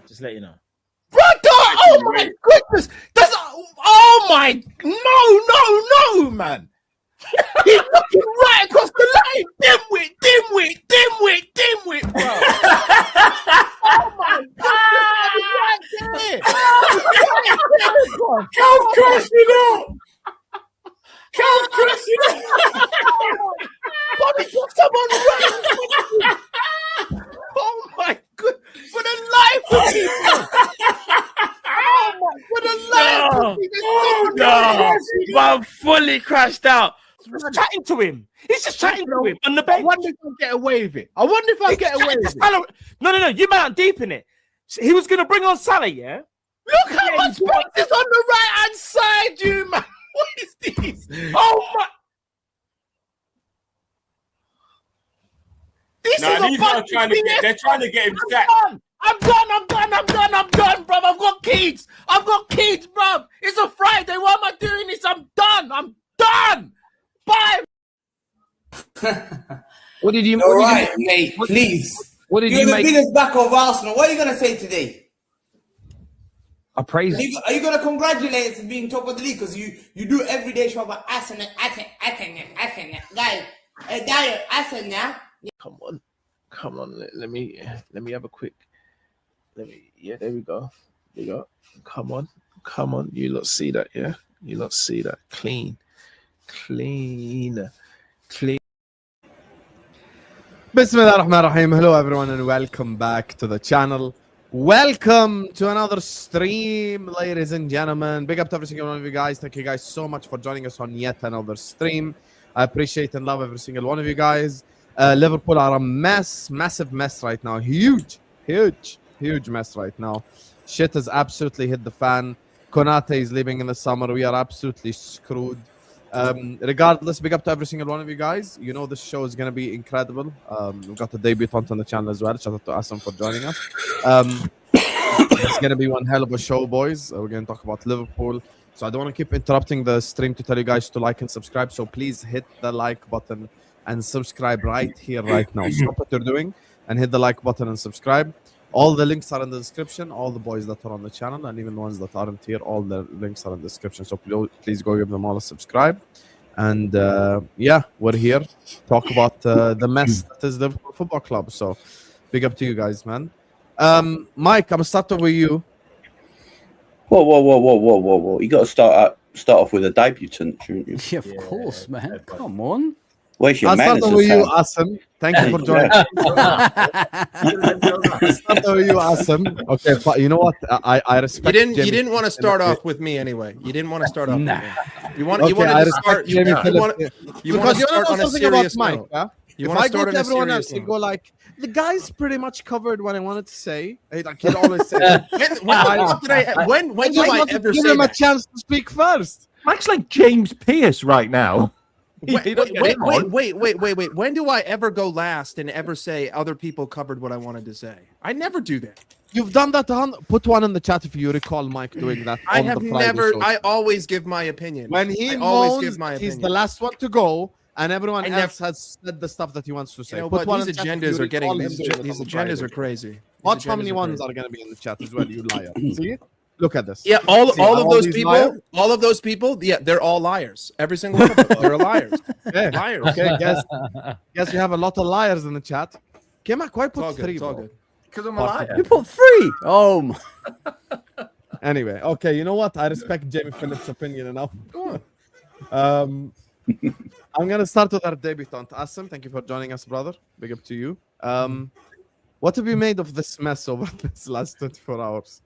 Just let you know. Brother, oh my goodness. No, man. He's looking right across the line. Dimwit, bro. Oh my goodness, right there. Cal's crashing out. Cal's crashing out. Bobby, got someone right. Oh my god, for the life of me, bro. Oh my, for the life of me. No, I'm fully crashed out. Just chatting to him. He's just chatting to him on the bench. I wonder if I'll get away with it. I wonder if I'll get away with it. No. You might not deep in it. He was going to bring on Salah, yeah? Look how much space is on the right-hand side, you man. What is this? Oh my. This is a they're trying to get him sacked. I'm done, bruv. I've got kids, bruv. It's a Friday. Why am I doing this? I'm done. Bye. What did you? All right, mate. Please. What did You're you the make? biggest back of Arsenal. What are you gonna say today? I praise. Are you gonna congratulate us on being top of the league? Because you do every day show about Arsenal, guys. Arsenal. Come on. Let me have a quick. Yeah, there we go. Come on. You lot see that? Yeah. You lot see that? Clean. Bismillah ar-Rahman ar-Rahim. Hello everyone and welcome back to the channel. Welcome to another stream, ladies and gentlemen. Big up to every single one of you guys. Thank you guys so much for joining us on yet another stream. I appreciate and love every single one of you guys. Liverpool are a massive mess right now. Huge mess right now. Shit has absolutely hit the fan. Konate is leaving in the summer. We are absolutely screwed. Regardless, big up to every single one of you guys. You know this show is going to be incredible. We've got the debutant on the channel as well. Shout out to Asim for joining us. It's going to be one hell of a show, boys. We're going to talk about Liverpool. So I don't want to keep interrupting the stream to tell you guys to like and subscribe. So please hit the like button and subscribe right here, right now. Stop what you're doing and hit the like button and subscribe. All the links are in the description. All the boys that are on the channel and even the ones that aren't here, all the links are in the description. So please go give them all a subscribe. And yeah, we're here to talk about the mess that is the Liverpool Football Club. So big up to you guys, man. Mike, I'm gonna start off with you. Whoa! You got to start off with a debutant, shouldn't you? Yeah, of course, man. Come on. Where's your I'll start manners? off with you, Asim. Thank you for joining. I'll start off with you, Asim. Okay, you know what? I respect. You didn't want to start off with me anyway. You didn't want to start off. Nah. You wanted to start. You want to start on a serious note. If I go to everyone else, you go like, the guy's pretty much covered what I wanted to say. I can always say. When did I ever give say him a that? chance to speak first? Mike's like James Pierce right now. Wait. When do I ever go last and ever say other people covered what I wanted to say? I never do that. You've done that. Put one in the chat if you recall Mike doing that. I have never. I always give my opinion. When he moans, he's the last one to go, and everyone else has said the stuff that he wants to say. You know what? These agendas are getting. These agendas are crazy. Watch how many ones are going to be in the chat as well. You liar. See? Look at this. Yeah, all of those people. Yeah, they're all liars. Every single one of them. They're liars. Okay. Liars. Okay, guess we have a lot of liars in the chat. Kemak, why put three? It's all good. Because I'm a liar. You put 3. Oh my. Anyway, okay, you know what? I respect Jamie Phillips' opinion enough. I'm gonna start with our debutant, Asim. Thank you for joining us, brother. Big up to you. What have you made of this mess over this last 24 hours?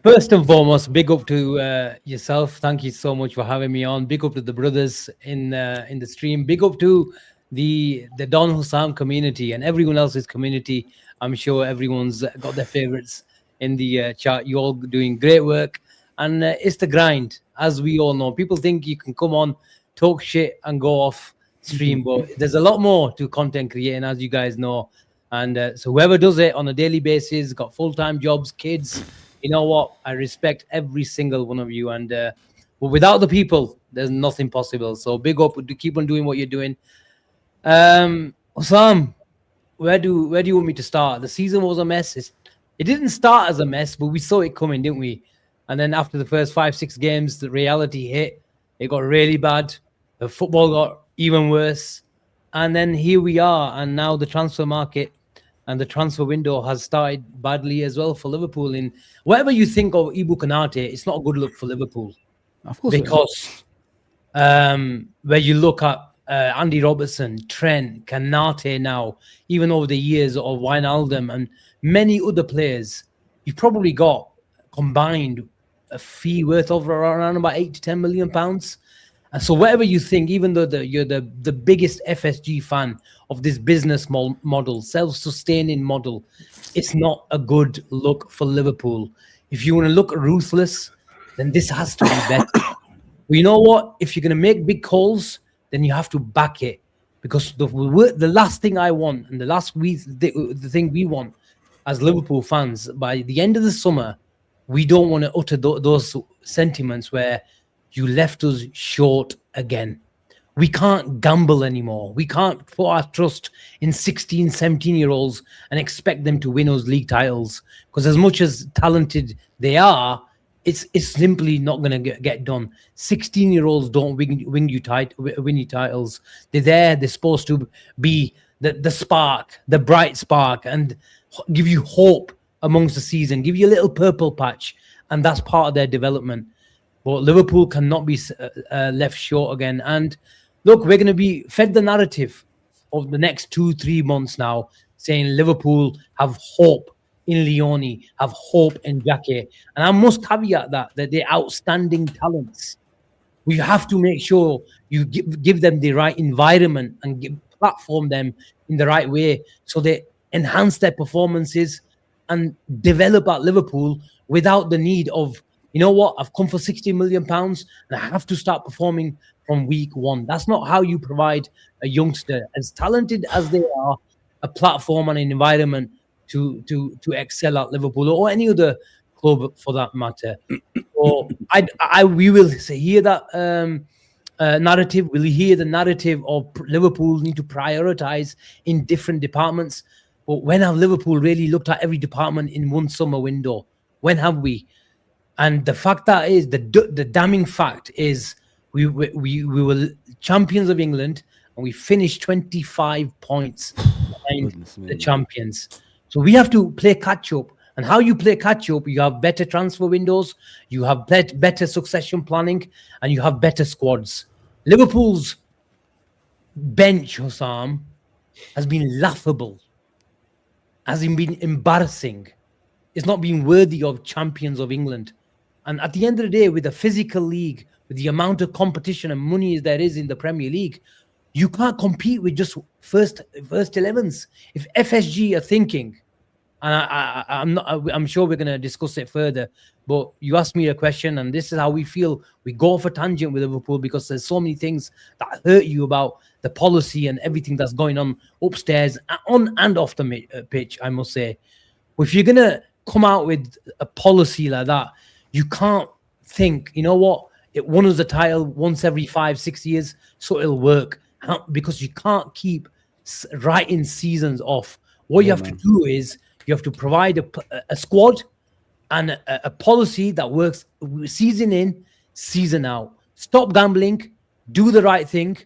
First and foremost, big up to yourself. Thank you so much for having me on. Big up to the brothers in the stream. Big up to the Don Hussam community and everyone else's community. I'm sure everyone's got their favorites in the chat. You all doing great work, and it's the grind, as we all know. People think you can come on, talk shit, and go off stream, but there's a lot more to content creating, as you guys know. And so whoever does it on a daily basis, got full-time jobs, kids. You know what? I respect every single one of you, and but without the people, there's nothing possible. So big up, keep on doing what you're doing. Hussam, where do you want me to start? The season was a mess. It's It didn't start as a mess, but we saw it coming, didn't we? And then after the first 5-6 games, the reality hit. It got really bad. The football got even worse. And then here we are. And now the transfer market and the transfer window has started badly as well for Liverpool. In whatever you think of Ibu Konate, it's not a good look for Liverpool. Of course. Because where you look at Andy Robertson, Trent, Konate now, even over the years of Wijnaldum and many other players, you've probably got combined a fee worth of around about 8 to 10 million pounds. And so whatever you think, even though you're the biggest FSG fan of this business model, self-sustaining model, it's not a good look for Liverpool. If you want to look ruthless, then this has to be better. Well, you know what? If you're going to make big calls, then you have to back it. Because the last thing I want, and the thing we want as Liverpool fans, by the end of the summer, we don't want to utter those sentiments where you left us short again. We can't gamble anymore. We can't put our trust in 16, 17-year-olds and expect them to win us league titles. Because as much as talented they are, it's simply not going to get done. 16-year-olds don't win you titles. They're there. They're supposed to be the spark, the bright spark, and give you hope amongst the season, give you a little purple patch, and that's part of their development. But Liverpool cannot be left short again. And look, we're going to be fed the narrative of the next 2-3 months now, saying Liverpool have hope in Leone, have hope in Jackie. And I must caveat that they're outstanding talents. We have to make sure you give them the right environment and platform them in the right way so they enhance their performances and develop at Liverpool without the need of, you know what, I've come for 60 million pounds and I have to start performing from week one. That's not how you provide a youngster, as talented as they are, a platform and an environment to excel at Liverpool or any other club for that matter. So we will hear that narrative. We'll hear the narrative of Liverpool need to prioritize in different departments. But when have Liverpool really looked at every department in one summer window? When have we? And the fact that is the damning fact is we were champions of England and we finished 25 points behind the champions. So we have to play catch up. And how you play catch up, you have better transfer windows, you have better succession planning, and you have better squads. Liverpool's bench, Hussam, has been laughable, has been embarrassing. It's not been worthy of champions of England. And at the end of the day, with a physical league, with the amount of competition and money there is in the Premier League, you can't compete with just first 11s. If FSG are thinking, and I'm sure we're going to discuss it further, but you asked me a question, and this is how we feel. We go off a tangent with Liverpool because there's so many things that hurt you about the policy and everything that's going on upstairs, on and off the pitch, I must say. If you're going to come out with a policy like that, you can't think, you know what, it won us the title once every 5-6 years, so it'll work. Because you can't keep writing seasons off. What you have to do is you have to provide a squad and a policy that works season in, season out. Stop gambling, do the right thing,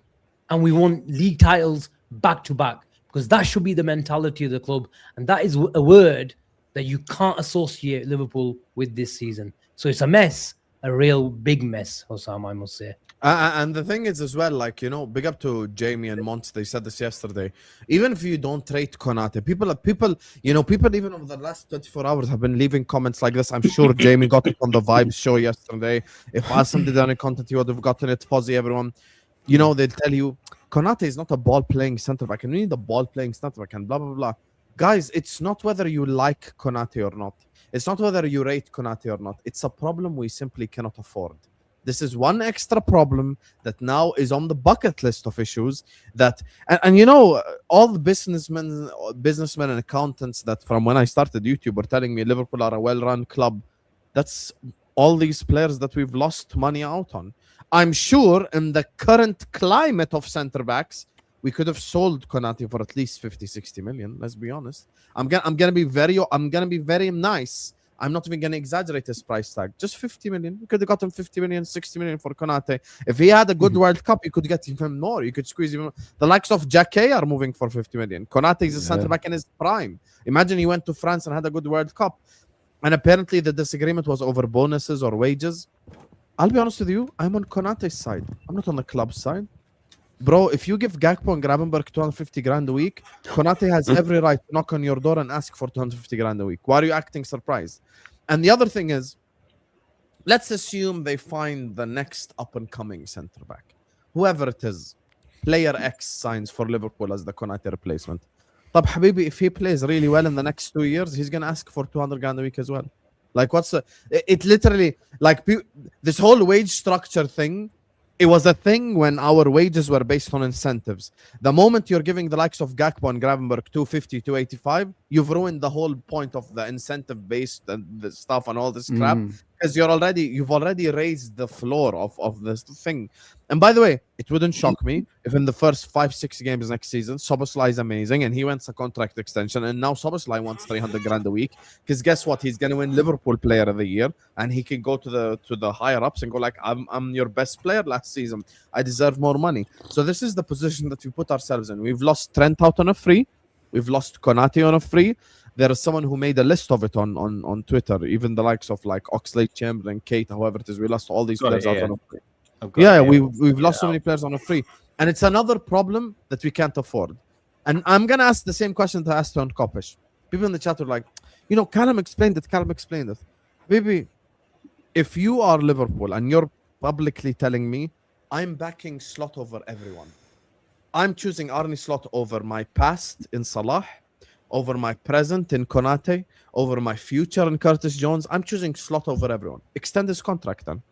and we want league titles back to back, because that should be the mentality of the club. And that is a word that you can't associate Liverpool with this season. So it's a mess, a real big mess, Hussam, I must say. And the thing is as well, like, you know, big up to Jamie and Monts. They said this yesterday. Even if you don't rate Konate, people, you know, people even over the last 24 hours have been leaving comments like this. I'm sure Jamie got it on the Vibes show yesterday. If Asim did any content, you would have gotten it. Fuzzy, everyone. You know, they'll tell you, Konate is not a ball-playing centre back, and we need a ball-playing centre back, and blah, blah, blah. Guys, it's not whether you like Konate or not. It's not whether you rate Konate or not. It's a problem we simply cannot afford. This is one extra problem that now is on the bucket list of issues that, and you know, all the businessmen and accountants that from when I started YouTube were telling me Liverpool are a well-run club. That's all these players that we've lost money out on. I'm sure in the current climate of centre backs, we could have sold Konate for at least 50, 60 million. Let's be honest. I'm gonna be very nice. I'm not even gonna exaggerate his price tag. Just 50 million. We could have gotten 50 million, 60 million for Konate. If he had a good World Cup, you could get even more. You could squeeze even more. The likes of Jacquet are moving for 50 million. Konate is a centre back in his prime. Imagine he went to France and had a good World Cup. And apparently the disagreement was over bonuses or wages. I'll be honest with you, I'm on Konate's side. I'm not on the club's side. Bro, if you give Gakpo and Gravenberg 250 grand a week, Konate has every right to knock on your door and ask for 250 grand a week. Why are you acting surprised? And the other thing is, let's assume they find the next up-and-coming centre-back. Whoever it is, player X signs for Liverpool as the Konate replacement. Tab Habibi, if he plays really well in the next 2 years, he's going to ask for 200 grand a week as well. Like, what's the... It literally... Like, this whole wage structure thing, it was a thing when our wages were based on incentives. The moment you're giving the likes of Gakpo and Gravenberg 250, 285, you've ruined the whole point of the incentive-based and the stuff and all this crap. Because you've already raised the floor of this thing. And by the way, it wouldn't shock me if in the first 5-6 games next season, Szoboszlai is amazing and he wants a contract extension, and now Szoboszlai wants 300 grand a week. Because guess what? He's going to win Liverpool Player of the Year, and he can go to the higher ups and go like, I'm your best player last season. I deserve more money. So this is the position that we put ourselves in. We've lost Trent out on a free. We've lost Konate on a free. There is someone who made a list of it on Twitter, even the likes of like Oxlade-Chamberlain, Kate, however it is. We lost all these players out on a free. Yeah, we've lost so many players on a free. And it's another problem that we can't afford. And I'm going to ask the same question to Aston and Kopish. People in the chat are like, Callum explained it. Baby, if you are Liverpool and you're publicly telling me, I'm backing Slot over everyone. I'm choosing Arne Slot over my past in Salah, over my present in Konate, over my future in Curtis Jones. I'm choosing Slot over everyone. Extend his contract then.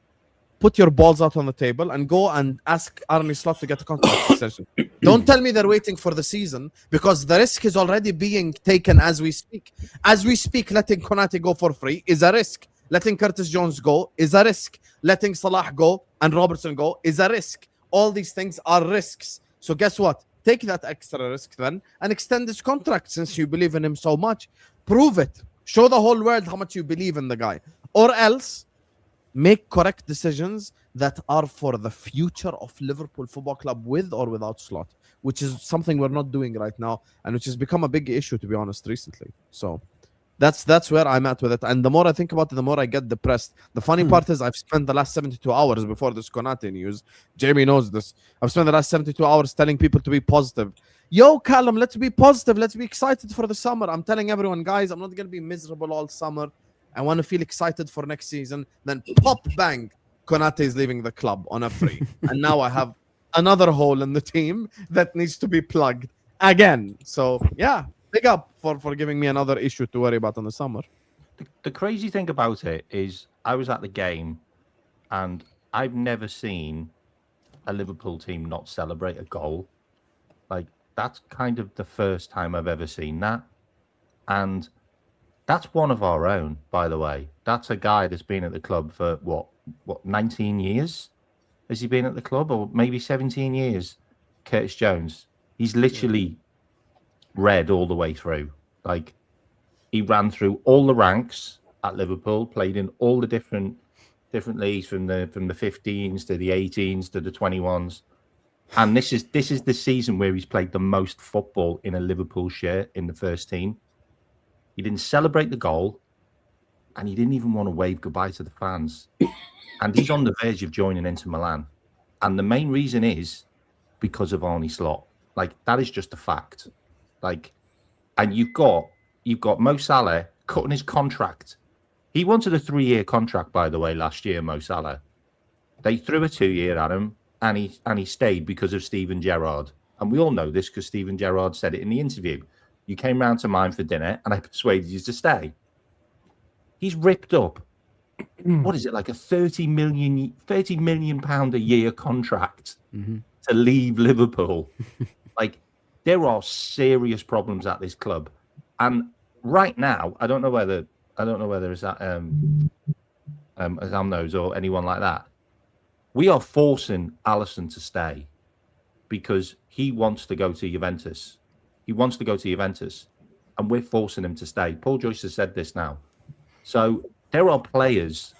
Put your balls out on the table and go and ask Arne Slot to get a contract extension. Don't tell me they're waiting for the season, because the risk is already being taken as we speak. As we speak, letting Konate go for free is a risk. Letting Curtis Jones go is a risk. Letting Salah go and Robertson go is a risk. All these things are risks. So guess what? Take that extra risk then and extend his contract since you believe in him so much. Prove it. Show the whole world how much you believe in the guy. Or else, make correct decisions that are for the future of Liverpool Football Club with or without Slot, which is something we're not doing right now and which has become a big issue, to be honest, recently. So that's where I'm at with it. And the more I think about it, the more I get depressed. The funny part is I've spent the last 72 hours before this Konate news. Jamie knows this. I've spent the last 72 hours telling people to be positive. Yo, Callum, let's be positive. Let's be excited for the summer. I'm telling everyone, guys, I'm not going to be miserable all summer. I want to feel excited for next season. Then pop, bang, Konate is leaving the club on a free. And now I have another hole in the team that needs to be plugged again. So, yeah, big up for giving me another issue to worry about in the summer. The crazy thing about it is I was at the game and I've never seen a Liverpool team not celebrate a goal. Like, that's kind of the first time I've ever seen that. And that's one of our own, by the way. That's a guy that's been at the club for, what 19 years? Has he been at the club? Or maybe 17 years? Curtis Jones. He's literally red all the way through. Like, he ran through all the ranks at Liverpool, played in all the different leagues from the 15s to the 18s to the 21s. And this is the season where he's played the most football in a Liverpool shirt in the first team. He didn't celebrate the goal, and he didn't even want to wave goodbye to the fans. And he's on the verge of joining Inter Milan. And the main reason is because of Arne Slot. Like, that is just a fact. Like, and you've got Mo Salah cutting his contract. He wanted a 3-year contract, by the way, last year, Mo Salah. They threw a 2-year at him, and he stayed because of Steven Gerrard. And we all know this because Steven Gerrard said it in the interview. You came round to mine for dinner, and I persuaded you to stay. He's ripped up. What is it, like a 30 million pound a year contract to leave Liverpool? Like, there are serious problems at this club, and right now, I don't know whether it's that Azam knows or anyone like that. We are forcing Alisson to stay. because he wants to go to Juventus. He wants to go to Juventus, and we're forcing him to stay. Paul Joyce has said this now. So there are players.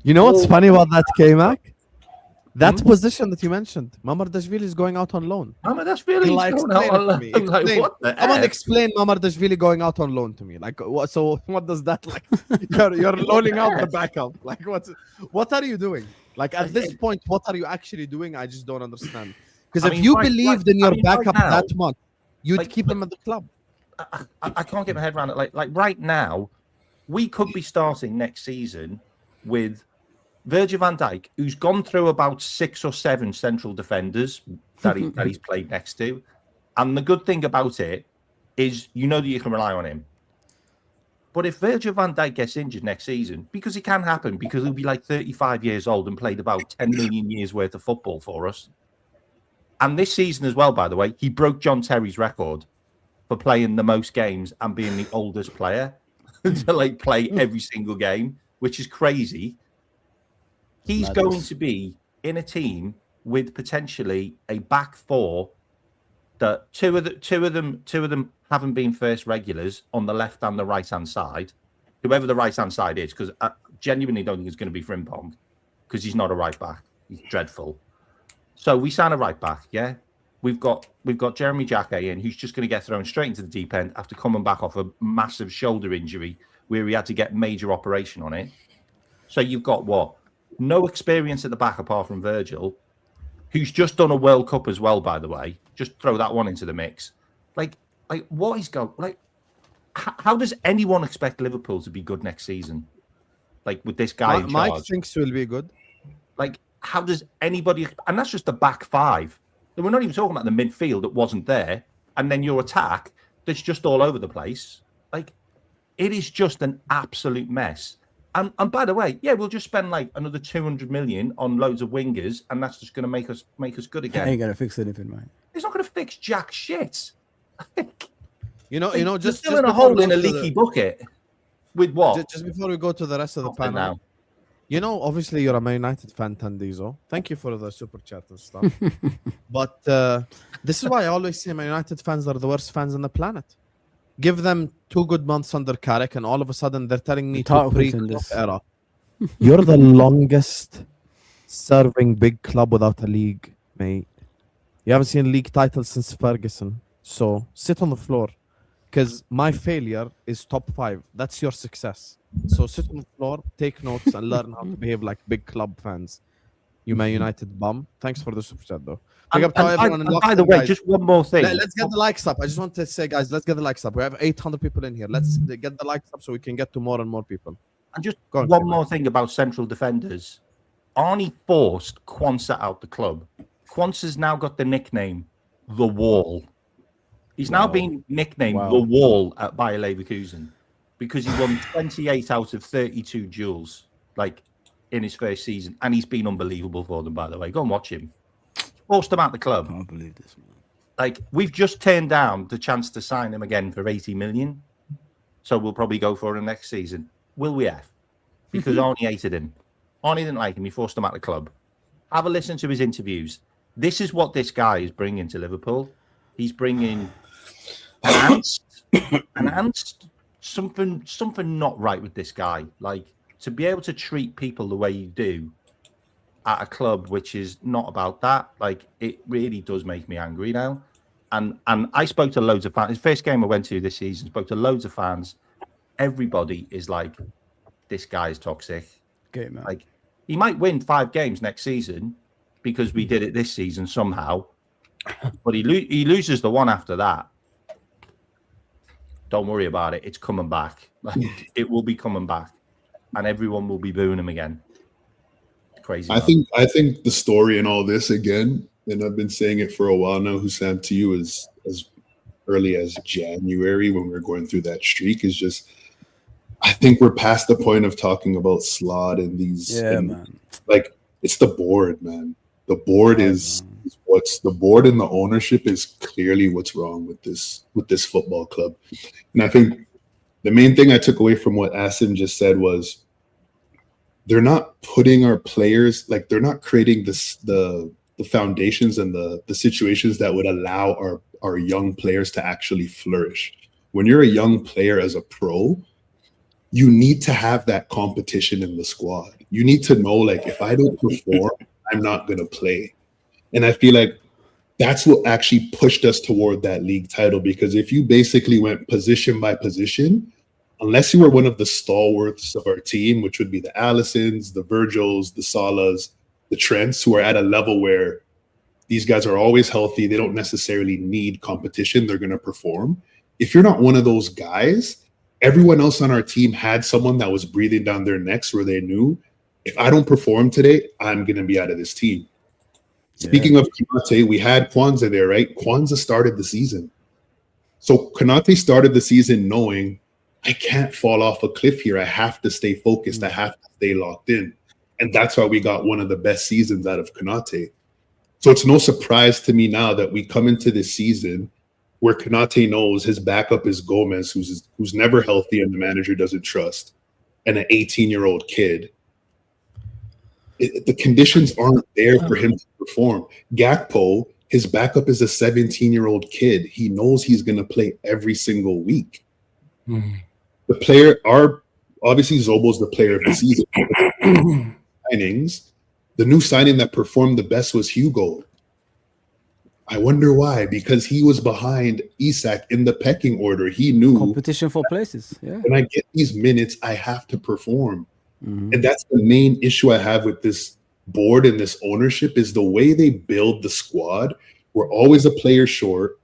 You know what's funny about that, K-Mac? That position that you mentioned, Mamardashvili is going out on loan. Mamardashvili is going out on loan. Like, what the Come on, heck? explain Mamardashvili going out on loan to me. Like, what? So what does that like? You're loaning out the backup. Like, what are you doing? Like at this point, what are you actually doing? I just don't understand. Because if you believed in your backup that much, you'd keep him at the club. I can't get my head around it. Like right now, we could be starting next season with Virgil van Dijk, who's gone through about 6 or 7 central defenders that he's played next to. And the good thing about it is you know that you can rely on him. But if Virgil van Dijk gets injured next season, because it can happen, because he'll be like 35 years old and played about 10 million years worth of football for us. And this season as well, by the way, he broke John Terry's record for playing the most games and being the oldest player to like play every single game, which is crazy. He's going to be in a team with potentially a back four that two of them haven't been first regulars on the left and the right hand side. Whoever the right hand side is, because I genuinely don't think it's going to be Frimpong because he's not a right back. He's dreadful. So we sign a right back, yeah. We've got Jeremy Jacquet in, who's just going to get thrown straight into the deep end after coming back off a massive shoulder injury where he had to get major operation on it. So you've got what? No experience at the back apart from Virgil, who's just done a World Cup as well, by the way. Just throw that one into the mix. Like what is going? Like, how does anyone expect Liverpool to be good next season? Like with this guy in charge. Mike thinks will be good. Like, how does anybody? And that's just the back five. We're not even talking about the midfield that wasn't there, and then your attack that's just all over the place. Like, it is just an absolute mess. And by the way, yeah, we'll just spend like another 200 million on loads of wingers, and that's just going to make us good again. Ain't gonna fix anything, mate. It's not going to fix jack shit. Just still in a hole in a leaky bucket. With what? Just before we go to the rest of the panel, now. Obviously you're a Man United fan, Tandizo. Thank you for the super chat and stuff. But this is why I always say Man United fans are the worst fans on the planet. Give them 2 good months under Carrick, and all of a sudden they're telling me to pre-Klopp era. You're the longest serving big club without a league, mate. You haven't seen a league title since Ferguson. So sit on the floor, because my failure is top 5. That's your success. So sit on the floor, take notes, and learn how to behave like big club fans. You Man United bum. Thanks for the super chat, though. By the way, just one more thing. Let's get the likes up. I just want to say, guys, let's get the likes up. We have 800 people in here. Let's get the likes up so we can get to more and more people. And just one more thing about central defenders. Arne forced Konate out the club. Konsa's now got the nickname The Wall. He's now been nicknamed The Wall at Bayer Leverkusen because he won 28 out of 32 duels, like, in his first season. And he's been unbelievable for them, by the way. Go and watch him. Forced him out the club. I can't believe this, man. Like, we've just turned down the chance to sign him again for 80 million. So we'll probably go for him next season. Will we have? Because Arne hated him. Arne didn't like him. He forced him out the club. Have a listen to his interviews. This is what this guy is bringing to Liverpool. He's bringing something not right with this guy. Like, to be able to treat people the way you do at a club which is not about that, like, it really does make me angry now. And I spoke to loads of fans. His first game I went to this season, spoke to loads of fans. Everybody is like, this guy is toxic. Okay, man. Like, he might win 5 games next season because we did it this season somehow, but he loses the one after that. Don't worry about it. It's coming back. Like, it will be coming back, and everyone will be booing him again. Crazy. I think the story in all this, again, and I've been saying it for a while now, Hussam, to you, as early as January when we were going through that streak, is just, I think we're past the point of talking about slot and these. Yeah, man. Like, it's the board, man. The board is what's the board, and the ownership is clearly what's wrong with this football club. And I think the main thing I took away from what Asim just said was they're not putting our players, like, they're not creating the the foundations and the situations that would allow our young players to actually flourish. When you're a young player as a pro, you need to have that competition in the squad. You need to know, like, if I don't perform, I'm not going to play. And I feel like that's what actually pushed us toward that league title, because if you basically went position by position, unless you were one of the stalwarts of our team, which would be the Allisons, the Virgils, the Salas, the Trents, who are at a level where these guys are always healthy, they don't necessarily need competition, they're going to perform. If you're not one of those guys, everyone else on our team had someone that was breathing down their necks where they knew, if I don't perform today, I'm going to be out of this team. Speaking of Konate, we had Kwanzaa there, right? Kwanzaa started the season. So Konate started the season knowing, I can't fall off a cliff here. I have to stay focused. I have to stay locked in. And that's why we got one of the best seasons out of Konate. So it's no surprise to me now that we come into this season where Konate knows his backup is Gomez, who's never healthy and the manager doesn't trust, and an 18-year-old kid. The conditions aren't there for him to perform. Gakpo, his backup is a 17-year-old kid. He knows he's going to play every single week. The player, obviously Zobo's the player of the season. Signings, the new signing that performed the best was Hugo. I wonder why, because he was behind Isak in the pecking order. He knew competition for places. Yeah. When I get these minutes, I have to perform. And that's the main issue I have with this board and this ownership is the way they build the squad. We're always a player short.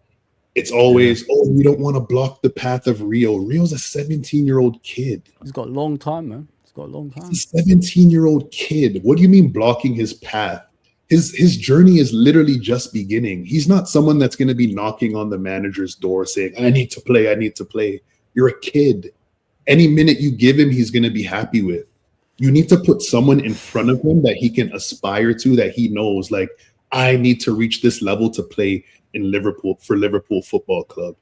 It's always, we don't want to block the path of Rio. Rio's a 17-year-old kid. He's got a long time, man. He's got a long time. He's a 17-year-old kid. What do you mean blocking his path? His journey is literally just beginning. He's not someone that's going to be knocking on the manager's door saying, I need to play, I need to play. You're a kid. Any minute you give him, he's going to be happy with. You need to put someone in front of him that he can aspire to, that he knows, like, I need to reach this level to play in Liverpool for Liverpool Football Club.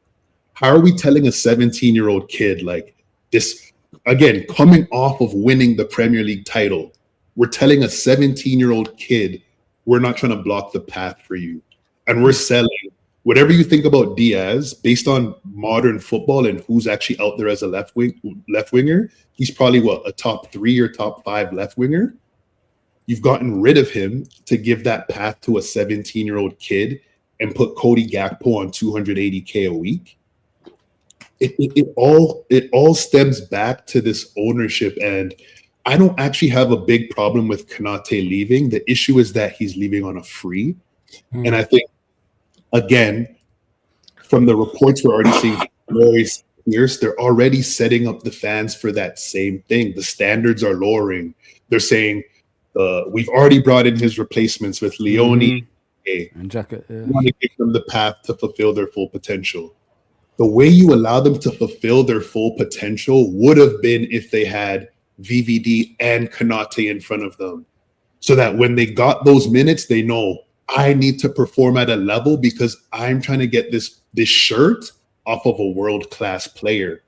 How are we telling a 17-year-old kid like this, again, coming off of winning the Premier League title, we're telling a 17-year-old kid, we're not trying to block the path for you. And we're selling whatever you think about Diaz based on modern football and who's actually out there as a left winger. He's probably a top 3 or top 5 left winger. You've gotten rid of him to give that path to a 17-year-old kid and put Cody Gakpo on $280K a week. It all stems back to this ownership, and I don't actually have a big problem with Konate leaving. The issue is that he's leaving on a free, and I think, again, from the reports we're already seeing very fierce, they're already setting up the fans for that same thing. The standards are lowering. They're saying we've already brought in his replacements with Leone and Jacket. We want to give them the path to fulfill their full potential. The way you allow them to fulfill their full potential would have been if they had VVD and Konate in front of them, so that when they got those minutes, they know, I need to perform at a level because I'm trying to get this shirt off of a world-class player.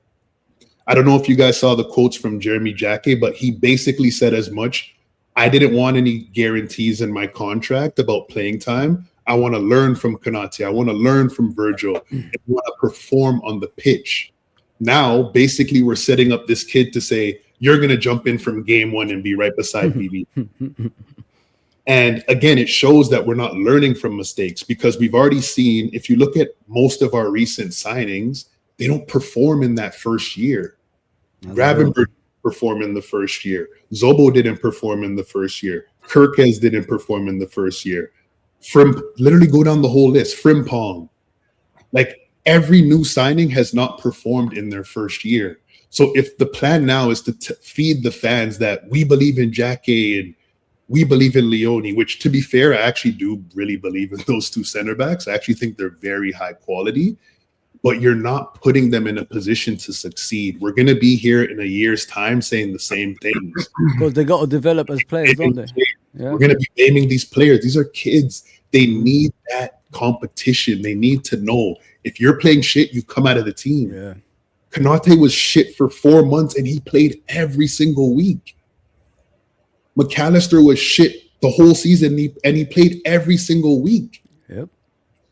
I don't know if you guys saw the quotes from Jeremy Jacquet, but he basically said as much, I didn't want any guarantees in my contract about playing time. I want to learn from Konate. I want to learn from Virgil. I want to perform on the pitch. Now, basically, we're setting up this kid to say, you're going to jump in from game one and be right beside BB. And again, it shows that we're not learning from mistakes, because we've already seen, if you look at most of our recent signings, they don't perform in that first year. Gravenberg didn't perform in the first year. Zobo didn't perform in the first year. Kirkes didn't perform in the first year. Literally go down the whole list. Frimpong. Like, every new signing has not performed in their first year. So if the plan now is to feed the fans that we believe in Jacquet and we believe in Leone, which, to be fair, I actually do really believe in those two center backs. I actually think they're very high quality, but you're not putting them in a position to succeed. We're going to be here in a year's time saying the same things. Because they got to develop as players, don't they? Yeah. We're going to be naming these players. These are kids. They need that competition. They need to know, if you're playing shit, you come out of the team. Yeah. Konate was shit for 4 months and he played every single week. McAllister was shit the whole season, and he played every single week. Yep.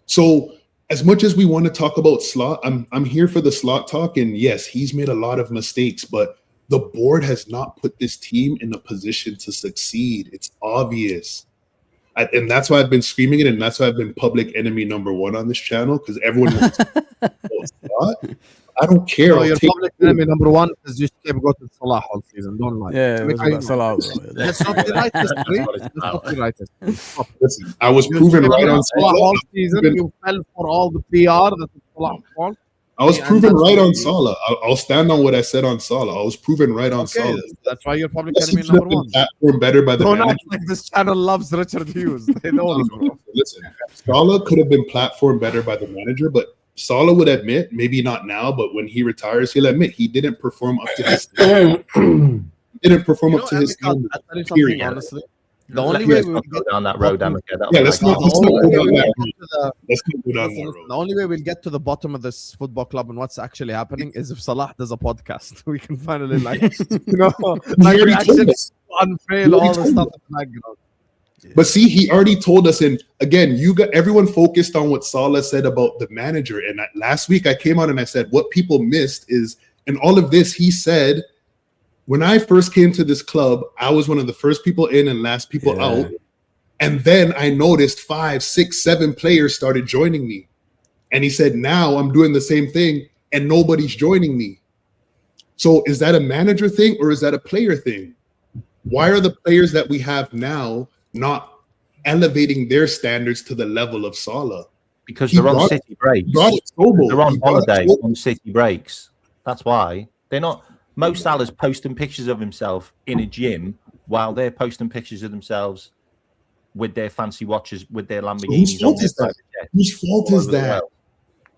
So as much as we want to talk about Slot, I'm here for the Slot talk, and yes, he's made a lot of mistakes, but the board has not put this team in a position to succeed. It's obvious. And that's why I've been screaming it, and that's why I've been public enemy number one on this channel, because everyone wants Slot. I don't care. No, you're public enemy number one because you keep going to Salah all season. Don't lie. Yeah, it was about Salah. Let's not be right. Let's not be right. Listen, I was proven right on Salah all season. You fell for all the PR that Salah fault. I was proven right on Salah. I'll stand on what I said on Salah. I was proven right on Salah. That's why you're public enemy number one. Platform better by the Don't manager. act like this channel loves Richard Hughes. They don't. Listen, Salah could have been platformed better by the manager, but Salah would admit, maybe not now, but when he retires, he'll admit he didn't perform up to his standard. Didn't perform up to his standard. Period. Honestly, the only way we will go down that road, let's not go down that road. The only way we'll get to the bottom of this football club and what's actually happening is if Salah does a podcast. We can finally, like, we actually unveil all the stuff in the background. But see, he already told us, and again, everyone focused on what Salah said about the manager. And last week I came on and I said, what people missed is, in all of this, he said, when I first came to this club, I was one of the first people in and last people out. And then I noticed 5, 6, 7 players started joining me. And he said, now I'm doing the same thing and nobody's joining me. So is that a manager thing or is that a player thing? Why are the players that we have now not elevating their standards to the level of Salah? Because they're on city breaks. They're on holiday on city breaks. That's why. They're not. Mo Salah's posting pictures of himself in a gym while they're posting pictures of themselves with their fancy watches, with their Lamborghinis. Whose fault is that? Whose fault is that?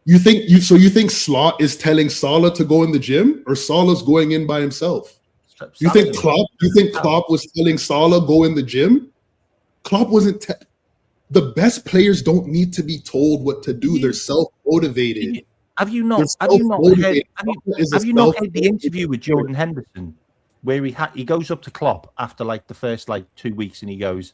You think Slot is telling Salah to go in the gym, or Salah's going in by himself? You think Klopp was telling Salah go in the gym? Klopp wasn't. The best players don't need to be told what to do. They're self-motivated. Have you not heard the interview with Jordan Henderson, where he goes up to Klopp after like the first 2 weeks, and he goes,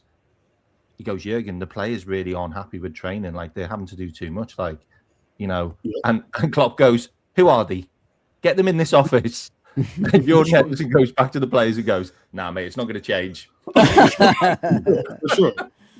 Jurgen, the players really aren't happy with training. Like, they're having to do too much. And Klopp goes, who are they? Get them in this office. And Jordan Henderson goes back to the players and goes, nah, mate, it's not going to change. For sure.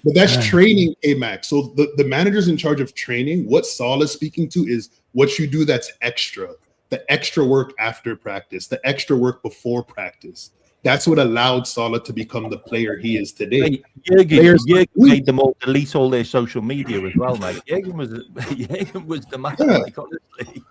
But that's training, A-Max. So the manager's in charge of training. What Salah's speaking to is what you do that's extra. The extra work after practice, the extra work before practice. That's what allowed Salah to become the player he is today. Jurgen made them all delete all their social media as well, mate. Jurgen was the man. Honestly.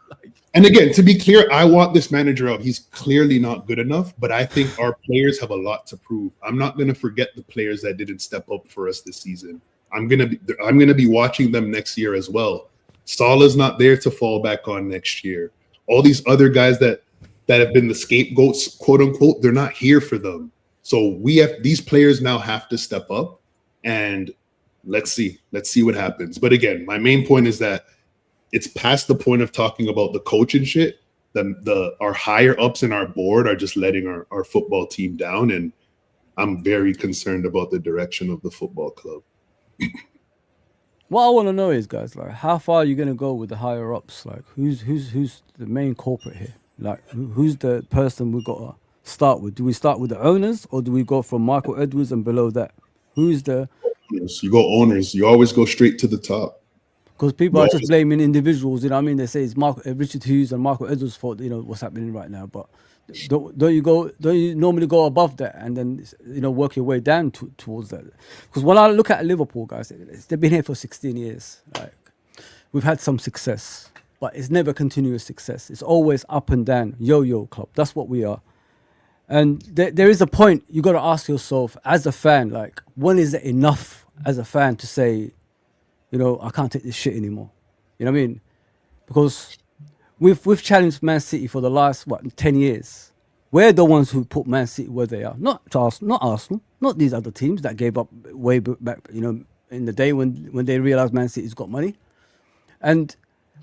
And again, to be clear, I want this manager out. He's clearly not good enough, but I think our players have a lot to prove. I'm not going to forget the players that didn't step up for us this season. I'm gonna be watching them next year as well. Salah's not there to fall back on next year. All these other guys that have been the scapegoats, quote unquote, they're not here for them. So these players now have to step up, and let's see what happens. But again, my main point is that it's past the point of talking about the coach and shit. Our higher ups in our board are just letting our football team down, and I'm very concerned about the direction of the football club. What I want to know is, guys, how far are you going to go with the higher ups? Who's the main corporate here? Who's the person we got to start with? Do we start with the owners, or do we go from Michael Edwards and below that? Who's the owners? You go owners. You always go straight to the top. Because people are just blaming individuals. You know what I mean? They say it's Richard Hughes and Michael Edwards' fault. You know what's happening right now. But don't you normally go above that and then work your way down towards that? Because when I look at Liverpool, guys, they've been here for 16 years. We've had some success, but it's never continuous success. It's always up and down, yo-yo club. That's what we are. And there is a point you got to ask yourself as a fan, when is it enough as a fan to say, I can't take this shit anymore. You know what I mean? Because we've challenged Man City for the last 10 years. We're the ones who put Man City where they are, not Arsenal, not these other teams that gave up way back, in the day when they realized Man City's got money, and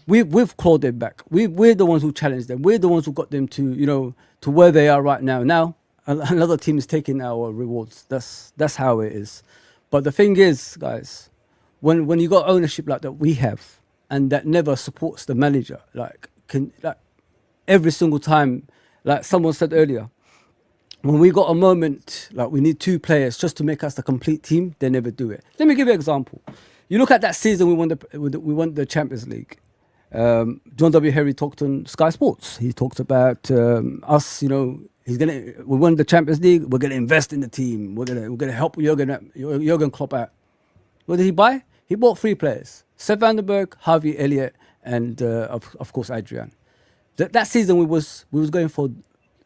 we've clawed them back. We're the ones who challenged them. We're the ones who got them to to where they are right now. Now another team is taking our rewards. That's how it is. But the thing is, guys, when you got ownership like that we have, and that never supports the manager, like every single time, like someone said earlier, when we got a moment like we need 2 players just to make us the complete team, they never do it. Let me give you an example. You look at that season we won the Champions League. John W. Harry talked on Sky Sports. He talked about us, you know, we won the Champions League, we're gonna invest in the team, we're gonna help Jurgen Klopp out. What did he buy? He bought 3 players: Seth Vandenberg, Harvey Elliott, and of course Adrian. That season we was going for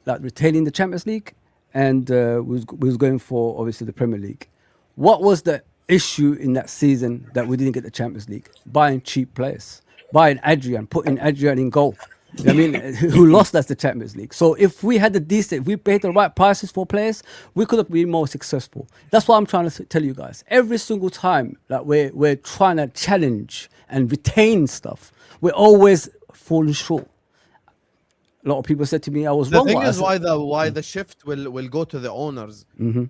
like retaining the Champions League, and we was going for obviously the Premier League. What was the issue in that season that we didn't get the Champions League? Buying cheap players, buying Adrian, putting Adrian in goal. You know what I mean, who lost us the Champions League. So if we had if we paid the right prices for players, we could have been more successful. That's what I'm trying to tell you guys. Every single time that we're trying to challenge and retain stuff, we're always falling short. A lot of people said to me I was wrong. The thing is why the shift will go to the owners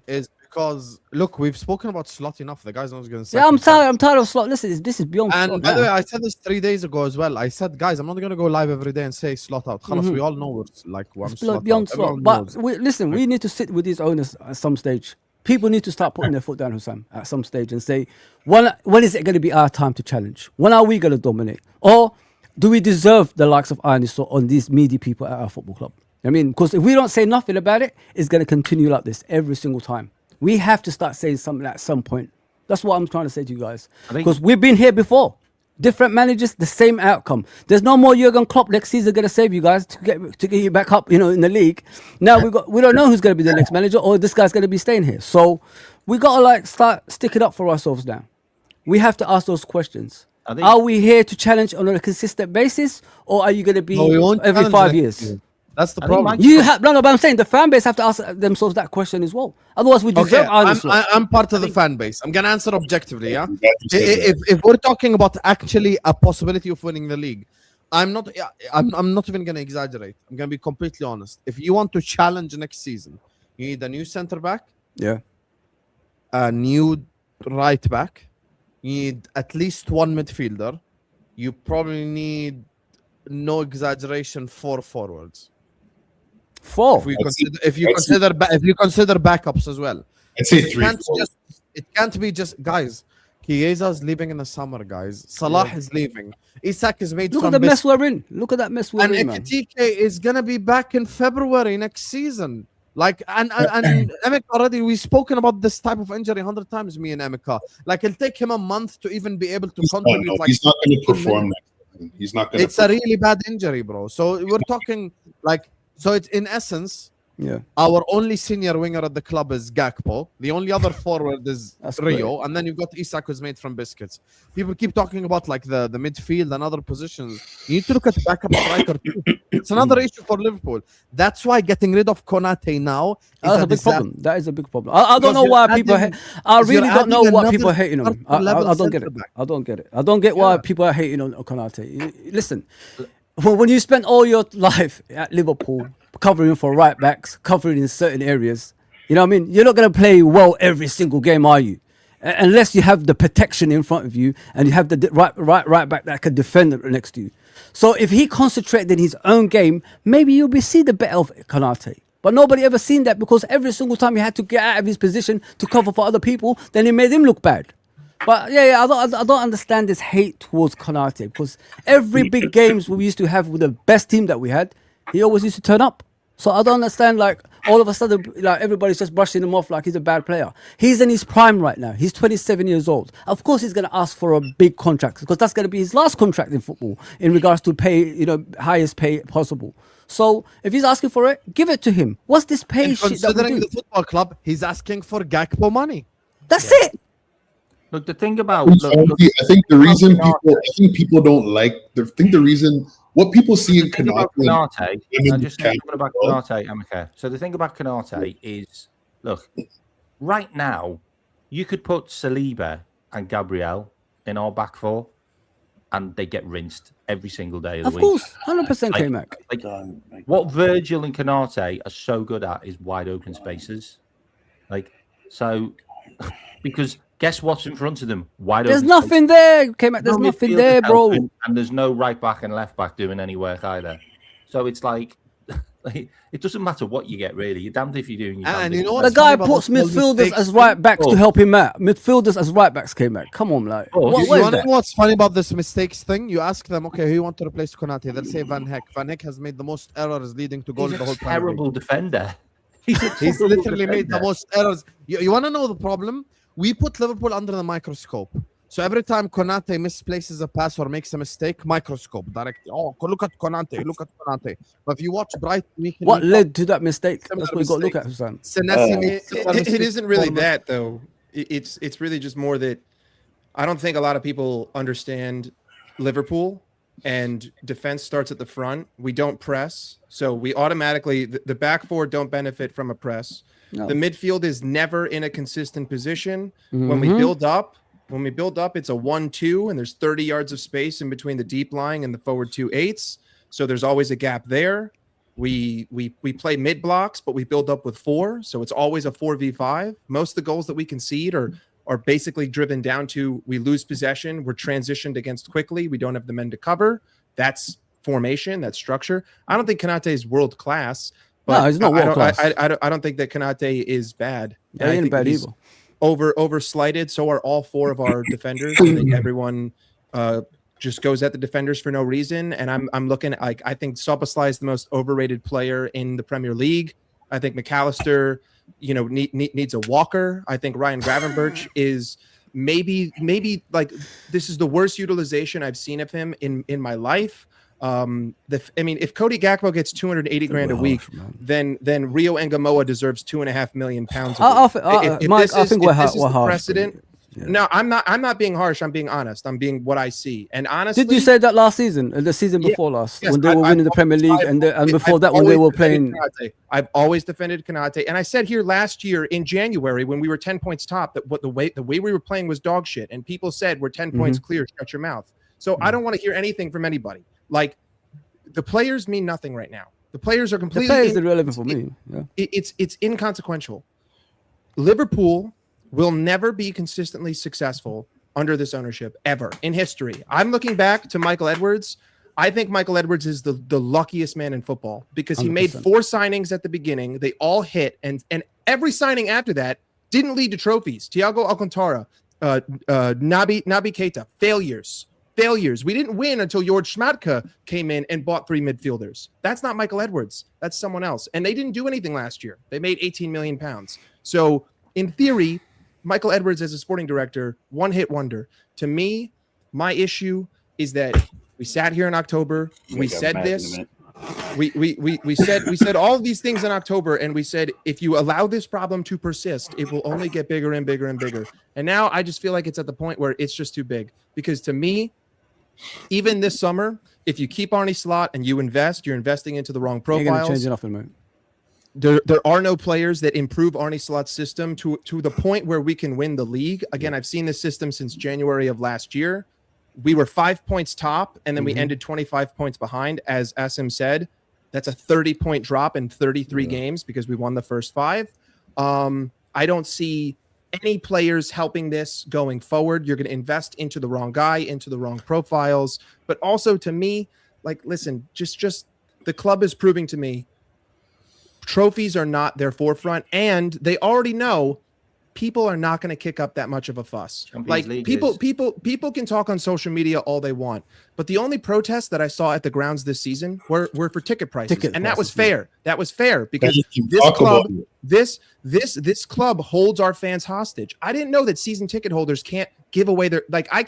is because look, we've spoken about Slot enough. The guy's not going to say. Yeah, I'm tired of Slot. Listen, this is beyond. And Slot by now. the way, I said this 3 days ago as well. I said, guys, I'm not going to go live every day and say Slot out. We all know it's like one Slot beyond out. Slot. But listen, we need to sit with these owners at some stage. People need to start putting their foot down, Hussam, at some stage and say, when is it going to be our time to challenge? When are we going to dominate? Or do we deserve the likes of Arne on these meaty people at our football club? I mean, because if we don't say nothing about it, it's going to continue like this every single time. We have to start saying something at some point. That's what I'm trying to say to you guys. Because we've been here before. Different managers, the same outcome. There's no more Jurgen Klopp next season going to save you guys to get you back up, you know, in the league. Now we don't know who's going to be the next manager, or this guy's going to be staying here. So we got to like start sticking up for ourselves now. We have to ask those questions. Are we here to challenge on a consistent basis, or are you going to be every 5 years? That's the problem. But I'm saying the fan base have to ask themselves that question as well. Otherwise, we deserve I'm part of the fan base. I'm gonna answer objectively. Yeah, if we're talking about actually a possibility of winning the league, I'm not even gonna exaggerate. I'm gonna be completely honest. If you want to challenge next season, you need a new center back. Yeah. A new right back. You need at least 1 midfielder. You probably need, no exaggeration, 4 forwards. 4. If you consider backups as well. I'd say 3. It can't be just guys. Chiesa's leaving in the summer, guys. Salah is leaving. Isak is made. Look at the mess we're in. Look at that mess we're in, man. And Ekitike is gonna be back in February next season. Like and Emeka already, we've spoken about this type of injury 100 times. Me and Emeka. Like it'll take him a month to even be able to contribute. He's not going to perform next season. He's not going to. It's a really bad injury, bro. So we're talking like. So it's in essence, our only senior winger at the club is Gakpo. The only other forward is Rio, and then you've got Isak, who's made from biscuits. People keep talking about like the midfield and other positions. You need to look at the backup striker too. It's another issue for Liverpool. That's why getting rid of Konate now is a big problem. That is a big problem. I don't know why people. I really don't know why people are hating on him. I don't get it. I don't get it. I don't get why people are hating on Konate. Listen. When you spend all your life at Liverpool covering for right backs, covering in certain areas, you know what I mean? You're not going to play well every single game, are you? Unless you have the protection in front of you and you have the right back that can defend next to you. So if he concentrated in his own game, maybe you'll see the better of Konate. But nobody ever seen that, because every single time he had to get out of his position to cover for other people, then it made him look bad. But I don't understand this hate towards Konate, because every big games we used to have with the best team that we had, he always used to turn up. So I don't understand, like, all of a sudden, like, everybody's just brushing him off like he's a bad player. He's in his prime right now. He's 27 years old. Of course he's going to ask for a big contract, because that's going to be his last contract in football in regards to pay, you know, highest pay possible. So if he's asking for it, give it to him. What's this pay shit that we do? Considering the football club, he's asking for Gakpo money. That's it. Look, the thing about I think the reason people don't like the reason what people see in Konate. So the thing about Konate is, look, right now you could put Saliba and Gabriel in our back 4, and they get rinsed every single day of the week. Of course, 100% K-Mac. What Virgil and Konate are so good at is wide open spaces. Like, so because Guess what's in front of them? Wide There's open nothing there. K-Mac, there's nothing there, bro. And there's no right back and left back doing any work either. So it's like it doesn't matter what you get, really. You're damned if you're doing. And you know the guy puts midfielders as right backs to help him out. Midfielders as right backs came out. Come on, like. You want to know what's funny about this mistakes thing? You ask them, okay, who you want to replace Konate? They'll say Van Heck. Van Heck has made the most errors leading to goals in the whole Premier League. Terrible defender. He's literally made the most errors. You want to know the problem? We put Liverpool under the microscope. So every time Konate misplaces a pass or makes a mistake, microscope directly. Oh, look at Konate, look at Konate. But if you watch Brighton, what led to that mistake? That's what you got to look at, Hassan. It isn't really that, though. It's really just more that I don't think a lot of people understand Liverpool, and defense starts at the front. We don't press, so we automatically the back four don't benefit from a press. No. The midfield is never in a consistent position. When we build up, it's a 1-2, and there's 30 yards of space in between the deep lying and the forward 2-8s. So there's always a gap there. We play mid blocks, but we build up with 4, so it's always a 4v5. Most of the goals that we concede are basically driven down to we lose possession, we're transitioned against quickly, we don't have the men to cover. That's formation, that's structure. I don't think Konate is world class. But no, he's not world class. I don't think that Konate is bad. He ain't bad either. Over slighted. So are all 4 of our defenders. I think everyone just goes at the defenders for no reason. And I'm looking at, like, I think Szoboszlai is the most overrated player in the Premier League. I think McAllister, needs a walker. I think Ryan Gravenberch is maybe like this is the worst utilization I've seen of him in my life. If Cody Gakpo gets 280 grand a week, then Rio Engamoa deserves £2.5 million. I think we're harsh. Precedent. Yeah. No, I'm not being harsh. I'm being honest. I'm being what I see. And honestly, did you say that last season, the season before last, when they were winning the Premier League, and before that when they were playing? I've always defended Konate, and I said here last year in January when we were 10 points top that the way we were playing was dog shit, and people said we're 10 points clear. Shut your mouth. So I don't want to hear anything from anybody. Like, the players mean nothing right now. The players are completely irrelevant for me. Yeah. It's inconsequential. Liverpool will never be consistently successful under this ownership ever in history. I'm looking back to Michael Edwards. I think Michael Edwards is the luckiest man in football because he 100%. Made 4 signings at the beginning. They all hit, and every signing after that didn't lead to trophies. Thiago Alcantara, Naby Keita, failures. We didn't win until George Schmadtke came in and bought 3 midfielders. That's not Michael Edwards. That's someone else. And they didn't do anything last year. They made £18 million. So in theory, Michael Edwards as a sporting director, one hit wonder. To me, my issue is that we sat here in October. We said this. We said all of these things in October, and we said if you allow this problem to persist, it will only get bigger and bigger and bigger. And now I just feel like it's at the point where it's just too big. Because to me, even this summer, if you keep Arne Slot and you invest, you're investing into the wrong profiles. Change nothing, mate. There are no players that improve Arne Slot's system to the point where we can win the league. Again, I've seen this system since January of last year. We were 5 points top, and then we ended 25 points behind. As Asim said, that's a 30-point drop in 33 games because we won the first 5. I don't see any players helping this going forward. You're going to invest into the wrong guy, into the wrong profiles. But also to me, like, listen, just the club is proving to me trophies are not their forefront, and they already know people are not going to kick up that much of a fuss. Like, people can talk on social media all they want, but the only protests that I saw at the grounds this season were for ticket prices, and that was fair. That was fair because this club holds our fans hostage. I didn't know that season ticket holders can't give away their I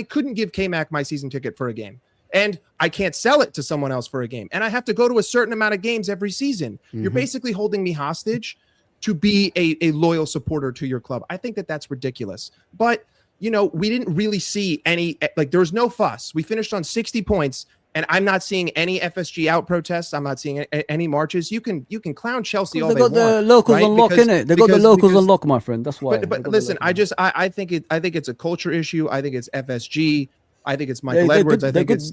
couldn't give K-Mac my season ticket for a game. And I can't sell it to someone else for a game. And I have to go to a certain amount of games every season. You're basically holding me hostage to be a loyal supporter to your club. I think that that's ridiculous. But, we didn't really see any, there was no fuss. We finished on 60 points, and I'm not seeing any FSG out protests. I'm not seeing any marches. You can clown Chelsea all they want. They got the locals on lock, innit? They got the locals on lock, my friend. That's why. But listen, I think it's a culture issue. I think it's FSG. I think it's Michael Edwards. I think it's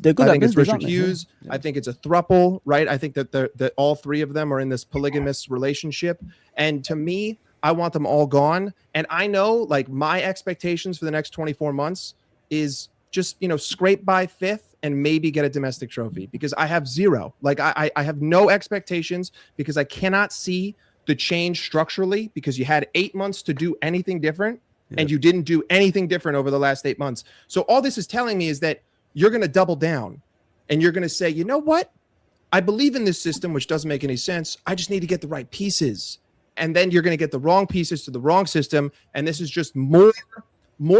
Richard Hughes. Yeah. I think it's a throuple, right? I think that all 3 of them are in this polygamous relationship. And to me, I want them all gone. And I know, like, my expectations for the next 24 months is just, scrape by fifth and maybe get a domestic trophy, because I have zero. Like, I have no expectations, because I cannot see the change structurally, because you had 8 months to do anything different, and you didn't do anything different over the last 8 months. So all this is telling me is that you're going to double down, and you're going to say, you know what? I believe in this system, which doesn't make any sense. I just need to get the right pieces. And then you're going to get the wrong pieces to the wrong system. And this is just more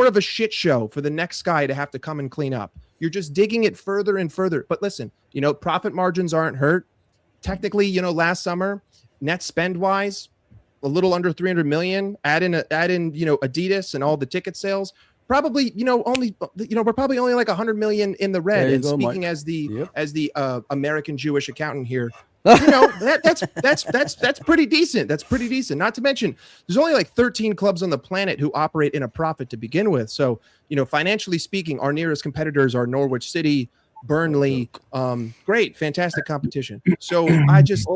of a shit show for the next guy to have to come and clean up. You're just digging it further and further. But listen, profit margins aren't hurt. Technically, last summer, net spend wise, a little under 300 million. Add in Adidas and all the ticket sales. Probably, we're probably only like 100 million in the red. And speaking Mike. as the American Jewish accountant here, that's pretty decent. That's pretty decent. Not to mention, there's only like 13 clubs on the planet who operate in a profit to begin with. So, financially speaking, our nearest competitors are Norwich City, Burnley. Great, fantastic competition. So I just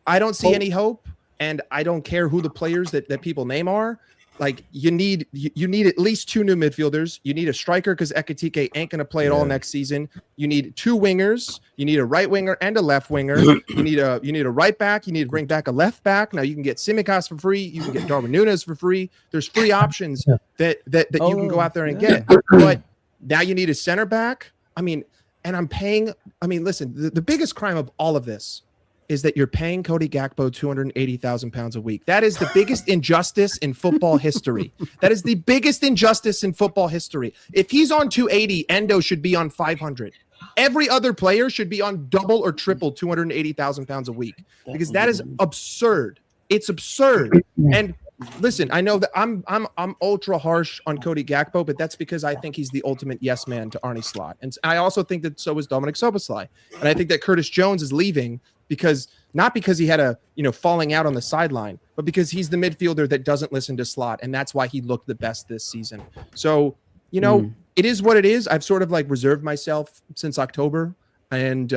I don't see any hope, and I don't care who the players that people name are. Like, you need at least 2 new midfielders. You need a striker, because Ekitike ain't going to play at all next season. You need 2 wingers. You need a right winger and a left winger. You need a right back. You need to bring back a left back. Now you can get Tsimikas for free. You can get Darwin Núñez for free. There's free options that you can go out there and get. But now you need a center back. And I'm paying. Listen, the biggest crime of all of this is that you're paying Cody Gakpo 280,000 pounds a week. That is the biggest injustice in football history. That is the biggest injustice in football history. If he's on 280, Endo should be on 500. Every other player should be on double or triple 280,000 pounds a week, because that is absurd. It's absurd. And listen, I know that I'm ultra harsh on Cody Gakpo, but that's because I think he's the ultimate yes man to Arne Slot. And I also think that so is Dominic Szoboszlai. And I think that Curtis Jones is leaving not because he had a falling out on the sideline, but because he's the midfielder that doesn't listen to Slot, and that's why he looked the best this season. So it is what it is. I've sort of reserved myself since October, and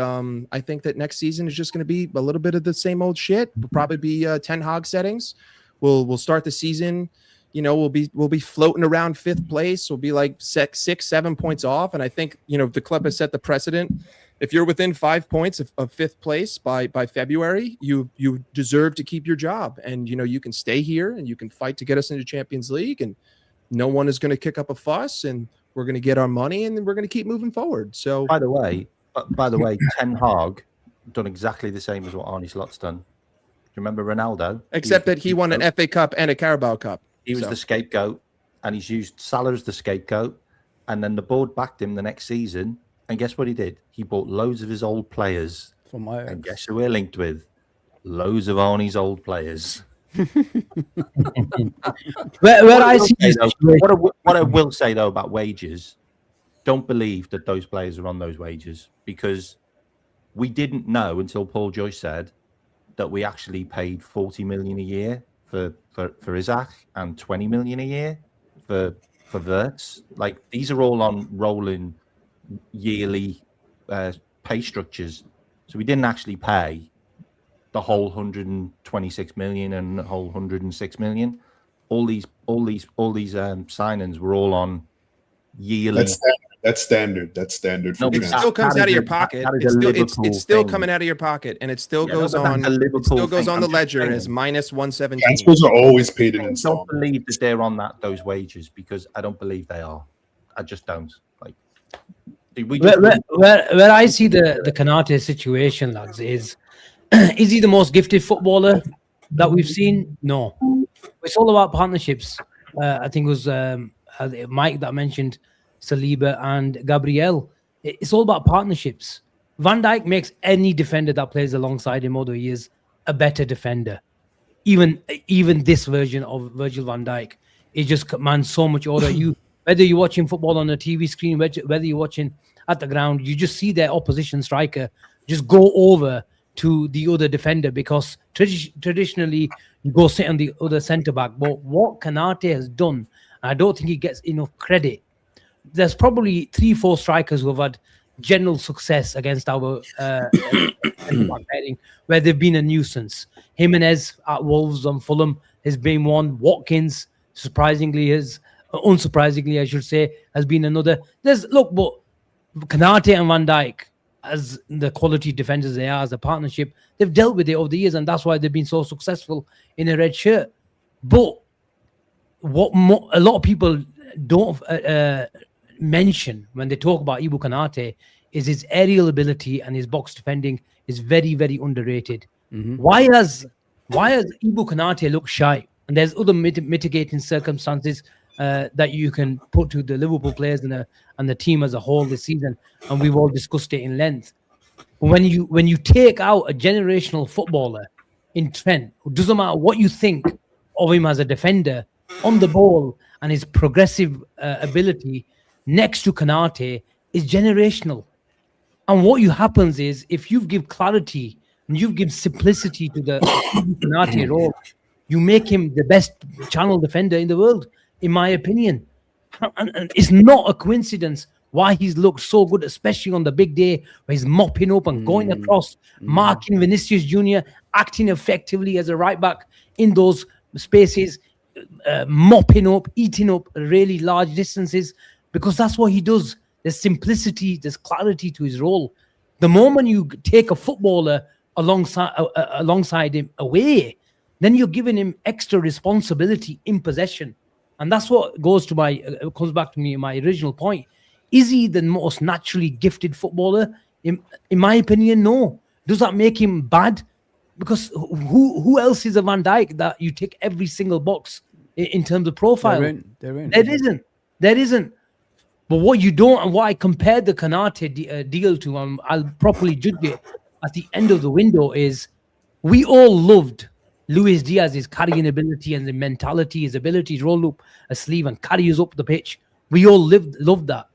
I think that next season is just going to be a little bit of the same old shit. Will probably be Ten Hag settings. We'll start the season. We'll be floating around 5th place. We'll be like 6-7 points off, and I think the club has set the precedent. If you're within 5 points of 5th place by February, you deserve to keep your job, and you can stay here and you can fight to get us into Champions League, and no one is going to kick up a fuss, and we're going to get our money, and then we're going to keep moving forward. So, by the way, Ten Hag done exactly the same as what Arne Slot's done. Do you remember Ronaldo? Except that he won an FA Cup and a Carabao Cup. He was the scapegoat, and he's used Salah as the scapegoat, and then the board backed him the next season. And guess what he did? He bought loads of his old players. And guess who we're linked with? Loads of Arnie's old players. where I see what I will say, though, about wages, don't believe that those players are on those wages, because we didn't know until Paul Joyce said that we actually paid 40 million a year for Isaac and 20 million a year for Wirtz. Like, these are all on rolling yearly pay structures, so we didn't actually pay the whole 126 million and the whole 106 million. All these signings were all on yearly. That's standard. No, it still comes out of your pocket. It's still coming out of your pocket, and it still goes on. It still goes on the ledger as minus 117. Transfers are always paid in installments. I don't believe that they're on those wages, because I don't believe they are. I just don't. Where I see the Konate situation, lads, is he the most gifted footballer that we've seen? No. It's all about partnerships. I think it was Mike that mentioned Saliba and Gabriel. It's all about partnerships. Van Dijk makes any defender that plays alongside him, although he is a better defender. Even this version of Virgil van Dijk, it just commands so much order. Whether you're watching football on a TV screen, whether you're watching at the ground, you just see their opposition striker just go over to the other defender, because traditionally you go sit on the other centre back. But what Konate has done, I don't think he gets enough credit. There's probably 3-4 strikers who have had general success against our pairing, where they've been a nuisance. Jimenez at Wolves and Fulham, has been one. Watkins, unsurprisingly, I should say, has been another. But Konate and Van Dijk, as the quality defenders they are as a partnership, they've dealt with it over the years, and that's why they've been so successful in a red shirt. But what a lot of people don't mention when they talk about Ibou Konate is his aerial ability and his box defending is very, very underrated. Why has Ibou Konate looked shy? And there's other mitigating circumstances that you can put to the Liverpool players and the team as a whole this season, and we've all discussed it in length. When you take out a generational footballer in Trent, it doesn't matter what you think of him as a defender, on the ball and his progressive ability next to Konate is generational. And what happens is, if you give clarity and you give simplicity to the Konate role, you make him the best channel defender in the world, in my opinion. And it's not a coincidence why he's looked so good, especially on the big day where he's mopping up and going across, marking Vinicius Jr., acting effectively as a right back in those spaces, mopping up, eating up really large distances, because that's what he does. There's simplicity, there's clarity to his role. The moment you take a footballer alongside him away, then you're giving him extra responsibility in possession. And that's what comes back to me, my original point. Is he the most naturally gifted footballer? In my opinion, no. Does that make him bad? Because who else is a Van Dijk that you tick every single box in terms of profile? There isn't. But what you don't, and what I compared the Konate deal to, and I'll properly judge it at the end of the window, is we all loved Luis Diaz's carrying ability and the mentality, his ability to roll up a sleeve and carry us up the pitch. We all loved that.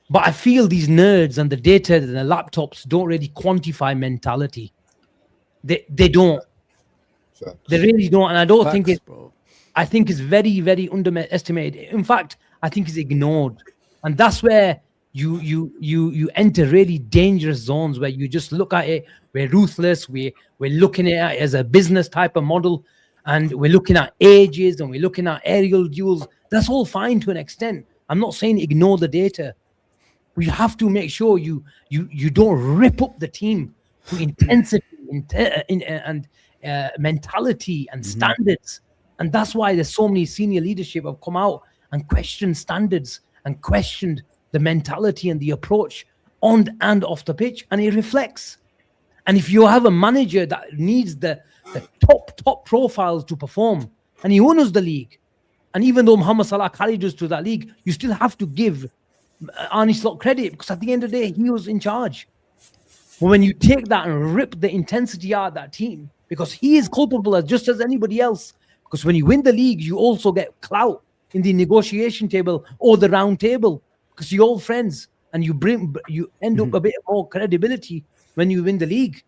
But I feel these nerds and the data and the laptops don't really quantify mentality. They don't. Facts. They really don't. And I don't think it. I think it's very, very underestimated. In fact, I think it's ignored. And that's where you enter really dangerous zones where you just look at it. We're ruthless. We're looking at it as a business type of model, and we're looking at ages and we're looking at aerial duels. That's all fine to an extent. I'm not saying ignore the data. We have to make sure you don't rip up the team to intensity and mentality and standards. And that's why there's so many senior leadership have come out and questioned standards and questioned the mentality and the approach on and off the pitch, and it reflects. And if you have a manager that needs the top profiles to perform, and he won us the league, and even though Mohamed Salah carried us to that league, you still have to give Arne Slot credit, because at the end of the day, he was in charge. But when you take that and rip the intensity out of that team, because he is culpable just as anybody else, because when you win the league, you also get clout in the negotiation table or the round table, because you're all friends, and you end up a bit more credibility when you win the league.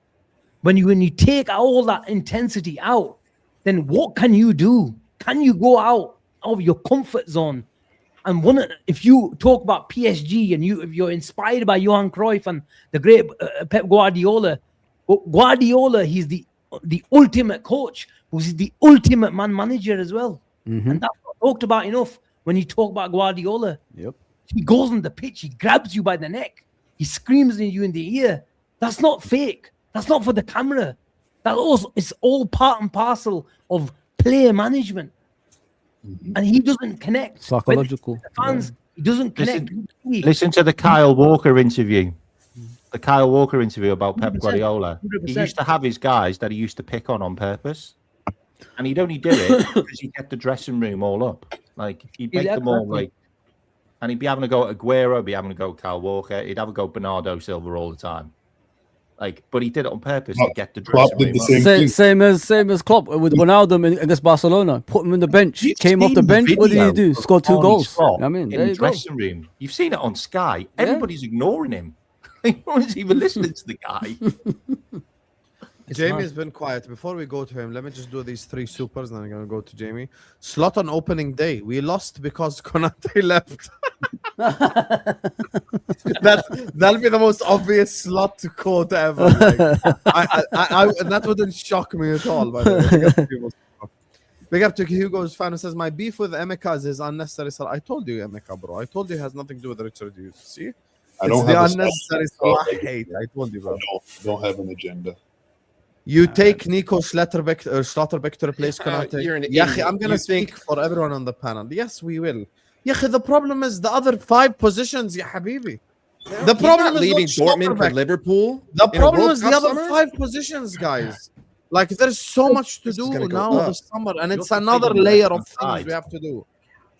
When you take all that intensity out, then what can you do? Can you go out of your comfort zone? And if you talk about PSG and if you're inspired by Johan Cruyff and the great Pep Guardiola, he's the ultimate coach, who's the ultimate man manager as well. And that's not talked about enough when you talk about Guardiola. Yep. He goes on the pitch, he grabs you by the neck, he screams at you in the ear. That's not fake. That's not for the camera. It's all part and parcel of player management. And he doesn't connect. Psychological. With the fans, he doesn't connect. Listen to the Kyle Walker interview. The Kyle Walker interview about Pep Guardiola. 100%. He used to have his guys that he used to pick on purpose. And he'd only do it because he'd get the dressing room all up. Like, he'd make them all like, and he'd be having a go at Aguero, be having a go at Kyle Walker, he'd have a go at Bernardo Silva all the time. Like, but he did it on purpose to get the dressing room up. Same as Klopp with Ronaldo against Barcelona. Put him in the bench. Came off the bench. What did he do? Scored 2 goals. I mean, in the dressing room. You've seen it on Sky. Everybody's ignoring him. No one's even listening to the guy. Jamie's been quiet. Before we go to him, let me just do these 3 supers, and then I'm going to go to Jamie. Slot on opening day. We lost because Konate left. That'll be the most obvious slot to quote ever. Like, that wouldn't shock me at all, by the way. Big up to Hugo's fan who says, my beef with Emeka is his unnecessary Salah. I told you, Emeka, bro. I told you it has nothing to do with Richard Hughes. See? I don't It's the have a unnecessary Salah hate. I told you, bro. don't have an agenda. You take Nico Schlotterbeck to replace Konate. You're an Yeah, idiot. I'm gonna speak for everyone on the panel. Yes, we will. Yeah, the problem is the other 5 positions, ya habibi. The problem is leaving not Dortmund for Schlotterbeck. Liverpool. The in a problem World is the Cup other summer? 5 positions, guys. Like there's so much to This is do gonna go now up. this summer, and He it's also plays another on the layer of left-hand things side. we have to do.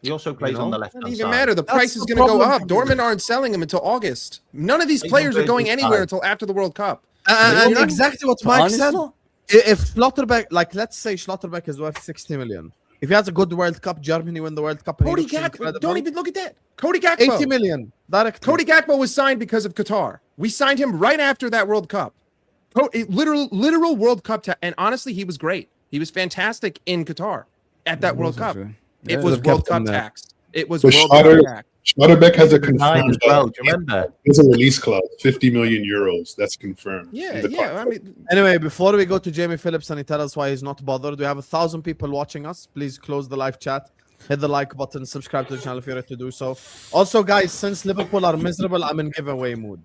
He also plays on the left Doesn't hand even side. matter. The That's price is the going to go problem up. for me. Dortmund aren't selling him until August. None of these He's players on are going Virgil's anywhere side. until after the World Cup. And Really? exactly what For Mike Arne's said. not? If Schlotterbeck, like let's say Schlotterbeck is worth 60 million. If he has a good World Cup, Germany win the World Cup, and he Cody looks Gakpo. incredible, Don't even look at that. Cody Gakpo. 80 million. Directly. Cody Gakpo was signed because of Qatar. We signed him right after that World Cup. Literal World Cup. And honestly, he was great. He was fantastic in Qatar at that World Cup. It was World Cup tax. It was But World Cup tax. Schlotterbeck has a Nine confirmed as well. Do you remember? There's a release clause, 50 million euros. That's confirmed. Yeah, in the yeah. I contract. mean, Anyway, before we go to Jamie Phillips and he tells us why he's not bothered, we have 1,000 people watching us. Please close the live chat, hit the like button, subscribe to the channel if you're ready to do so. Also, guys, since Liverpool are miserable, I'm in giveaway mood.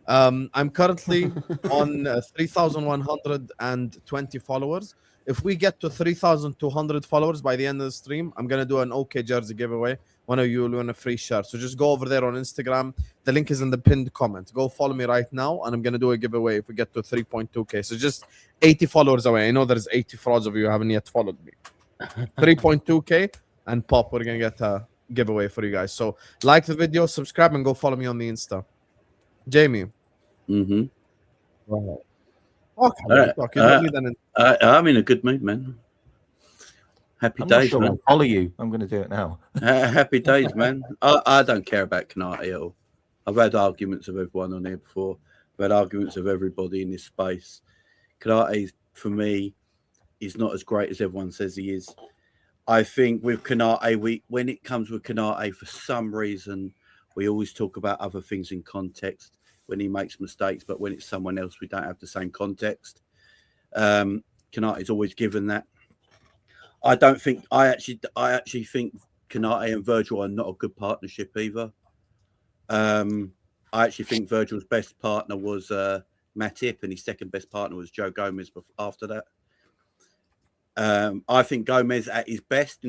I'm currently on 3,120 followers. If we get to 3,200 followers by the end of the stream, I'm gonna do an OK jersey giveaway. One of you will win a free shirt. So just go over there on Instagram. The link is in the pinned comment. Go follow me right now, and I'm gonna do a giveaway if we get to 3.2k. So just 80 followers away. I know there's 80 frauds of you who haven't yet followed me. 3.2k and pop. We're gonna get a giveaway for you guys. So like the video, subscribe, and go follow me on the Insta. Jamie. Mm-hmm. Okay, I'm in a good mood, man. Happy I'm not days, sure man. I'll follow you. I'm going to do it now. Happy days, man. I don't care about Konate at all. I've had arguments with everyone on here before. I've had arguments with everybody in this space. Konate, for me, is not as great as everyone says he is. I think with Konate, when it comes with Konate, for some reason, we always talk about other things in context when he makes mistakes, but when it's someone else, we don't have the same context. Konate is always given that. I actually think Konate and Virgil are not a good partnership either. I actually think Virgil's best partner was Matip, and his second best partner was Joe Gomez after that. I think Gomez at his best,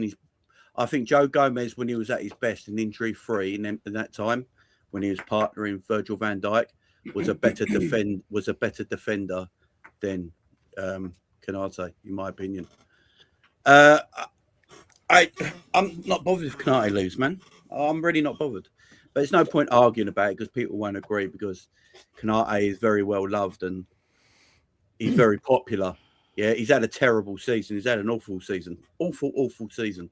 I think Joe Gomez, when he was at his best and injury-free in that time, when he was partnering Virgil van Dijk, was a better defender than Konate, in my opinion. I'm not bothered if Konate lose, man. I'm really not bothered. But there's no point arguing about it because people won't agree, because Konate is very well loved and he's very popular. Yeah, he's had a terrible season. He's had an awful season. Awful season.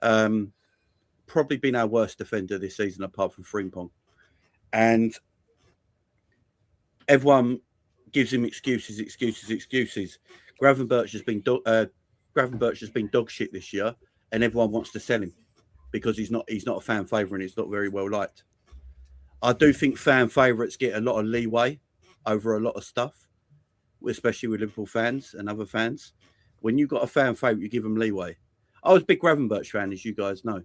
Probably been our worst defender this season apart from Frimpong. And everyone gives him excuses. Gravenberch has been dog shit this year, and everyone wants to sell him because he's not a fan favourite and he's not very well liked. I do think fan favourites get a lot of leeway over a lot of stuff, especially with Liverpool fans and other fans. When you've got a fan favourite, you give them leeway. I was a big Gravenberch fan, as you guys know.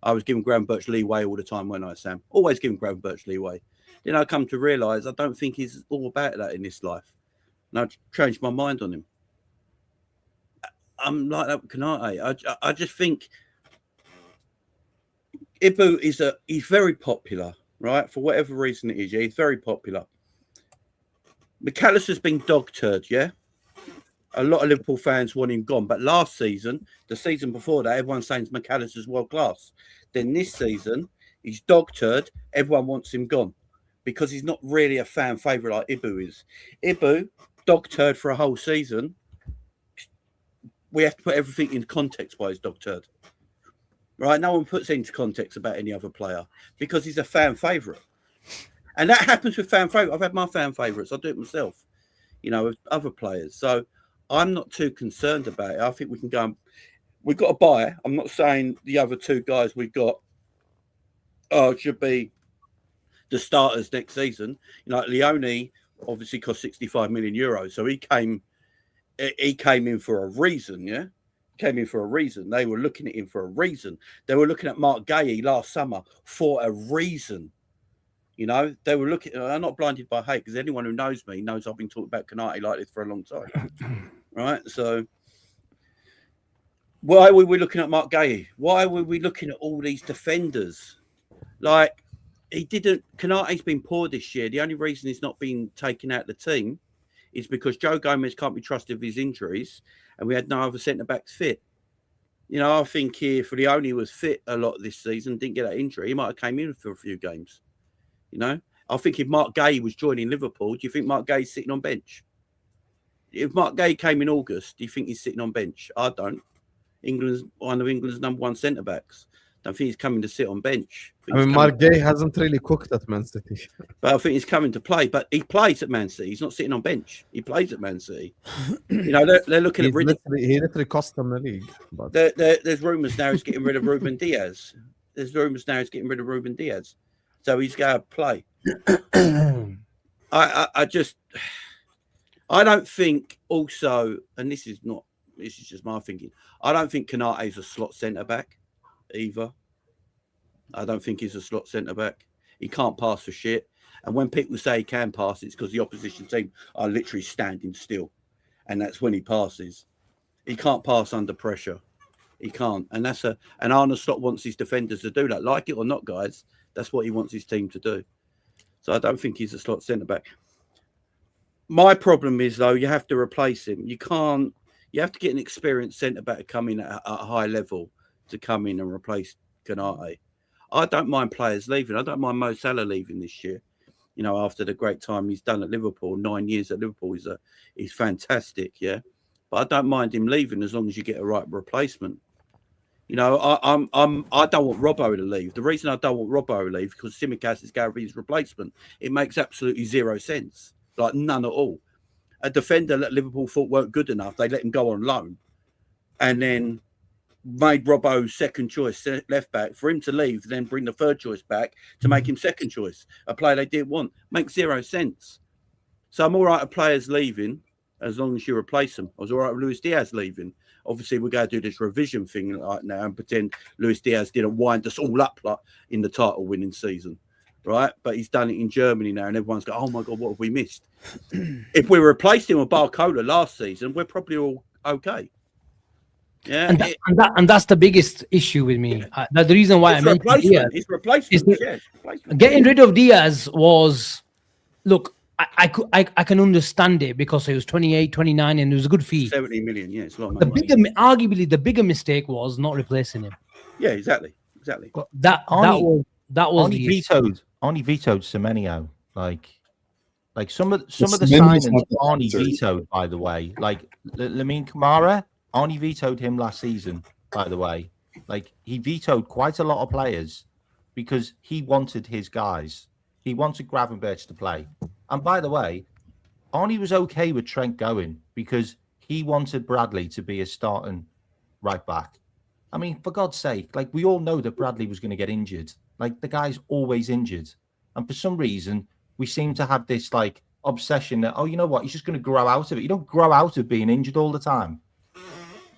I was giving Gravenberch leeway all the time, weren't I, Sam? Always giving Gravenberch leeway. Then I come to realise I don't think he's all about that in this life. And I changed my mind on him. I'm like that with Konate. I just think Ibu he's very popular, right? For whatever reason it is, yeah, he's very popular. McAllister's been dog turd, yeah? A lot of Liverpool fans want him gone. But last season, the season before that, everyone's saying McAllister's world class. Then this season, he's dog turd. Everyone wants him gone because he's not really a fan favourite like Ibu is. Ibu, dog turd for a whole season. We have to put everything in context by his dog turd. Right? No one puts into context about any other player because he's a fan favourite. And that happens with fan favourites. I've had my fan favourites. I do it myself, with other players. So I'm not too concerned about it. I think we can go. We've got to buy. I'm not saying the other two guys we've got should be the starters next season. Leone obviously cost 65 million euros. So he came in for a reason, yeah? came in for a reason. They were looking at him for a reason. They were looking at Mark Gahey last summer for a reason. You know, they were looking. I'm not blinded by hate, because anyone who knows me knows I've been talking about Konate like this for a long time. Right? So why were we looking at Mark Gahey? Why were we looking at all these defenders? Like, Konate's been poor this year. The only reason he's not been taken out of the team is because Joe Gomez can't be trusted with his injuries, and we had no other centre-backs fit. You know, I think if Leone was fit a lot this season, didn't get that injury, he might have came in for a few games. You know, I think if Mark Gahey was joining Liverpool, do you think Mark Gahey's sitting on bench? If Mark Gahey came in August, do you think he's sitting on bench? I don't. England's one of England's #1 centre-backs. Don't think he's coming to sit on bench. I mean, Mark Gahey hasn't really cooked at Man City. But I think he's coming to play. But he plays at Man City. He's not sitting on bench. He plays at Man City. You know, they're looking at... He literally cost them the league. But... There's rumours now he's getting rid of Ruben Diaz. There's rumours now he's getting rid of Ruben Diaz. So he's going to play. I don't think also, and this is just my thinking, I don't think Konate's a slot centre-back either. I don't think he's a slot centre-back. He can't pass for shit. And when people say he can pass, it's because the opposition team are literally standing still. And that's when he passes. He can't pass under pressure. He can't. And Arne Slot wants his defenders to do that. Like it or not, guys, that's what he wants his team to do. So I don't think he's a slot centre-back. My problem is, though, you have to replace him. You have to get an experienced centre-back to come in at a high level to come in and replace Konate. I don't mind players leaving. I don't mind Mo Salah leaving this year. You know, after the great time he's done at Liverpool, 9 years at Liverpool is fantastic, yeah. But I don't mind him leaving as long as you get a right replacement. You know, I don't want Robbo to leave. The reason I don't want Robbo to leave because Tsimikas is going to be his replacement. It makes absolutely zero sense, like none at all. A defender that Liverpool thought weren't good enough, they let him go on loan, and then made Robbo second choice left back for him to leave, then bring the third choice back to make him second choice, a player they didn't want. Makes zero sense. So I'm all right with players leaving as long as you replace them. I was all right with Luis Diaz leaving. Obviously, we're going to do this revision thing right now and pretend Luis Diaz didn't wind us all up like in the title winning season, right? But he's done it in Germany now, and everyone's going, oh my God, what have we missed? If we replaced him with Barcola last season, we're probably all okay. Yeah, and that's the biggest issue with me. That's the reason why I mentioned Diaz. It's replacement. Getting rid of Diaz was, look, I can understand it because he was 28, 29, and it was a good fee. 70 million, yeah, it's a lot of money. Arguably, the bigger mistake was not replacing him. Yeah, exactly. That was only vetoed Semenyo. Like some of the signings Arne vetoed, by the way. Like Lamine Kamara, Arne vetoed him last season, by the way. Like, he vetoed quite a lot of players because he wanted his guys. He wanted Gravenberch to play. And by the way, Arne was okay with Trent going because he wanted Bradley to be a starting right back. I mean, for God's sake, like, we all know that Bradley was going to get injured. Like, the guy's always injured. And for some reason, we seem to have this, like, obsession that, oh, you know what, he's just going to grow out of it. You don't grow out of being injured all the time.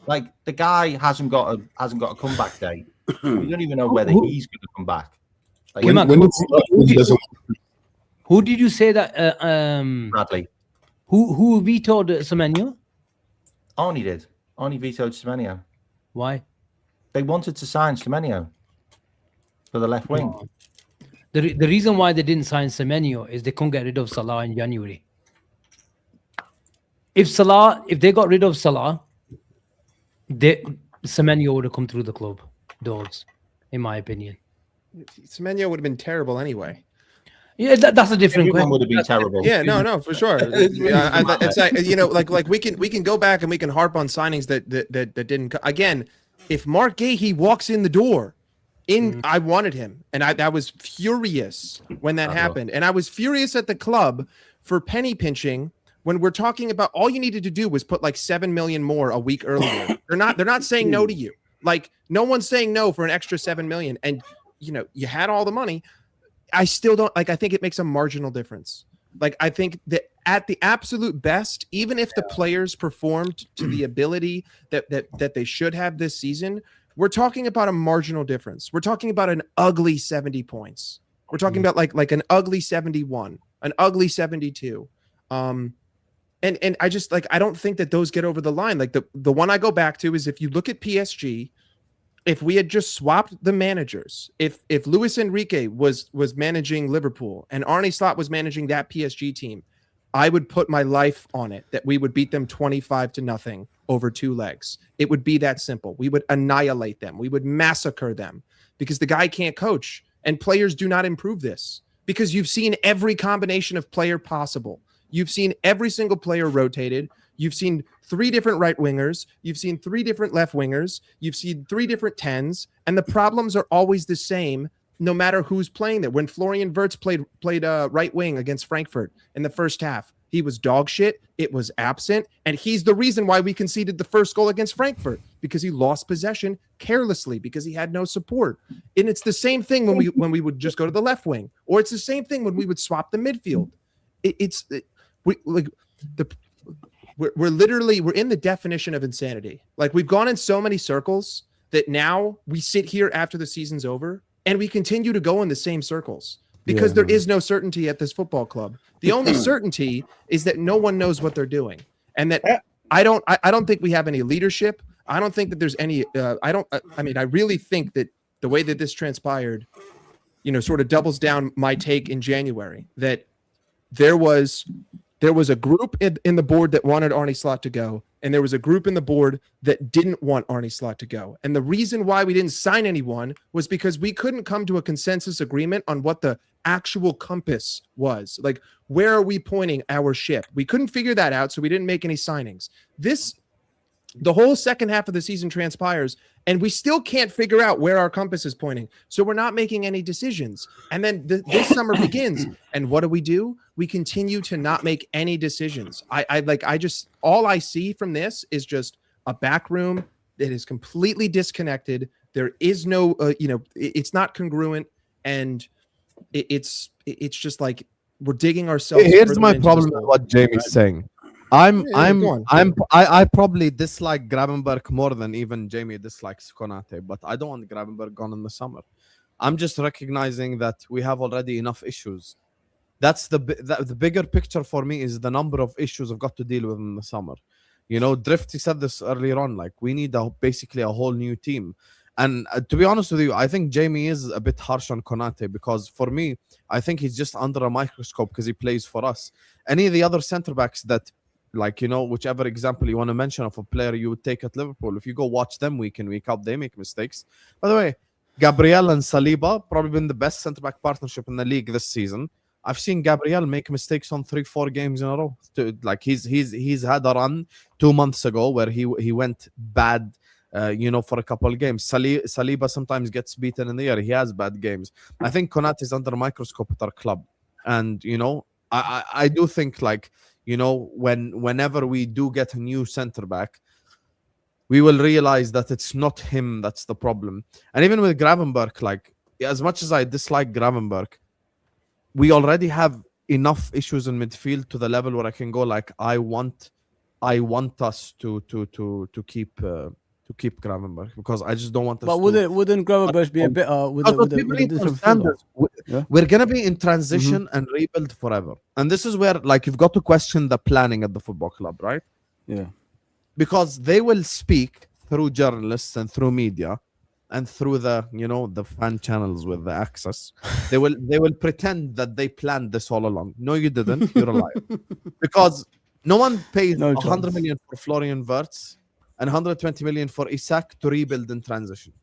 Like, the guy hasn't got a comeback date. We don't even know whether he's going to come back. Like, who did you say that? Bradley. Who vetoed Semenyo? Arne did. Arne vetoed Semenyo. Why? They wanted to sign Semenyo for the left wing. The reason why they didn't sign Semenyo is they couldn't get rid of Salah in January. If they got rid of Salah, Semenyo would have come through the club doors, in my opinion. Semenyo would have been terrible anyway. Yeah, that's a different question. Would have been terrible. Yeah, no, for sure. It's like, you know, like we can go back and we can harp on signings that didn't. Again, if Mark Gahey walks in the door, I wanted him, and I was furious when that happened, and I was furious at the club for penny pinching when we're talking about all you needed to do was put like 7 million more a week earlier. They're not saying no to you. Like, no one's saying no for an extra 7 million, and you know you had all the money. I still don't like. I think it makes a marginal difference. Like, I think that at the absolute best, even if the players performed to the ability that they should have this season, we're talking about a marginal difference. We're talking about an ugly 70 points. We're talking about like an ugly 71, an ugly 72. And I just I don't think that those get over the line. Like the one I go back to is if you look at PSG, if we had just swapped the managers, if Luis Enrique was managing Liverpool and Arne Slot was managing that PSG team, I would put my life on it that we would beat them 25-0 over 2 legs. It would be that simple. We would annihilate them. We would massacre them because the guy can't coach, and players do not improve this because you've seen every combination of player possible. You've seen every single player rotated. You've seen 3 different right wingers. You've seen 3 different left wingers. You've seen 3 different 10s, and the problems are always the same no matter who's playing there. When Florian Wirtz played right wing against Frankfurt in the first half, he was dog shit. It was absent, and he's the reason why we conceded the first goal against Frankfurt because he lost possession carelessly because he had no support. And it's the same thing when we would just go to the left wing, or it's the same thing when we would swap the midfield. We're literally in the definition of insanity. Like, we've gone in so many circles that now we sit here after the season's over and we continue to go in the same circles because there is no certainty at this football club. The only certainty is that no one knows what they're doing, and that I don't think we have any leadership. I don't think that there's any. I really think that the way that this transpired, sort of doubles down my take in January that there was a group in the board that wanted Arne Slot to go, and there was a group in the board that didn't want Arne Slot to go. And the reason why we didn't sign anyone was because we couldn't come to a consensus agreement on what the actual compass was. Like, where are we pointing our ship? We couldn't figure that out, so we didn't make any signings. The whole second half of the season transpires, and we still can't figure out where our compass is pointing. So we're not making any decisions. And then this summer begins, and what do? We continue to not make any decisions. All I see from this is just a back room that is completely disconnected. There is no, it's not congruent, and it's just like we're digging ourselves. Here's my problem with what Jamie's saying. I probably dislike Gravenberg more than even Jamie dislikes Konate, but I don't want Gravenberg gone in the summer. I'm just recognizing that we have already enough issues. That's the bigger picture for me is the number of issues I've got to deal with in the summer. Drifty said this earlier on, like we need basically a whole new team. And to be honest with you, I think Jamie is a bit harsh on Konate because for me, I think he's just under a microscope because he plays for us. Any of the other center backs that, whichever example you want to mention of a player you would take at Liverpool, if you go watch them week in, week out, they make mistakes. By the way, Gabriel and Saliba probably been the best centre-back partnership in the league this season. I've seen Gabriel make mistakes on 3-4 games in a row. He's had a run 2 months ago where he went bad, for a couple of games. Saliba sometimes gets beaten in the air. He has bad games. I think Konate is under a microscope at our club. And, I do think whenever we do get a new center back, we will realize that it's not him that's the problem. And even with Gravenberg, as much as I dislike Gravenberg, we already have enough issues in midfield to the level where I can go I want us to keep Gravenberg because I just don't want us. But wouldn't Gravenberg be a bit We're gonna be in transition and rebuild forever, and this is where you've got to question the planning at the football club, right? Yeah, because they will speak through journalists and through media and through the the fan channels with the access. They will pretend that they planned this all along. No, you didn't. You're a liar. Because no one paid 100 million for Florian Wirtz and 120 million for Isak to rebuild in transition.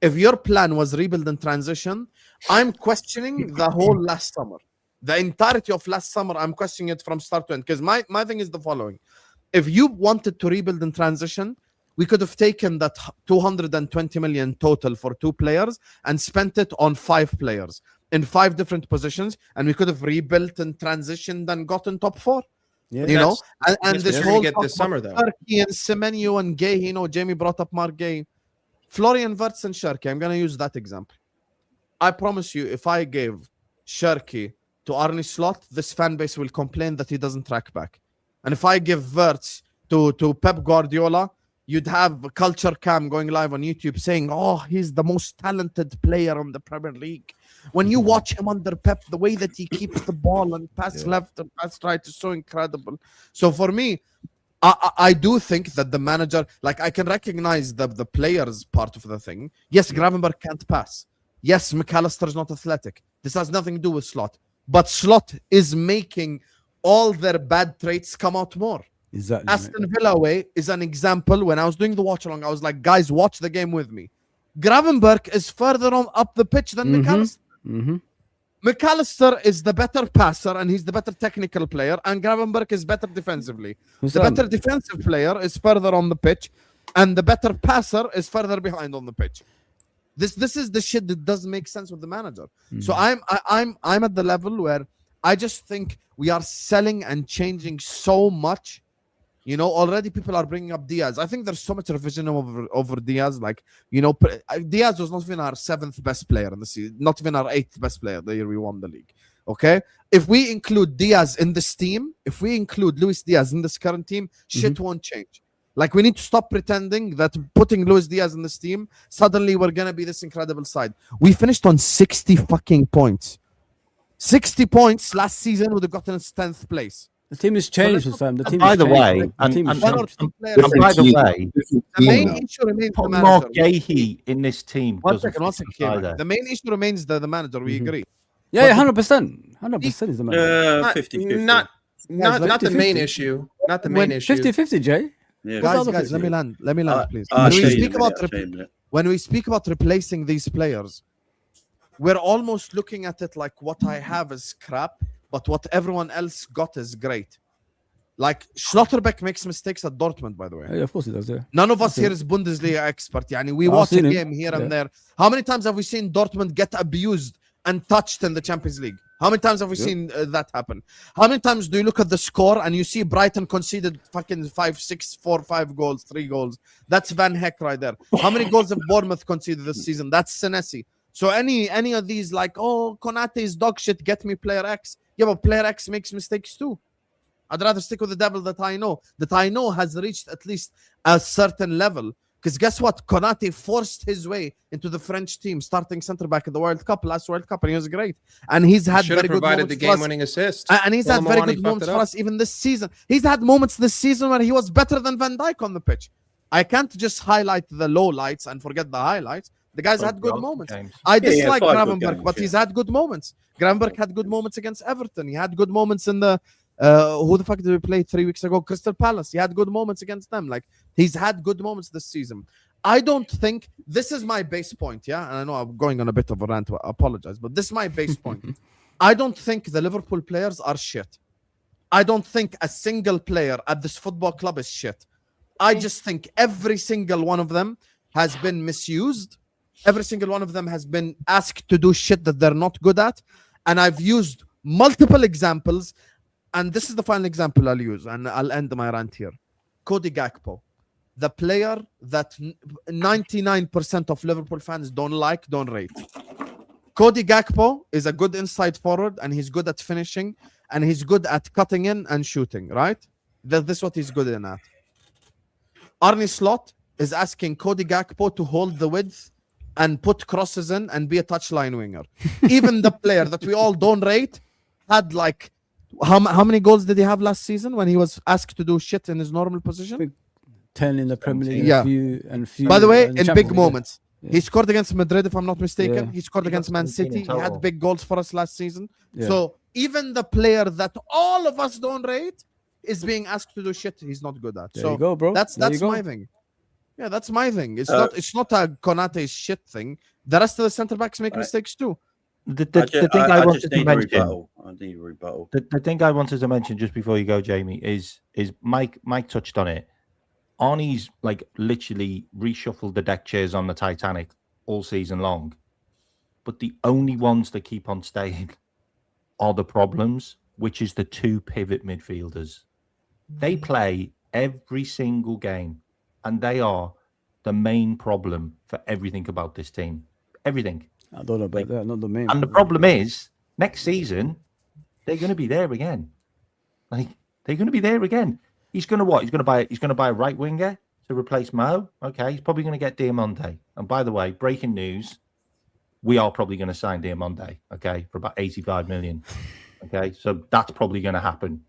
If your plan was rebuild in transition, I'm questioning the whole last summer. The entirety of last summer, I'm questioning it from start to end. Because my thing is the following. If you wanted to rebuild in transition, we could have taken that 220 million total for 2 players and spent it on 5 players in 5 different positions, and we could have rebuilt in transition, then gotten top 4. Yeah, and this whole get this summer though. Sharky and Semenyo and Gay, Jamie brought up Mark Gay, Florian Wirtz and Sharky. I'm gonna use that example. I promise you, if I gave Sharky to Arne Slot, this fan base will complain that he doesn't track back. And if I give Wirtz to Pep Guardiola, you'd have a culture cam going live on YouTube saying, oh, he's the most talented player in the Premier League. When you watch him under Pep, the way that he keeps the ball and pass left and pass right is so incredible. So for me, I do think that the manager, like I can recognize the players part of the thing. Yes, Gravenberch can't pass. Yes, McAllister's not athletic. This has nothing to do with Slot. But Slot is making all their bad traits come out more. Exactly. Aston Villa away is an example. When I was doing the watch along, I was like, guys, watch the game with me. Gravenberch is further on up the pitch than McAllister. McAllister is the better passer and he's the better technical player, and Gravenberch is better defensively. The better defensive player is further on the pitch, and the better passer is further behind on the pitch. This is the shit that doesn't make sense with the manager. So I'm at the level where I just think we are selling and changing so much. You know, already people are bringing up Diaz. I think there's so much revision over Diaz. Like, you know, Diaz was not even our 7th best player in the season, not even our 8th best player the year we won the league. Okay? If we include Diaz in this team, if we include Luis Diaz in this current team, shit won't change. Like, we need to stop pretending that putting Luis Diaz in this team, suddenly we're going to be this incredible side. We finished on 60 fucking points. 60 points last season would have gotten us 10th place. The team has changed, Sam. The team By has the changed. way, The by the way, the main issue remains the put more manager. Gahey in this team. One second, the main issue remains the manager. We agree. Yeah, 100%. 100% is the manager. 50-50. Not the main 50-50. issue. Not the main issue. 50-50, Jay. Yeah. Guys, let me land, please. When we speak about replacing these players, we're almost looking at it like what I have is crap, but what everyone else got is great. Like Schlotterbeck makes mistakes at Dortmund, by the way. Yeah, of course he does. Yeah. None of us here is Bundesliga expert. Yani we watch a game here and there. How many times have we seen Dortmund get abused and touched in the Champions League? How many times have we seen that happen? How many times do you look at the score and you see Brighton conceded fucking 5, 6, 4, 5 goals, 3 goals? That's Van Heck right there. How many goals have Bournemouth conceded this season? That's Senesi. So any of these like, oh, Konate is dog shit, get me player X. Yeah, but player X makes mistakes too. I'd rather stick with the devil that I know has reached at least a certain level. Because guess what? Konate forced his way into the French team, starting centre back at the last World Cup, and he was great. And he's had very good moments. The game-winning assist. And he's had very good moments for us even this season. He's had moments this season where he was better than Van Dijk on the pitch. I can't just highlight the low lights and forget the highlights. The guy's had good moments. I dislike Gravenberch, but he's had good moments. Gravenberch had good moments against Everton. He had good moments in the who the fuck did we play 3 weeks ago? Crystal Palace. He had good moments against them. Like, he's had good moments this season. I don't think this is my base point. Yeah, and I know I'm going on a bit of a rant. I apologize, but this is my base point. I don't think the Liverpool players are shit. I don't think a single player at this football club is shit. I just think every single one of them has been misused. Every single one of them has been asked to do shit that they're not good at. And I've used multiple examples. And this is the final example I'll use. And I'll end my rant here. Cody Gakpo. The player that 99% of Liverpool fans don't like, don't rate. Cody Gakpo is a good inside forward. And he's good at finishing. And he's good at cutting in and shooting, right? This is what he's good in at. Arne Slot is asking Cody Gakpo to hold the width and put crosses in and be a touchline winger. Even the player that we all don't rate had like, how many goals did he have last season when he was asked to do shit in his normal position? 10 in the Premier League. Yeah. Few By the way, in Champions big League. moments. Yeah. He scored against Madrid, if I'm not mistaken. Yeah. He scored against Man City. He had big goals for us last season. Yeah. So even the player that all of us don't rate is being asked to do shit he's not good at. There so you go, bro. That's my thing. Yeah, that's my thing. It's not a Konate shit thing. The rest of the centre backs make mistakes too. The thing I wanted to mention. I need a rebuttal. The thing I wanted to mention just before you go, Jamie, is Mike touched on it. Arnie's like literally reshuffled the deck chairs on the Titanic all season long, but the only ones that keep on staying are the problems, which is the 2 pivot midfielders. They play every single game, and they are the main problem for everything about this team. Everything. I don't know about that. Not the main. And the problem is, next season, they're going to be there again. Like they're going to be there again. He's going to what? He's going to buy a right winger to replace Mo. Okay, he's probably going to get Diamante. And by the way, breaking news: we are probably going to sign Diamante. Okay, for about 85 million. Okay, so that's probably going to happen.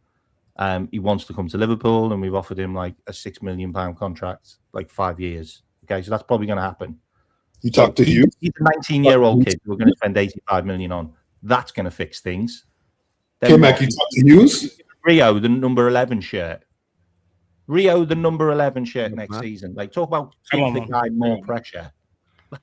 He wants to come to Liverpool, and we've offered him like a £6 million contract, like 5 years. Okay, so that's probably going to happen. You talk to Hughes? He's a 19-year-old kid we're going to spend 85 million on. That's going to fix things. K-Mac, you talk to Hughes? Rio, the number 11 shirt. Rio, the number 11 shirt next season. Like, talk about give the guy more pressure.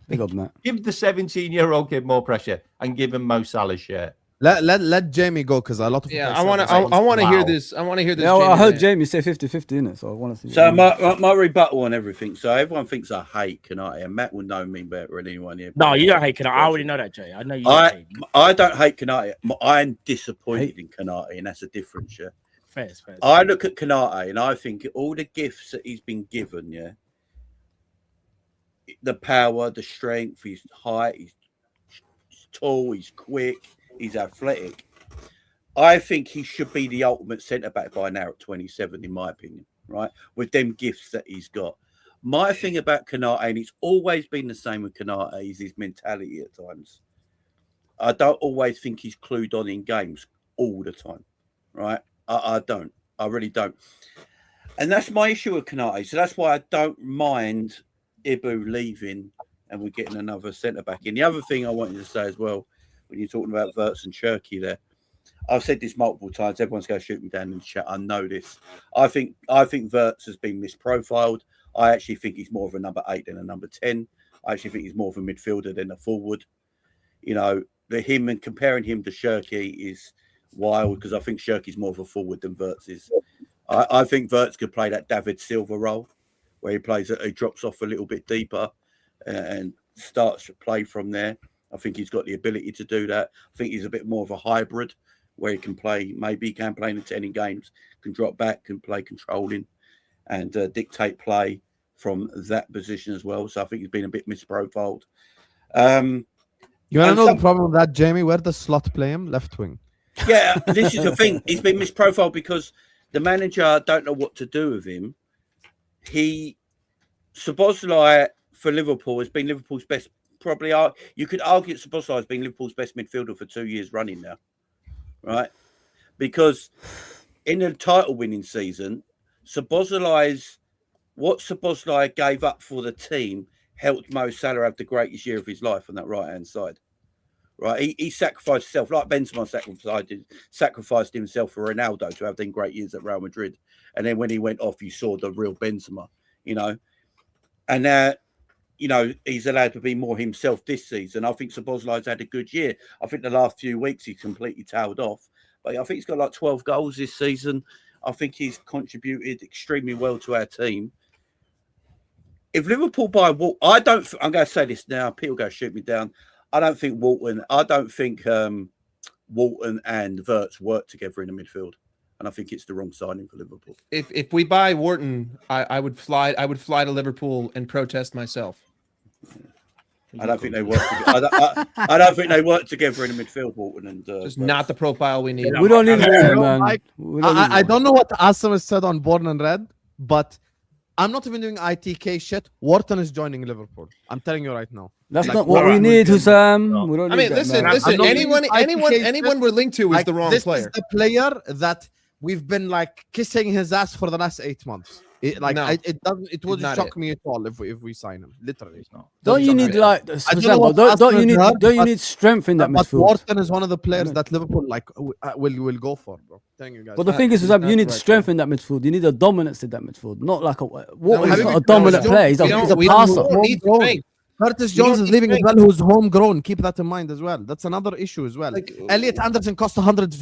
Big up, Matt. Give the 17-year-old kid more pressure and give him Mo Salah's shirt. Let Jamie go because a lot of I want to hear this. I want to hear this. Yeah, well, I heard Jamie say 50-50 in it, so I want to see. So my rebuttal on everything. So everyone thinks I hate Konate, and Matt will know me better than anyone here. No, you don't hate Konate. I already know that, Jay. I know you. Don't hate him. I don't hate Konate. I'm disappointed in Konate, and that's a difference. Yeah, fair. I look at Konate, and I think all the gifts that he's been given. Yeah, the power, the strength, his height, he's tall, he's quick. He's athletic. I think he should be the ultimate centre back by now at 27, in my opinion, right? With them gifts that he's got. My thing about Konate, and it's always been the same with Konate, is his mentality at times. I don't always think he's clued on in games all the time, right? I don't. I really don't. And that's my issue with Konate. So that's why I don't mind Ibu leaving and we're getting another centre back in. The other thing I wanted to say as well, when you're talking about Wirtz and Cherki there, I've said this multiple times. Everyone's going to shoot me down in the chat. I know this. I think Wirtz has been misprofiled. I actually think he's more of a number 8 than a number 10. I actually think he's more of a midfielder than a forward. You know, him and comparing him to Cherki is wild because I think Cherki's more of a forward than Wirtz is. I think Wirtz could play that David Silva role where he drops off a little bit deeper and starts to play from there. I think he's got the ability to do that. I think he's a bit more of a hybrid where he can play, maybe he can play in 10 games, can drop back, can play controlling and dictate play from that position as well. So I think he's been a bit misprofiled. You want to know the problem with that, Jamie? Where does Slot play him? Left wing. Yeah, this is the thing. He's been misprofiled because the manager don't know what to do with him. Szoboszlai for Liverpool has been Liverpool's best. Probably, you could argue that Szoboszlai has been Liverpool's best midfielder for 2 years running now, right? Because in the title-winning season, what Szoboszlai gave up for the team helped Mo Salah have the greatest year of his life on that right-hand side, right? He sacrificed himself, like Benzema sacrificed himself for Ronaldo to have them great years at Real Madrid. And then when he went off, you saw the real Benzema, you know? And now, you know, he's allowed to be more himself this season. I think Szoboszlai's had a good year. I think the last few weeks he's completely tailed off. But I think he's got like 12 goals this season. I think he's contributed extremely well to our team. If Liverpool buy Walton, I'm going to say this now, people go shoot me down. I don't think Walton and Wirtz work together in the midfield. And I think it's the wrong signing for Liverpool. If we buy Wharton, I would fly to Liverpool and protest myself. I don't think they work. I don't think they work together in the midfield, Walton and. Just not the profile we need. We don't need Wharton, man. I don't know what Asim has said on Born and Red, but I'm not even doing ITK shit. Wharton is joining Liverpool. I'm telling you right now. That's not what we need, Hussam. I mean, listen. Anyone we're linked to is the wrong player. This is the player that we've been like kissing his ass for the last 8 months. It wouldn't shock me at all if we sign him. Literally, don't you need don't you need strength in that midfield? Wharton is one of the players that Liverpool will go for, bro. Thank you guys. But the thing is, you need strength in that midfield. You need a dominance in that midfield, not like Wharton's not a dominant player. He's a passer. Curtis Jones is leaving as well, who's homegrown. Keep that in mind as well. That's another issue as well. Elliot Anderson cost 100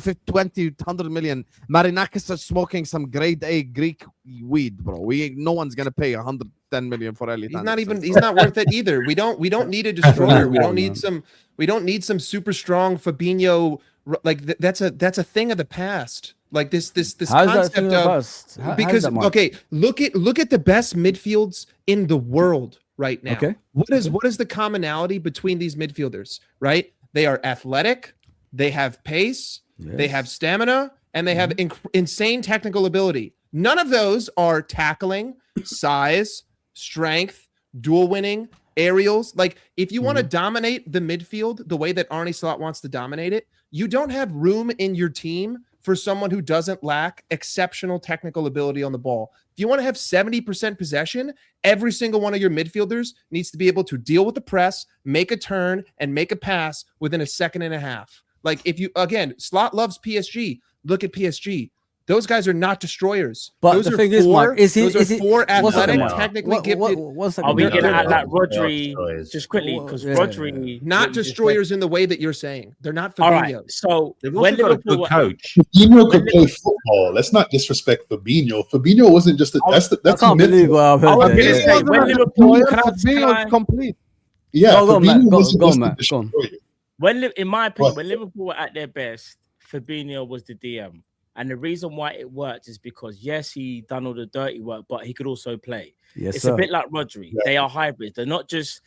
million. Marinakis is smoking some grade A Greek weed, bro. No one's gonna pay 110 million for Elliot Anderson. He's not worth it either. We don't need a destroyer. We don't need some super strong Fabinho. Like that's a thing of the past. Like this concept of because look at the best midfields in the world right now. Okay. What is the commonality between these midfielders, right? They are athletic, they have pace, They have stamina, and they have insane technical ability. None of those are tackling, size, strength, dual winning, aerials. Like, if you want to dominate the midfield the way that Arne Slot wants to dominate it, you don't have room in your team for someone who doesn't lack exceptional technical ability on the ball. If you want to have 70% possession, every single one of your midfielders needs to be able to deal with the press, make a turn, and make a pass within a second and a half. Like, if you, again, Slot loves PSG. Look at PSG. Those guys are not destroyers. But those the are thing four, is, Mark, is those he are four athletic, Mark? technically gifted. Are we going to act like Rodri just quickly? Because Rodri... Not destroyers in the way that you're saying. They're not Fabinho. All right, so They've when also got a Liverpool... good coach. Fabinho could play football. Let's not disrespect Fabinho. Fabinho wasn't just a that's I can't believe what I've heard. I was going to there. say, when Liverpool... Fabinho is complete. Yeah, Go on, Matt. Fabinho Go wasn't on, just a Matt. Go destroyer. on. In my opinion, when Liverpool were at their best, Fabinho was the DM. And the reason why it worked is because, yes, he done all the dirty work, but he could also play. Yes, it's sir. a bit like Rodri. Yeah. They are hybrids. They're not just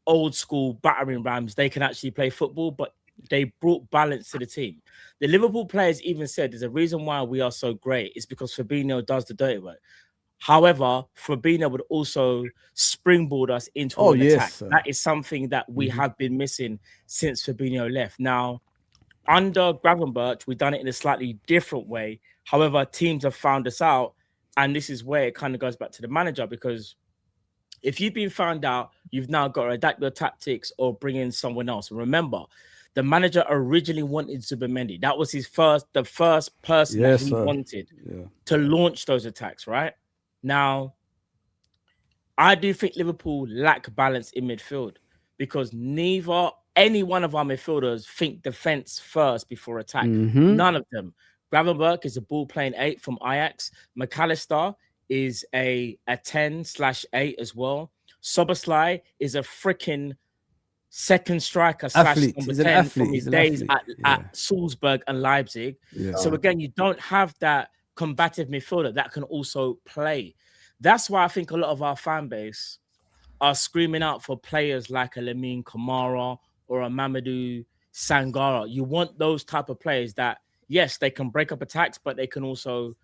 old school battering rams. They can actually play football, but they brought balance to the team. The Liverpool players even said there's a reason why we are so great. It's because Fabinho does the dirty work. However, Fabinho would also springboard us into an attack. Sir. That is something that we have been missing since Fabinho left. Now, under Gravenberch, we've done it in a slightly different way. However, teams have found us out, and this is where it kind of goes back to the manager, because if you've been found out, you've now got to adapt your tactics or bring in someone else. Remember, the manager originally wanted Zubimendi. That was the first person that he wanted to launch those attacks, right? Now, I do think Liverpool lack balance in midfield because neither any one of our midfielders think defense first before attack. None of them. Gravenberch is a ball-playing 8 from Ajax. McAllister is a 10/8 as well. Soboslai is a freaking second striker Athlete. /number He's an 10 athlete. from his He's an days athlete. at Salzburg and Leipzig. Yeah. So again, you don't have that combative midfielder that can also play. That's why I think a lot of our fan base are screaming out for players like a Lamine Kamara or a Mamadou Sangara. You want those type of players that, yes, they can break up attacks, but they can also,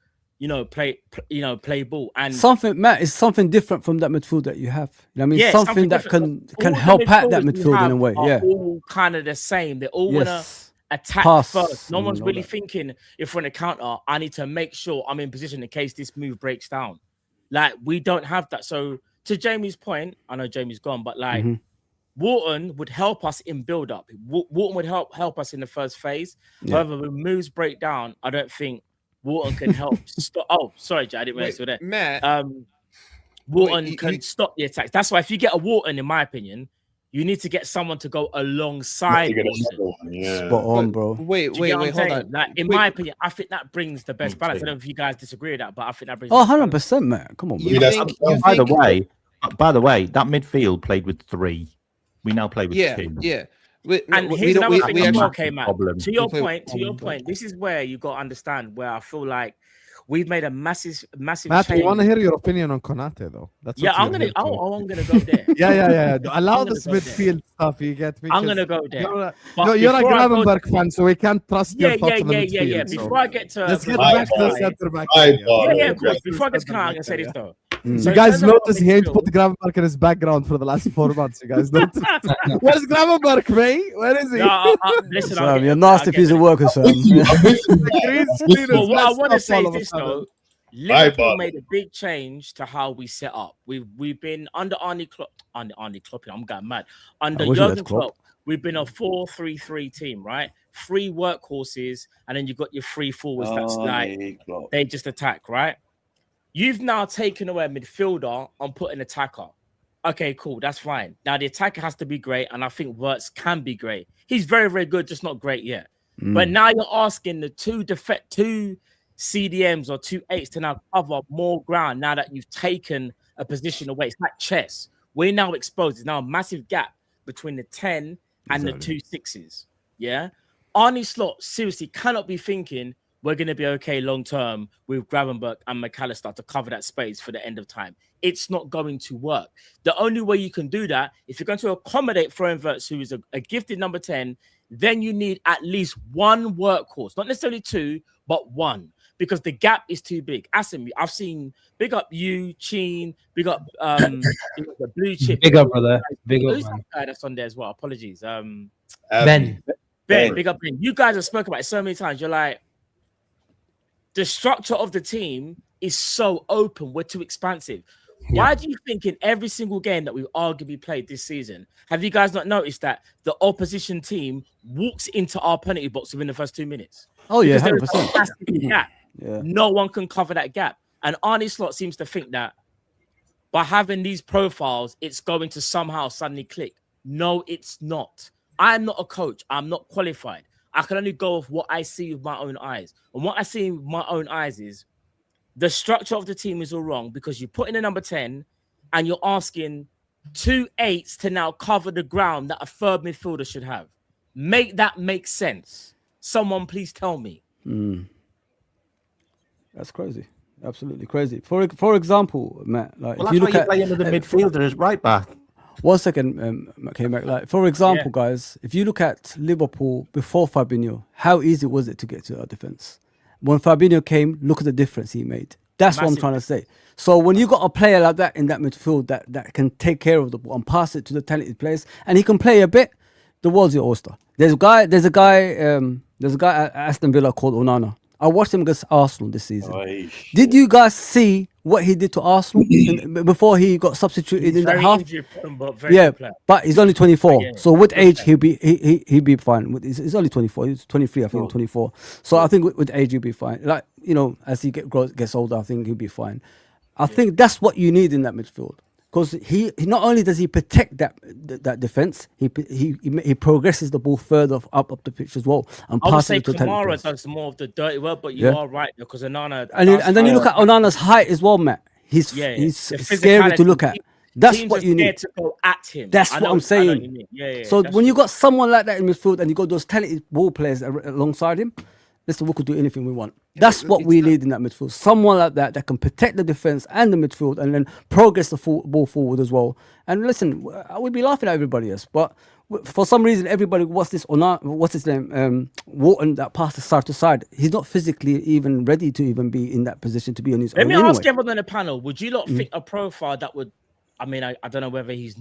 play ball. And something, Matt, is something different from that midfield that you have. You know what I mean? Yeah, something that can help out that midfield in a way. Yeah. All kind of the same. They all want to attack first. No one's really thinking, if we're in a counter, I need to make sure I'm in position in case this move breaks down. Like, we don't have that. So to Jamie's point, I know Jamie's gone, but like Wharton would help us in build-up. Wharton would help us in the first phase. However, when moves break down, I don't think Wharton can help stop. Oh, sorry, Jay, I didn't realize you were there. Matt, Wharton can stop the attacks. That's why if you get a Wharton, in my opinion, you need to get someone to go alongside Wharton. Spot on, bro. Wait, hold on. Like, in my opinion, I think that brings the best balance. I don't know if you guys disagree with that, but I think that brings 100%, Matt. Come on, bro. By the way, that midfield played with 3. We now play with 2. Yeah. And here's another thing as well, Matt. problem. To your point, this is where you got to understand where I feel like we've made a massive Matt, change. we want to hear your opinion on Konate, though. That's I'm gonna go there. yeah. Allow this midfield stuff. You get me? I'm gonna go there. You're a Gravenberch fan, so we can't trust your thoughts on the midfield. Yeah. Before I get to let's get back to the centre back. Of course. Before I get to Konate, I'm gonna say this though. So you guys notice he ain't put Gravenberch in his background for the last 4 months. You guys notice? Where's Gravenberch, mate? Where is he? Listen, Sam, you're a nasty piece of work, Sam. What I want to say is this though. Liverpool made a big change to how we set up. We've been under Arne Klopp. Under I'm going mad. Under Jurgen Klopp, we've been a 4-3-3 team, right? 3 workhorses, and then you've got your 3 forwards. That's like they just attack, right? You've now taken away a midfielder and put an attacker. Okay, cool. That's fine. Now the attacker has to be great, and I think Wirtz can be great. He's very, very good, just not great yet. But now you're asking the 2 CDMs or 2 8s to now cover more ground now that you've taken a position away. It's like chess. We're now exposed. There's now a massive gap between the 10 and the 2 6s. Yeah. Arne Slot seriously cannot be thinking we're going to be okay long term with Gravenberch and McAllister to cover that space for the end of time. it's not going to work. The only way you can do that, if you're going to accommodate Florian Wirtz, who is a gifted number 10, then you need at least one workhorse, not necessarily two, but one, because the gap is too big. Asim, I've seen, big up you, Cheen, big up the blue chip. Big up, brother. Big up, Who's man. that guy that's on there as well? Apologies. Ben. Big up Ben. You guys have spoken about it so many times. You're like, the structure of the team is so open. We're too expansive. Why do you think in every single game that we've arguably played this season, have you guys not noticed that the opposition team walks into our penalty box within the first 2 minutes? Oh yeah, Because there is 100%. a massive gap. Yeah. No one can cover that gap. And Arne Slot seems to think that by having these profiles, it's going to somehow suddenly click. No, it's not. I'm not a coach. I'm not qualified. I can only go off what I see with my own eyes. And what I see with my own eyes is the structure of the team is all wrong because you put in a number 10 and you're asking 2 8s to now cover the ground that a third midfielder should have. Make that make sense. Someone please tell me. That's crazy. Absolutely crazy. For example, Matt, like Well, if you that's look why at you play into the midfielder as right back. 1 second, okay, Mac. Like for example, guys, if you look at Liverpool before Fabinho, how easy was it to get to our defense? When Fabinho came, look at the difference he made. That's what I'm trying to say. So when you got a player like that in that midfield that can take care of the ball and pass it to the talented players, and he can play a bit, the world's your oyster. There's a guy at Aston Villa called Onana. I watched him against Arsenal this season. Did you guys see what he did to Arsenal before he got substituted in the half? But he's only 24. So with age, he'll be fine. He's only 24. He's 23, I think, 24. So I think with age, he'll be fine. Like, you know, as he gets older, I think he'll be fine. I think that's what you need in that midfield. Because he not only does he protect that defense, he progresses the ball further up the pitch as well and passes it to Kamara does more of the dirty work, but you are right because Onana. And then you look at Onana's height as well, Matt. He's scary to look at. That's what you need to go at him. That's what I'm saying. So when you got someone like that in midfield and you got those talented ball players alongside him, listen, we could do anything we want. That's what we need in that midfield. Someone like that can protect the defense and the midfield and then progress the ball forward as well. And listen, we'd be laughing at everybody else, but for some reason, everybody, what's his name? Wharton that passes side to side. He's not physically even ready to even be in that position to be on his own. Let me ask everyone on the panel, would you not think a profile that would, I mean, I don't know whether he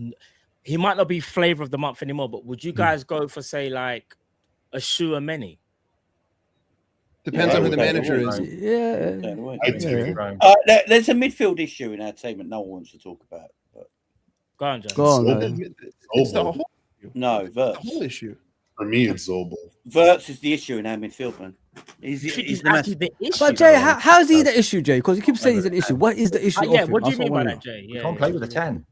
might not be flavor of the month anymore, but would you guys go for, say, like a Chouameni? Depends on who the manager is. There's a midfield issue in our team that no one wants to talk about. But... Go on, John. Go on. It's the whole No, Wirtz. the whole issue. For me, it's Zobel. Wirtz is the issue in our midfield, man. He's actually the issue. But Jay, how is he the issue, Jay? Because you keep saying he's an issue. What is the issue? What do you mean by that, Jay? You can't play with a 10.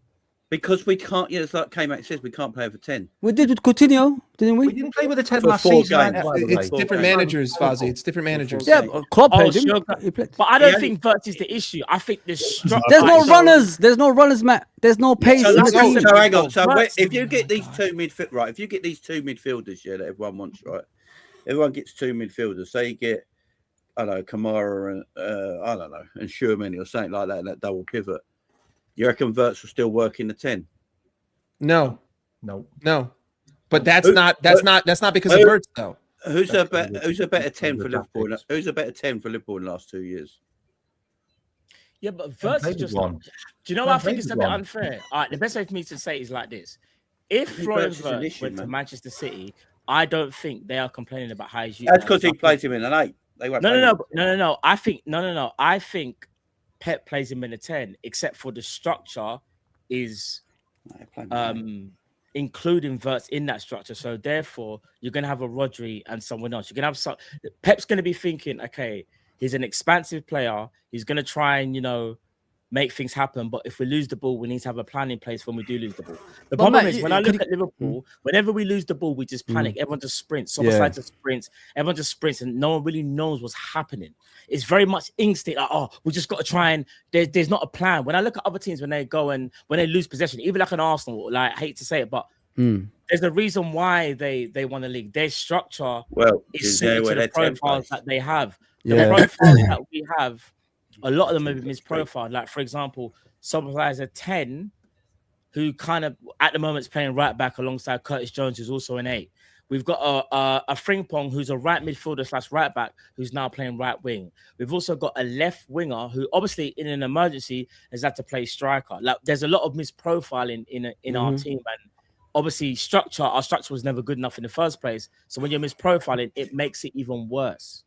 Because we can't, it's like K-Mac says, we can't play for 10. We did with Coutinho, didn't we? We didn't play with a 10 For last 4 season. games. It's different managers, Fozzie. It's different managers. Yeah, Klopp played him. But I don't think Wirtz is the issue. I think the structure. There's no runners. There's no runners, Matt. There's no pace. So, in the team. so hang on. So if you get these two midfielders, that everyone wants, right? Everyone gets 2 midfielders. So you get, I don't know, Kamara and and Sherman or something like that, in that double pivot. You reckon Wirtz will still work in the 10? No. But that's not because of Wirtz though. Who's a better 10 for Liverpool? Who's a better 10 for Liverpool in the last 2 years? Yeah, but Wirtz is just. Do you know what I think it's a bit unfair? All right, the best way for me to say is like this: if Florian Wirtz went to Manchester City, I don't think they are complaining about how he's. That's because he plays him in an 8. They won't. No. I think Pep plays him in a 10, except for the structure is including Wirtz in that structure. So therefore, you're going to have a Rodri and someone else. You're going to have Pep's going to be thinking, okay, he's an expansive player. He's going to try and, make things happen. But if we lose the ball, we need to have a plan in place when we do lose the ball. The problem is when I look at Liverpool, whenever we lose the ball, we just panic. Everyone just sprints. Everyone just sprints, and no one really knows what's happening. It's very much instinct. Like, we just got to try and there's not a plan. When I look at other teams, when they lose possession, even like an Arsenal, like I hate to say it, but there's a reason why they won the league. Their structure is suited to the profiles that they have. The profiles that we have a lot of them have been misprofiled. Like, for example, someone as a 10 who kind of at the moment is playing right back alongside Curtis Jones, who's also an 8. We've got a Frimpong who's a right midfielder / right back who's now playing right wing. We've also got a left winger who obviously in an emergency has had to play striker. Like there's a lot of misprofiling in our team, and obviously our structure was never good enough in the first place. So when you're misprofiling, it makes it even worse.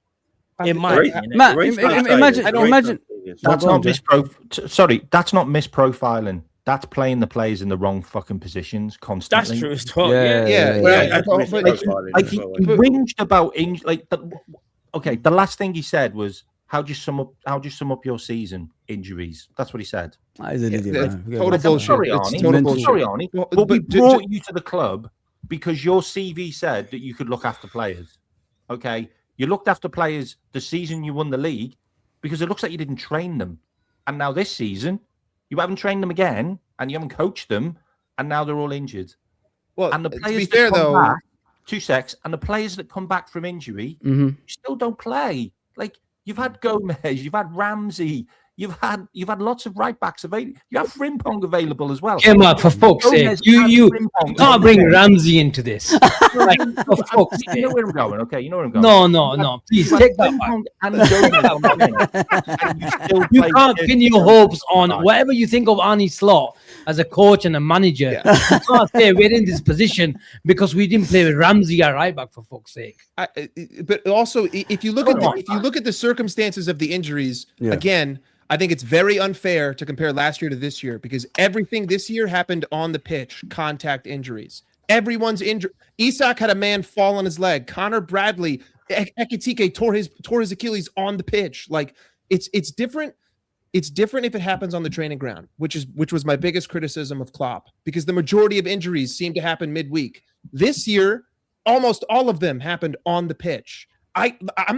In my opinion, Matt, imagine. That's not that's not misprofiling. That's playing the players in the wrong fucking positions constantly. That's true as well. He whinged about the last thing he said was, "How do you sum up your season? Injuries." That's what he said. That is an idiot, man. Total bullshit. Sorry, Arnie. But we brought you to the club because your CV said that you could look after players. Okay, you looked after players the season you won the league because it looks like you didn't train them, and now this season. You haven't trained them again, and you haven't coached them, and now they're all injured. Well, and the players that come back, 2 secs, and the players that come back from injury, you still don't play. Like you've had Gomez, you've had Ramsey, you've had lots of right backs available. You have Frimpong available as well. Yeah, Mark, for fuck's sake, you can't bring Ramsey into this. Like, for fuck's sake. You know where I'm going, okay? You know where I'm going. No. Please take that back. You can't pin your hopes on whatever you think of Arne Slot as a coach and a manager. You can't say we're in this position because we didn't play with Ramsey at right back, for fuck's sake. But also, if you look at the circumstances of the injuries, again. I think it's very unfair to compare last year to this year because everything this year happened on the pitch, contact injuries. Everyone's injured. Isak had a man fall on his leg. Connor Bradley, Ekitike tore his Achilles on the pitch. Like it's different. It's different if it happens on the training ground, which was my biggest criticism of Klopp because the majority of injuries seem to happen midweek. This year, almost all of them happened on the pitch. I'm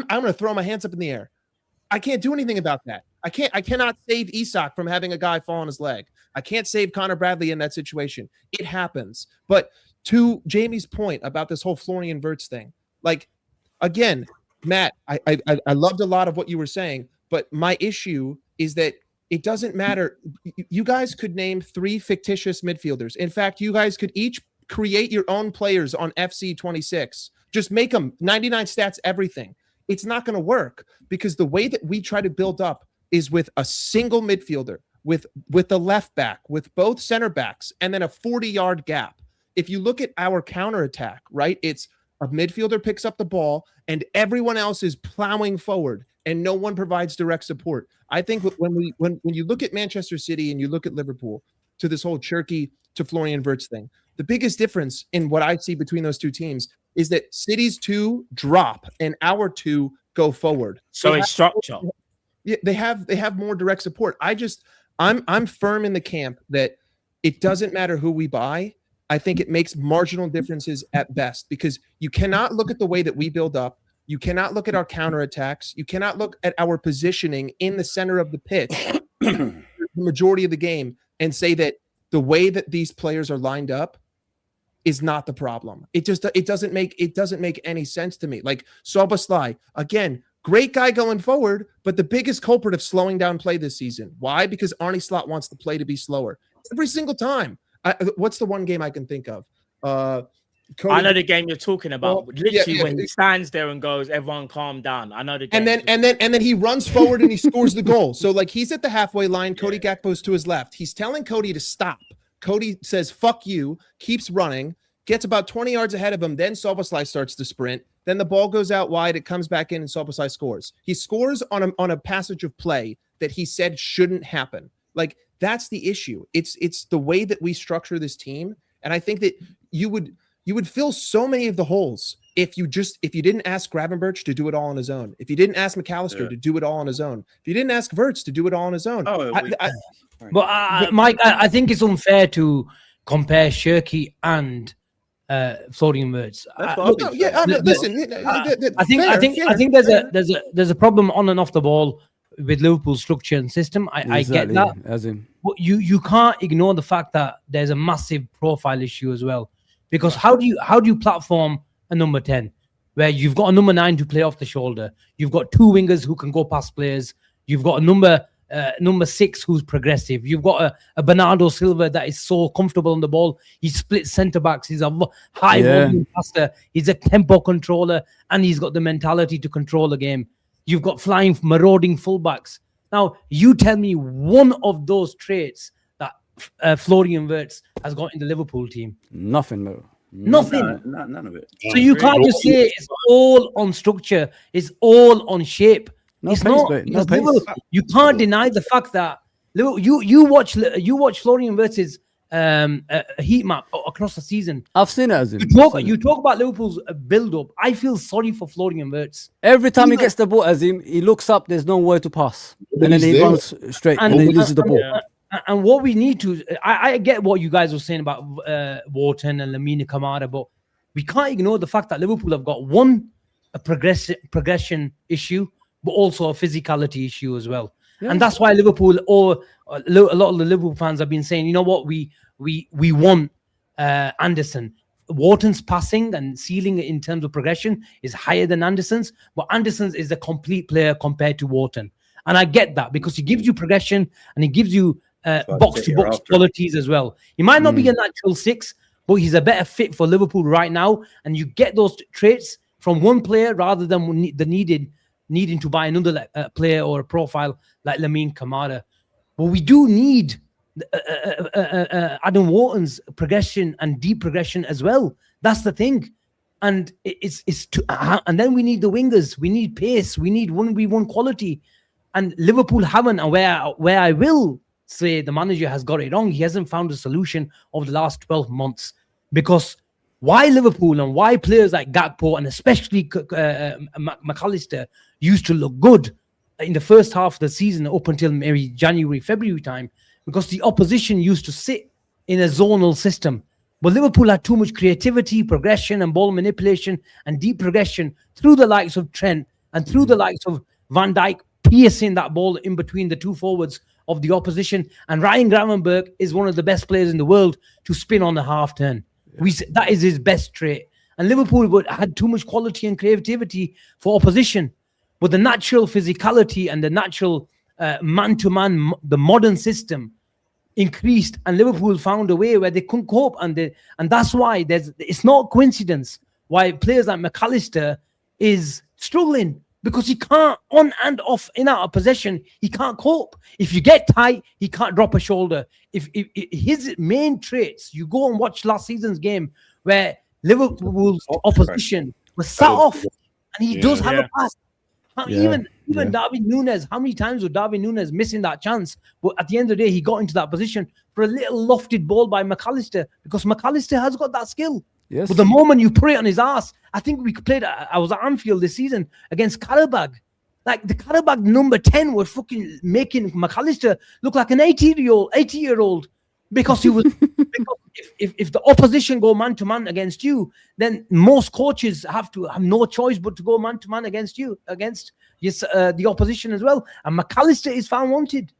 going to throw my hands up in the air. I can't do anything about that. I cannot save Isak from having a guy fall on his leg. I can't save Connor Bradley in that situation. It happens. But to Jamie's point about this whole Florian Wirtz thing, like, again, Matt, I loved a lot of what you were saying, but my issue is that it doesn't matter. You guys could name 3 fictitious midfielders. In fact, you guys could each create your own players on FC 26. Just make them 99 stats, everything. It's not going to work because the way that we try to build up is with a single midfielder, with the left back, with both center backs, and then a 40-yard gap. If you look at our counterattack, right, it's a midfielder picks up the ball and everyone else is plowing forward and no one provides direct support. I think when you look at Manchester City and you look at Liverpool to this whole Cherky to Florian Wirtz thing, the biggest difference in what I see between those two teams is that City's 2 drop and our 2 go forward. So it's structure. Yeah, they have more direct support. I'm firm in the camp that it doesn't matter who we buy. I think it makes marginal differences at best because you cannot look at the way that we build up. You cannot look at our counterattacks. You cannot look at our positioning in the center of the pitch, the majority of the game, and say that the way that these players are lined up is not the problem. It doesn't make any sense to me. Like Szoboszlai, again, great guy going forward, but the biggest culprit of slowing down play this season. Why? Because Arne Slot wants the play to be slower every single time. What's the one game I can think of? I know the game you're talking about. Literally, when he stands there and goes, "Everyone, calm down." I know the game. And then he runs forward and he scores the goal. So like he's at the halfway line. Cody Gakpo's to his left. He's telling Cody to stop. Cody says, "Fuck you," keeps running, gets about 20 yards ahead of him. Then Szoboszlai starts to sprint. Then the ball goes out wide. It comes back in and Szoboszlai scores. He scores on a passage of play that he said shouldn't happen. Like that's the issue. It's the way that we structure this team. And I think that you would fill so many of the holes if you didn't ask Gravenberch to do it all on his own. If you didn't ask McAllister to do it all on his own. If you didn't ask Wirtz to do it all on his own. Mike, I think it's unfair to compare Cherky and Florian Wirtz. Listen. I think there's a problem on and off the ball with Liverpool's structure and system. I get that. But you can't ignore the fact that there's a massive profile issue as well. Because how do you platform a number 10 where you've got a number 9 to play off the shoulder? You've got 2 wingers who can go past players. You've got a number 6 who's progressive. You've got a Bernardo Silva that is so comfortable on the ball. He splits centre backs. He's a high volume passer. He's a tempo controller, and he's got the mentality to control the game. You've got flying, marauding fullbacks. Now, you tell me one of those traits that Florian Wirtz has got in the Liverpool team. Nothing, no. Nothing. None of it. So you can't just say it's all on structure. It's all on shape. No it's pace, not. mate. No Liverpool, pace. you can't deny the fact that you watch Florian Wirtz's heat map across the season. I've seen it as him. You talk about Liverpool's build-up. I feel sorry for Florian Wirtz. Every time he gets the ball as him, he looks up, there's nowhere to pass. And then he runs straight and then he loses the ball. And what we need to, I get what you guys were saying about Wharton and Lamine Kamara, but we can't ignore the fact that Liverpool have got a progression issue, but also a physicality issue as well. Yeah. And that's why Liverpool, or a lot of the Liverpool fans have been saying, you know what, we want Anderson. Wharton's passing and ceiling in terms of progression is higher than Anderson's, but Anderson's is a complete player compared to Wharton. And I get that because he gives you progression and he gives you box-to-box qualities as well. He might not be a natural 6, but he's a better fit for Liverpool right now. And you get those traits from one player rather than needing to buy another player or a profile like Lamine Kamara. But we do need Adam Wharton's progression and deep progression as well. That's the thing. And and then we need the wingers. We need pace. We need 1v1 quality. And Liverpool haven't, and where I will say the manager has got it wrong. He hasn't found a solution over the last 12 months. Because why Liverpool and why players like Gakpo and especially McAllister used to look good in the first half of the season up until maybe January, February time, because the opposition used to sit in a zonal system. But Liverpool had too much creativity, progression and ball manipulation and deep progression through the likes of Trent and through the likes of Van Dijk, piercing that ball in between the two forwards of the opposition. And Ryan Gravenberch is one of the best players in the world to spin on the half turn. That is his best trait. And Liverpool had too much quality and creativity for opposition. But the natural physicality and the natural man-to-man, the modern system increased, and Liverpool found a way where they couldn't cope. And that's why it's not a coincidence why players like McAllister is struggling, because he can't, on and off, in out of possession, he can't cope. If you get tight, he can't drop a shoulder. If his main traits, you go and watch last season's game where Liverpool's opposition was sat off, and he does have a pass. Even Darwin Núñez, how many times was Darwin Núñez missing that chance? But at the end of the day, he got into that position for a little lofted ball by McAllister, because McAllister has got that skill. Yes. But the moment you put it on his ass, I think we played. I was at Anfield this season against Karabag. Like the Karabag number 10 was fucking making McAllister look like an 80-year-old, because he was. Because if the opposition go man to man against you, then most coaches have no choice but to go man to man against you, against the opposition as well. And McAllister is found wanted.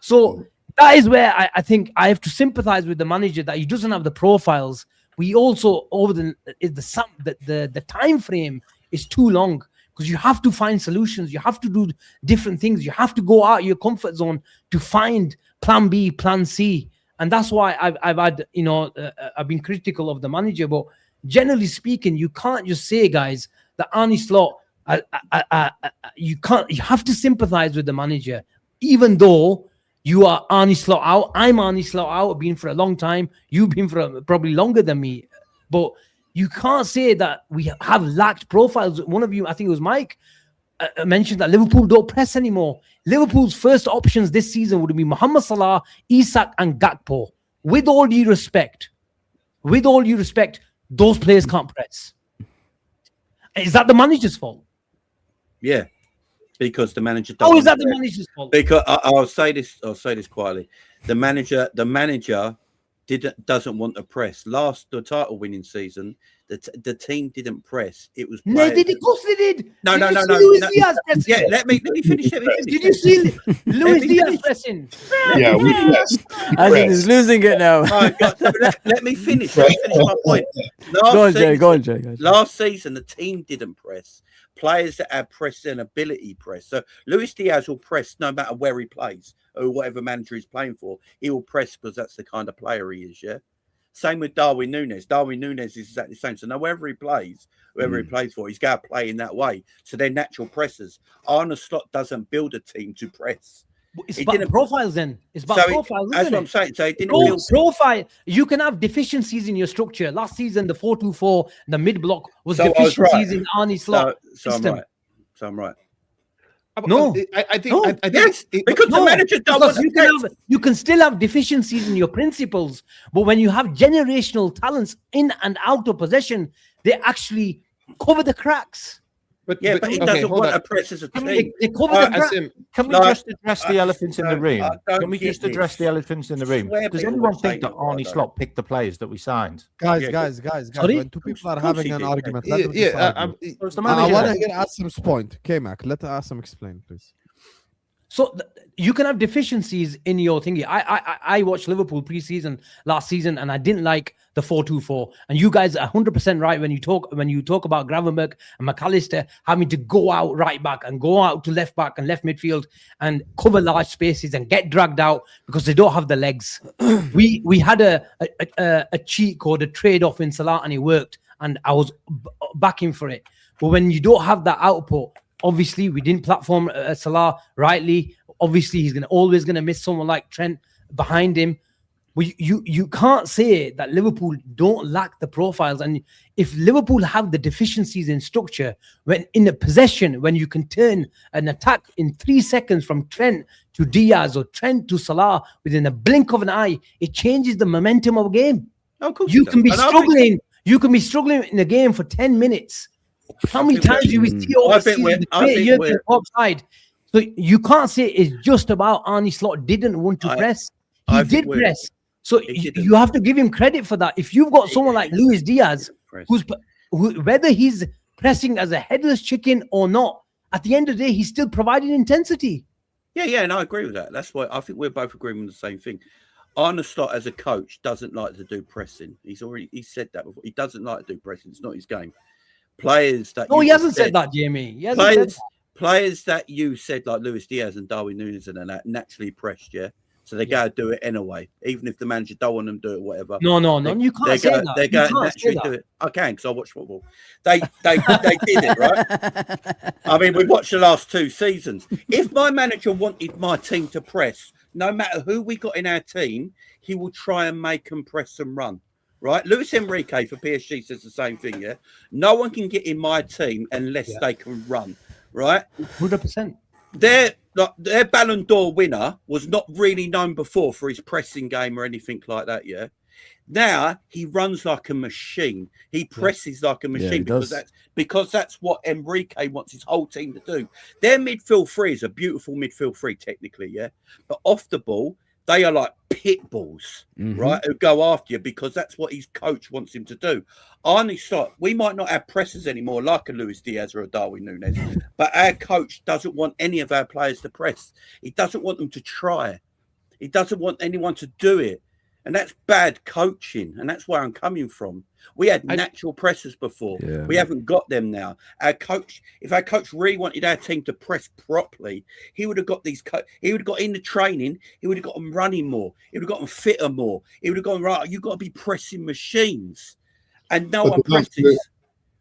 So that is where I think I have to sympathize with the manager, that he doesn't have the profiles. We also the time frame is too long, because you have to find solutions. You have to do different things. You have to go out of your comfort zone to find plan B, plan C. And that's why I've had, I've been critical of the manager. But generally speaking, you can't just say, guys, that Arne Slot, you have to sympathize with the manager, even though you are Arne Slot out. I'm Arne Slot out. I've been for a long time. You've been for probably longer than me. But you can't say that we have lacked profiles. One of you, I think it was Mike, mentioned that Liverpool don't press anymore. Liverpool's first options this season would be Mohamed Salah, Isak and Gakpo. With all due respect, those players can't press. Is that the manager's fault? Yeah. Because the manager. How is that the manager's fault? Because I'll say this quietly. The manager doesn't want to press. The title winning season, the team didn't press. It was. No, they did. Of course they did. No. Yeah, let me finish. Did you see Luis Diaz pressing? Yeah, we pressed. He's losing it now. Let me finish. Let me finish my point. Go on, Jay. Last season, the team didn't press. players that have press and ability press. So Luis Diaz will press no matter where he plays or whatever manager he's playing for. He will press because that's the kind of player he is, yeah? Same with Darwin Núñez. Darwin Núñez is exactly the same. So now wherever he plays, whoever he plays for, he's got to play in that way. So they're natural pressers. Arne Slot doesn't build a team to press. It's about profiles then. It's about profiles, that's what I'm saying. So he didn't build profile. You can have deficiencies in your structure. Last season, the 4-2-4, the mid block was deficiencies in Arne Slot system. So I'm right. No, I think yes, because the manager you can still have deficiencies in your principles, but when you have generational talents in and out of possession, they actually cover the cracks. But he doesn't want to press as a team. They cover the cracks. Can we just address the elephants in the room? Can we just address the elephants in the room? Does anyone think that Arne Slot picked the players that we signed? Guys. When two people are having an argument, let them decide. I want to hear Asim's point. K-Mac, let Asim explain, please. So you can have deficiencies in your thingy. I watched Liverpool pre-season last season, and I didn't like the 4-2-4. And you guys are 100% right when you talk about Gravenberch and McAllister having to go out right back and go out to left back and left midfield and cover large spaces and get dragged out because they don't have the legs. we had a cheat code, a trade-off in Salah, and it worked, and I was backing for it. But when you don't have that output, obviously, we didn't platform Salah rightly. Obviously, he's always going to miss someone like Trent behind him. But you can't say that Liverpool don't lack the profiles. And if Liverpool have the deficiencies in structure, when in the possession, when you can turn an attack in 3 seconds from Trent to Diaz or Trent to Salah within a blink of an eye, it changes the momentum of a game. You can be struggling. You can be struggling in a game for 10 minutes. How many times do we see offside? So you can't say it's just about Arne Slot didn't want to press. He did press. So you have to give him credit for that. If you've got someone like Luis Diaz, whether he's pressing as a headless chicken or not, at the end of the day, he's still providing intensity. Yeah, and I agree with that. That's why I think we're both agreeing on the same thing. Arne Slot as a coach doesn't like to do pressing. He said that before. He doesn't like to do pressing. It's not his game. Players that he hasn't said that, Jamie. Players that you said like Luis Diaz and Darwin Núñez and that naturally pressed, yeah. So they gotta do it anyway, even if the manager don't want them to do it, whatever. No, you can't say that. They're going to naturally do it. I can because I watch football. They did it, right? I mean, we watched the last 2 seasons. If my manager wanted my team to press, no matter who we got in our team, he will try and make them press and run. Right, Luis Enrique for PSG says the same thing. Yeah, no one can get in my team unless they can run. Right, 100%. Their Ballon d'Or winner was not really known before for his pressing game or anything like that. Yeah, now he runs like a machine. He presses like a machine because that's what Enrique wants his whole team to do. Their midfield three is a beautiful midfield three technically, yeah, but off the ball, they are like pit bulls, right? Who go after you because that's what his coach wants him to do. Arne Slot, we might not have pressers anymore like a Luis Diaz or a Darwin Núñez, but our coach doesn't want any of our players to press. He doesn't want them to try. He doesn't want anyone to do it. And that's bad coaching. And that's where I'm coming from. We had natural pressers before. Yeah. We haven't got them now. If our coach really wanted our team to press properly, he would have got he would have got in the training. He would have got them running more. He would have got them fitter more. He would have gone, right, you've got to be pressing machines. And no one presses.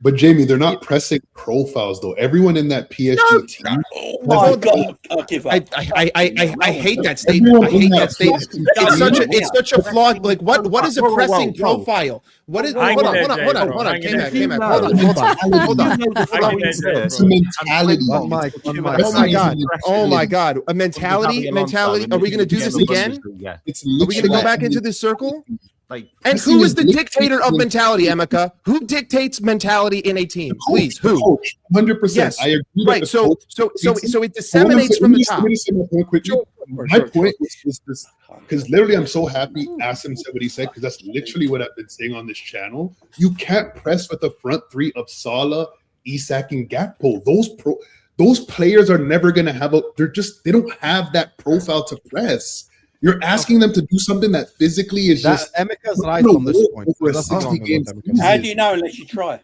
But Jamie, they're not pressing profiles though. Everyone in that PSG team. Oh my God! I'll give up. I hate that statement. I hate that statement. It's such a flawed. Like what is a pressing profile? What is? Hold on. Came back. Hold on. It's a mentality. Oh my God! A mentality. Are we gonna do this again? Are we gonna go back into this circle? And who is the dictator of mentality, Emeka? Who dictates mentality in a team? Please, who? 100%. Yes. I agree. Right. So it disseminates from the top. My point is this, because literally I'm so happy Asim said what he said, because that's literally what I've been saying on this channel. You can't press with the front three of Salah, Isak, and Gakpo. Those players are never going to have they don't have that profile to press. You're asking them to do something that physically is just. Emeka's right on this point. How do you know unless you try?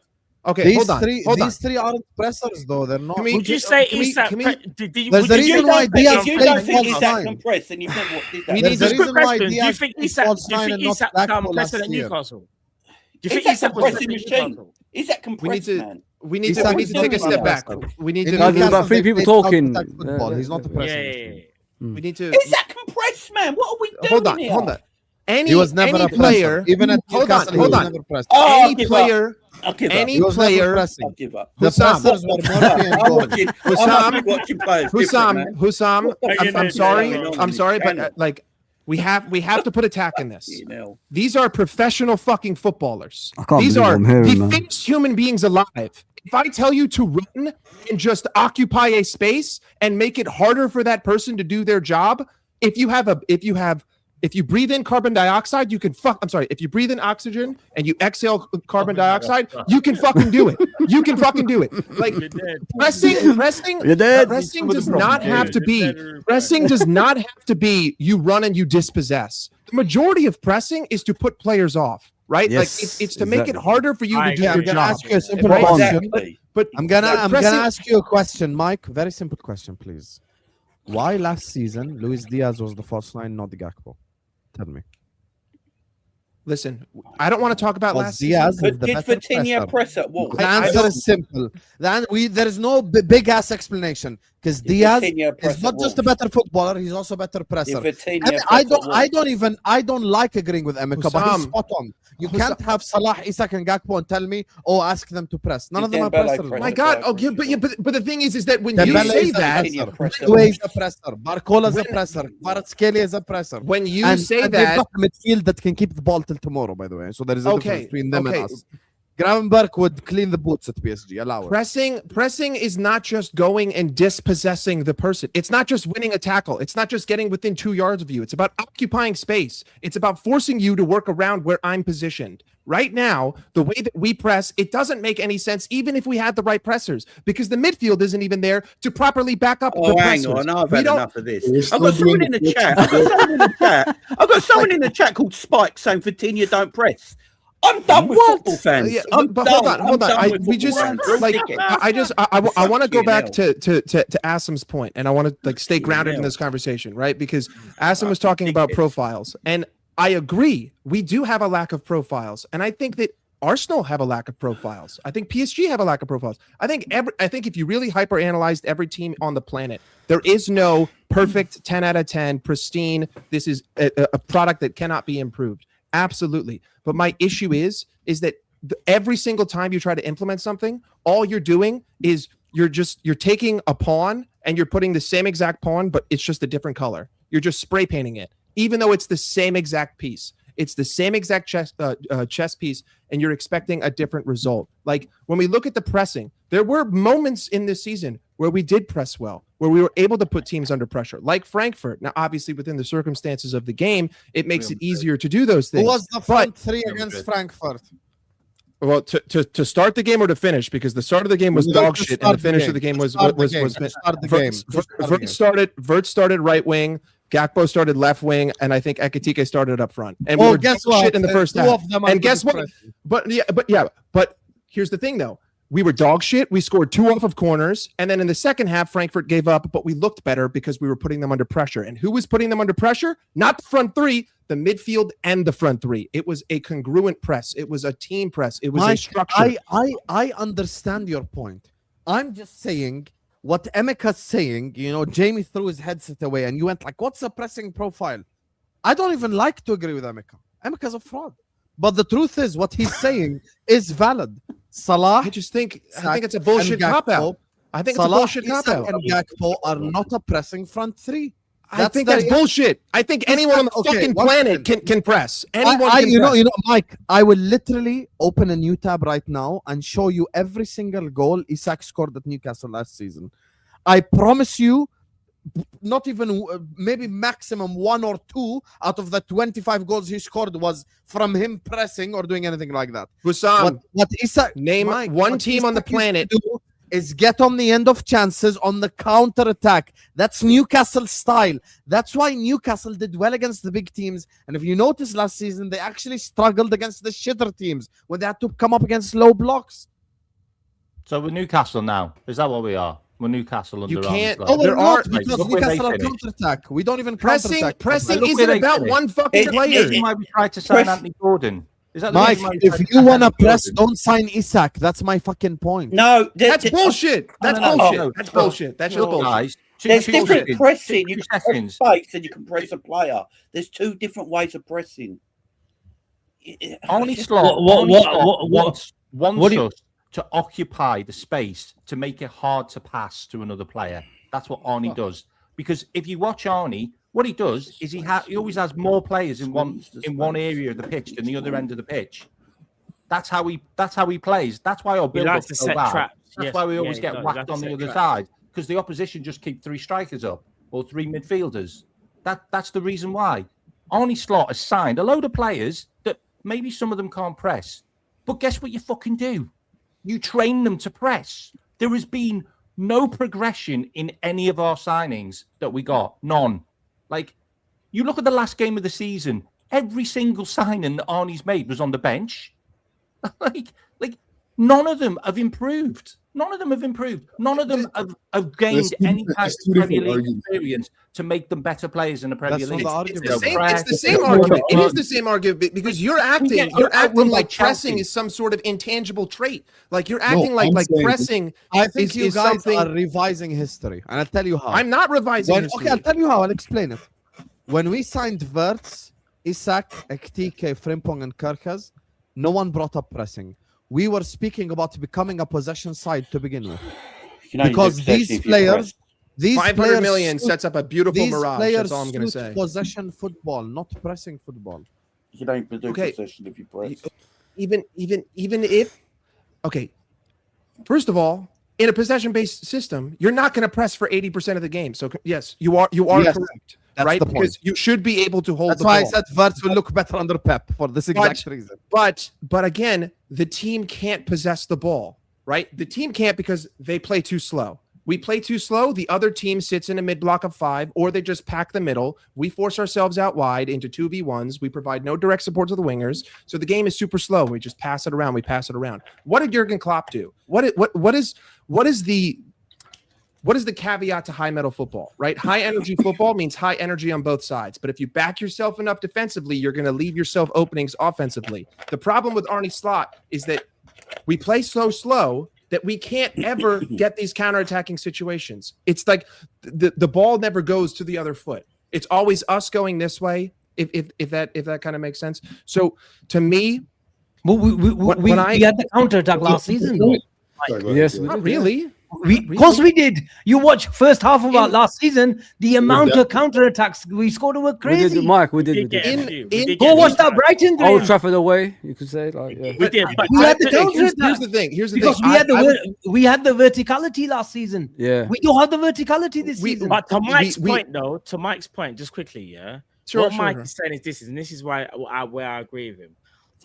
Okay, These hold on. These three aren't pressers, though. They're not. Would you say can we- Isak? can we- There's the reason why Diaz If you played don't think false Isak nine. can press, then you've never watched We Isak. need There's a Just quick reason why question. Do you Diaz think played Isak? false Do you nine think and not Isak Gakpo pressed last at year? Newcastle? Do you think Isak's Isak a was pressing pressing machine. Newcastle? Isak can We need press, to. man. We need Isak to take a was step doing back. that. We need In to. Guys, there's Newcastle, about three they people played talking. counter-attack football. He's not a Yeah, pressing. yeah, yeah. We need to. Isak can press, man. What are we doing Hold on. here? Hold on. Any He was never any a presser. player. Even at Hold on, Newcastle, he hold was on. never pressing. Oh, I'll Any give player. I'll give Any He was never player. pressing. I'll give up. The Hussam. pressers were Murphy and I'm Gomes. watching. Hussam. I must be watching players. Hussam. I'm sorry. going on I'm in sorry, this but channel? like we have to put a tack in this. You know. These are professional fucking footballers. I can't These believe are I'm hearing, the man. fittest human beings alive. If I tell you to run and just occupy a space and make it harder for that person to do their job, if you breathe in carbon dioxide, you can if you breathe in oxygen and you exhale carbon dioxide, you can fucking do it. You can fucking do it. Like pressing does not have to be you run and you dispossess. The majority of pressing is to put players off, right? Yes, Like it's to make it exactly. harder for you to do I'm your gonna job. ask you a simple Right? question. Exactly. But I'm gonna pressing- ask you a question, Mike. Very simple question, please. Why last season Luis Diaz was the false nine, not the Gakpo? Tell me. Listen, I don't want to talk about Was last Diaz season. is the Did better Vitinha presser? press at what? The I answer don't- is simple. There is no big ass explanation because Diaz is not just a better footballer; he's also a better presser. And I don't like agreeing with Emeka, but he's Hussam. spot on. You can't have Salah, Isak, and Gakpo and tell me, "Oh, ask them to press." None of them are Dembele pressers. pressed. My God! Okay, but the thing is that when you Dembele say is a that, presser. Louis is a presser. Barcola is a presser. Kvaratskhelia is a presser. when you And say they've that, got a midfield that can keep the ball till tomorrow, by the way. So there is a Okay, difference between them okay. and us. Gravenberch would clean the boots at PSG. Allow it. pressing is not just going and dispossessing the person. It's not just winning a tackle. It's not just getting within 2 yards of you. It's about occupying space. It's about forcing you to work around where I'm positioned. Right now, the way that we press, it doesn't make any sense, even if we had the right pressers, because the midfield isn't even there to properly back up the Oh, hang pressers. on. I've We had don't- enough of this. We're I've still got someone doing in the the chat. I've got someone in the chat called Spike saying Vitinha don't press. I'm done with football fans. Yeah, I'm but done. hold on. I'm done with We football just fans. Real like ticket. I want to go Fucking back hell. to Asim's point, and I want to like stay grounded in hell. this conversation, right? Because Asim was talking about profiles, and I agree. We do have a lack of profiles, and I think that Arsenal have a lack of profiles. I think PSG have a lack of profiles. I think if you really hyper analyzed every team on the planet, there is no perfect 10 out of 10 pristine. This is a product that cannot be improved. Absolutely. But my issue is that every single time you try to implement something, all you're doing is you're taking a pawn and you're putting the same exact pawn, but it's just a different color. You're just spray painting it, even though it's the same exact piece. It's the same exact chess piece, and you're expecting a different result. Like when we look at the pressing, there were moments in this season where we did press well, where we were able to put teams under pressure, like Frankfurt. Now, obviously, within the circumstances of the game, it makes it easier to do those things. Who was the front three against Frankfurt? Well, to start the game or to finish, because the start of the game was dog shit, and the finish of the game was Vert started right wing, Gakpo started left wing, and I think Ekitike started up front. And we were guess dog what? shit in the first Two half. of them are And guess what? depressing. But here's the thing though. We were dog shit. We scored 2 off of corners. And then in the second half, Frankfurt gave up, but we looked better because we were putting them under pressure. And who was putting them under pressure? Not the front three, the midfield and the front three. It was a congruent press. It was a team press. It was a structure. I understand your point. I'm just saying what Emeka's saying. You know, Jamie threw his headset away and you went like, what's the pressing profile? I don't even like to agree with Emeka. Emeka's a fraud. But the truth is what he's saying is valid. Salah, I think it's a bullshit cop out. I think Salah, it's a bullshit cop Isak, out. and Gakpo are not a pressing front three. I think that's bullshit. I think anyone on the fucking planet can press. Anyone can press. You know, Mike, I will literally open a new tab right now and show you every single goal Isak scored at Newcastle last season. I promise you, not even maybe maximum 1 or 2 out of the 25 goals he scored was from him pressing or doing anything like that. Hussam, what Isak, name Mike, one what team on the Isak used to planet. do is get on the end of chances on the counter attack. That's Newcastle style. That's why Newcastle did well against the big teams. And if you notice last season, they actually struggled against the shitter teams when they had to come up against low blocks. So we're Newcastle now. Is that what we are? We're Newcastle under You can't- Arne Slot. No, we're There are- not, because Look where they Newcastle are finished. counter-attack. We don't even Pressing counter-attack. Look isn't where they about finished. one fucking player. This is why we tried to sign Anthony Gordon. Is that the Mike, reason why we if tried to you sign want to Anthony press, Gordon? don't sign Isak. That's my fucking point. No, That's bullshit. That's no, bullshit. no. That's bullshit. That's just Look, bullshit. guys, There's two different seconds. pressing. You Two can press seconds. space and you can press a player. There's two different ways of pressing. Arne Slot wants us to occupy the space to make it hard to pass to another player. That's what Arne does. Because if you watch Arne, what he does is he always has more players in one area of the pitch than the other end of the pitch. That's how he plays. That's why our build likes up to so set bad. traps. That's Yes, why we yeah, always he get does. He whacked likes to on the set other traps. side because the opposition just keep 3 strikers up or 3 midfielders. That's the reason why. Arne Slot has signed a load of players that maybe some of them can't press. But guess what you fucking do? You train them to press. There has been no progression in any of our signings that we got. None. Like, you look at the last game of the season, every single signing that Arnie's made was on the bench. like none of them have improved. None of them have improved. None of them have gained any kind of Premier League experience to make them better players in the Premier League. It's the same argument. It is the same argument because you're acting like pressing is some sort of intangible trait. Like you're acting like pressing. I think you is guys something. are revising history, and I'll tell you how. I'm not revising history. Okay, I'll tell you how. I'll explain it. When we signed Wirtz, Isak, Ektike, Frimpong, and Kerkez, no one brought up pressing. We were speaking about becoming a possession side to begin with, because these players, 500 million sets up a beautiful these mirage. players That's all I'm going to suit say. possession football, not pressing football. You don't do Okay. possession if you press. Even if, okay, first of all, in a possession-based system, you're not going to press for 80% of the game. So yes, you are Yes, correct, that's right? the point. Because you should be able to hold That's the why ball. I said Wirtz will look better under Pep for this exact reason. But again, the team can't possess the ball, right? The team can't because they play too slow. We play too slow. The other team sits in a mid block of 5, or they just pack the middle. We force ourselves out wide into 2v1s. We provide no direct support to the wingers. So the game is super slow. We just pass it around. We pass it around. What did Jurgen Klopp do? What is the caveat to high metal football, right? High energy football means high energy on both sides. But if you back yourself enough defensively, you're going to leave yourself openings offensively. The problem with Arne Slot is that we play so slow that we can't ever get these counterattacking situations. It's like the ball never goes to the other foot. It's always us going this way, if that kind of makes sense. So to me, we had the counterattack last season, though. Yes, not really. Of course we did. You watch first half of our last season, the amount of counterattacks we scored were crazy. We did. Go watch that Brighton game. Old Trafford away, you could say. Like, yeah. We did. But We had the Here's counterattack. the thing. Because we had the verticality last season. Yeah. We don't have the verticality this season. But to Mike's point, though, just quickly, yeah. Sure, what Mike is saying is this is where I agree with him.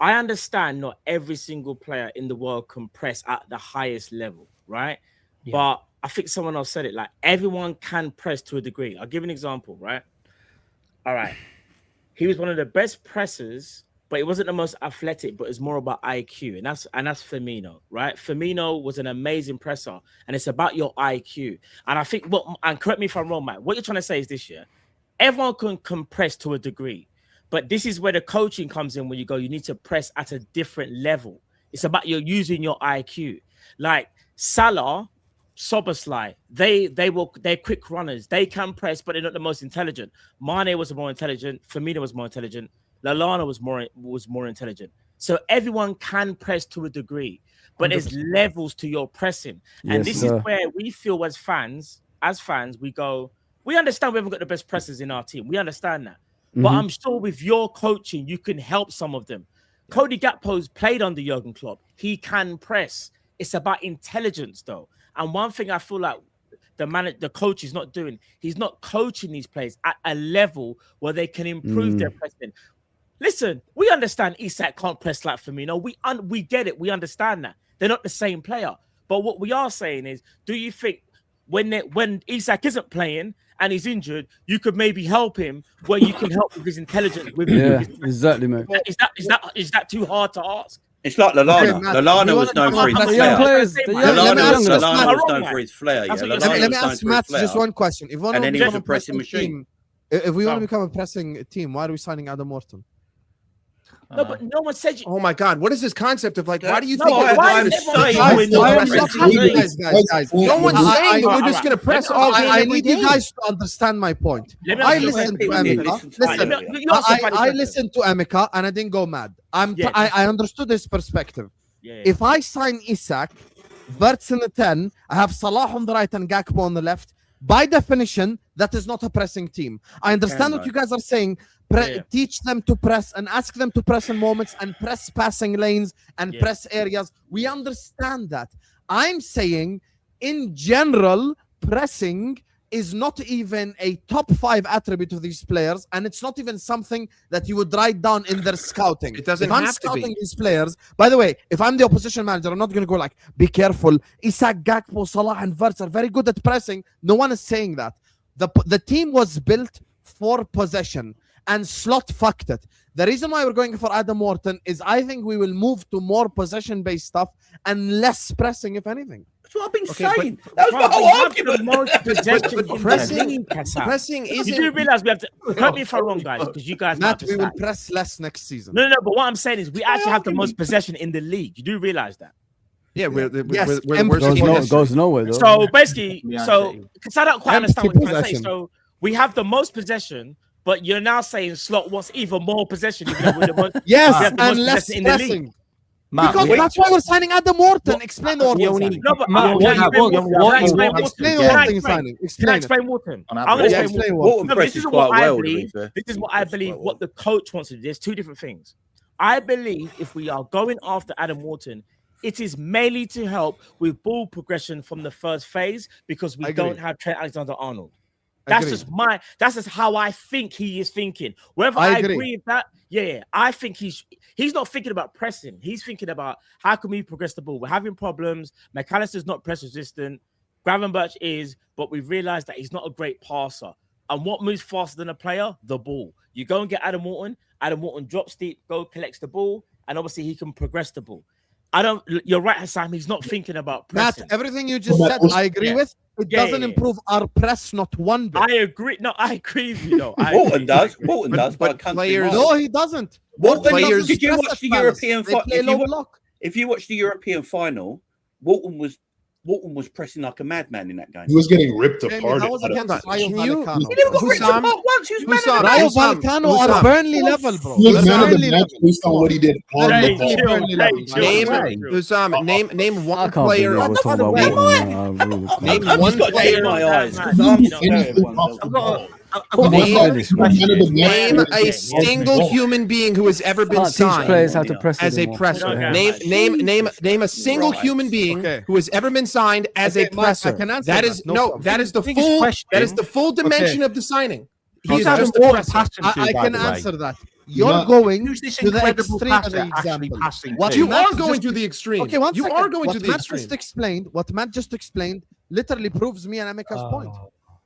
I understand not every single player in the world can press at the highest level, right? Yeah. But I think someone else said it, like everyone can press to a degree. I'll give an example, right? All right. He was one of the best pressers, but he wasn't the most athletic, but it's more about IQ. And that's Firmino, right? Firmino was an amazing presser, and it's about your IQ. And I think and correct me if I'm wrong, Matt, what you're trying to say is this year, everyone can press to a degree. But this is where the coaching comes in when you need to press at a different level. It's about you're using your IQ. Like Salah, Soboslai, they're quick runners. They can press, but they're not the most intelligent. Mane was more intelligent. Firmino was more intelligent. Lallana was more intelligent. So everyone can press to a degree, but 100%. There's levels to your pressing. And this is where we feel as fans, we go, we understand we haven't got the best pressers in our team. We understand that. But I'm sure with your coaching, you can help some of them. Yeah. Cody Gakpo's played under Jurgen Klopp. He can press. It's about intelligence, though. And one thing I feel like the coach is not doing, he's not coaching these players at a level where they can improve their pressing. Listen, we understand Isak can't press like Firmino. We get it. We understand that. They're not the same player. But what we are saying is, do you think when Isak isn't playing and he's injured, you could maybe help him where you can help with his intelligence? Exactly, mate. Is that too hard to ask? It's like Lallana. Matt, Lallana was known for his The young flair. players, Lallana was known for his flair. Yeah, Let Lallana me was known ask for Matt his flair. just one question. If we want And to then he was become a pressing machine. team, if we want to become a pressing team, why are we signing Adam Morton? No, but no one said you. Oh my God, what is this concept of like? Why do you No, think? I'm saying we're not pressing. Guys, No one's saying that we're Alright, just going to press let me- all game I every need you game. guys to understand my point. Let me I ask you a listened to question. Emeka. Listen to Listen, me. You asked a funny I question. listened to Emeka and I didn't go mad. Yeah, I understood his perspective. Yeah. If I sign Isak, Verts in the 10, I have Salah on the right and Gakpo on the left. By definition, that is not a pressing team. I understand what you guys are saying. Teach them to press and ask them to press in moments and press passing lanes and press areas. We understand that. I'm saying, in general, pressing is not even a top 5 attribute of these players, and it's not even something that you would write down in their scouting. It doesn't if I'm have to be. scouting these players, by the way, if I'm the opposition manager, I'm not going to go like, be careful. Isak, Gakpo, Salah, and Verts are very good at pressing. No one is saying that. The team was built for possession, and Slot fucked it. The reason why we're going for Adam Morton is I think we will move to more possession-based stuff and less pressing, if anything. That's what I've been Okay, saying. That was my whole argument. Pressing You isn't. do realize we have to. Correct me if I'm wrong, guys, because you guys. Matt, might we will understand. press less next season. No, but what I'm saying is we actually have the most possession in the league. You do realize that. Yeah, we're Yes, worse. Goes nowhere though. So basically, Yeah, because I don't quite Empty understand what you're trying to say. possession. So we have the most possession, but you're now saying Slot wants even more possession. Even though we're the most, Yes, we have the most and less possession in the league. pressing. Matt, Because we- that's why we're signing Adam Morton. Explain the Yeah, Morton we signing. need- No, but Matt, can what- I explain what- Morton? what- Can I explain what- Morton? Explain Can the I Morton explain? signing. Can I Explain it. explain Morton? On I'm going to average. Yeah, explain explain Morton. Morton. Morton No, but this is presses what quite I well, to be believe. fair. This is what I believe. What the coach wants to do. There's two different things. I believe if we are going after Adam Morton, it is mainly to help with ball progression from the first phase because we I agree. don't have Trent Alexander-Arnold. That's Agreed. that's just how I think he is thinking. Whether I I agree. agree with that, I think he's not thinking about pressing. He's thinking about how can we progress the ball. We're having problems. McAllister's not press resistant. Gravenberch is, but we realized that he's not a great passer. And what moves faster than a player? The ball. You go and get Adam Morton. Adam Morton drops deep, collects the ball, and obviously he can progress the ball. You're right, Hassan. He's not thinking about Matt, pressing. everything you just said, I agree Yeah. with. It Yeah, doesn't yeah. improve our press, not one bit. I agree. No, I agree with you. No, Walton does. Walton does. but But players- No, he doesn't. Walton Morton players- doesn't Did you press watch at the Palace. European They final? play low block. If you watch the European final, Walton was pressing like a madman in that game. He was getting ripped Jamie, apart. that was at against times. Rayo Can you- Vallecano. He never got ripped Hussam- apart once. He was man Hussam- of the Rayo match. Vallecano Hussam- are Burnley level, bro. He was They're man of the Burnley match level. based on what he did on Hey, the ball. chill, Burnley hey, level. chill, Name chill. Hussam, name I one can't player. believe we're talking about Am Morton. I really can't. Name I've one just got to get player. in my eyes. Man, I'm you know, Anything one. off the ball. Name- Name a Yeah. single human being who has ever been Can't teach signed players how to press as a anymore. presser. Okay. Name a single Christ. human being Okay. who has ever been signed as Okay, a Mike, presser. I can answer That that, is no no. problem. That is the Biggest full. question- That is the full dimension of the signing. He is Who's just Adam a Morton presser. passing to, I by can the way? answer that. You're Matt- going Who's this to the incredible extreme of passer the actually example. passing What to? You Matt are going just- to the extreme. Okay, one you second. are going What to the Matt extreme. just explained, what Matt just explained, literally proves me and Emeka's point.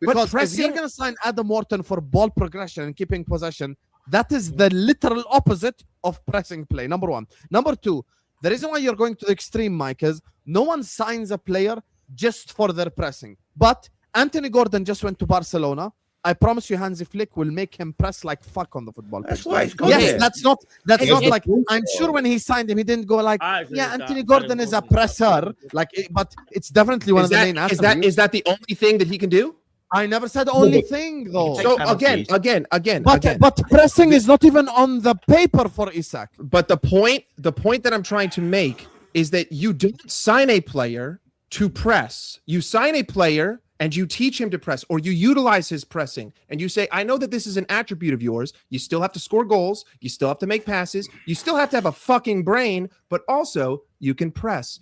But Because if pressing- you're going to sign Adam Morton for ball progression and keeping possession, that is the literal opposite of pressing play. Number one. Number two, the reason why you're going to the extreme, Mike, is no one signs a player just for their pressing. But Anthony Gordon just went to Barcelona. I promise you, Hansi Flick will make him press like fuck on the football pitch. That's why it's got Yes, there. that's not It's like, I'm sure when he signed him, he didn't go like, I agree yeah, with Anthony that. Gordon is a presser. Like, but it's definitely one Is of the that, main is attributes. that is that the only thing that he can do? I never said only thing though. Take So penalties. again. But pressing is not even on the paper for Isak. But the point that I'm trying to make is that you don't sign a player to press. You sign a player and you teach him to press, or you utilize his pressing, and you say, I know that this is an attribute of yours. You still have to score goals. You still have to make passes. You still have to have a fucking brain, but also you can press.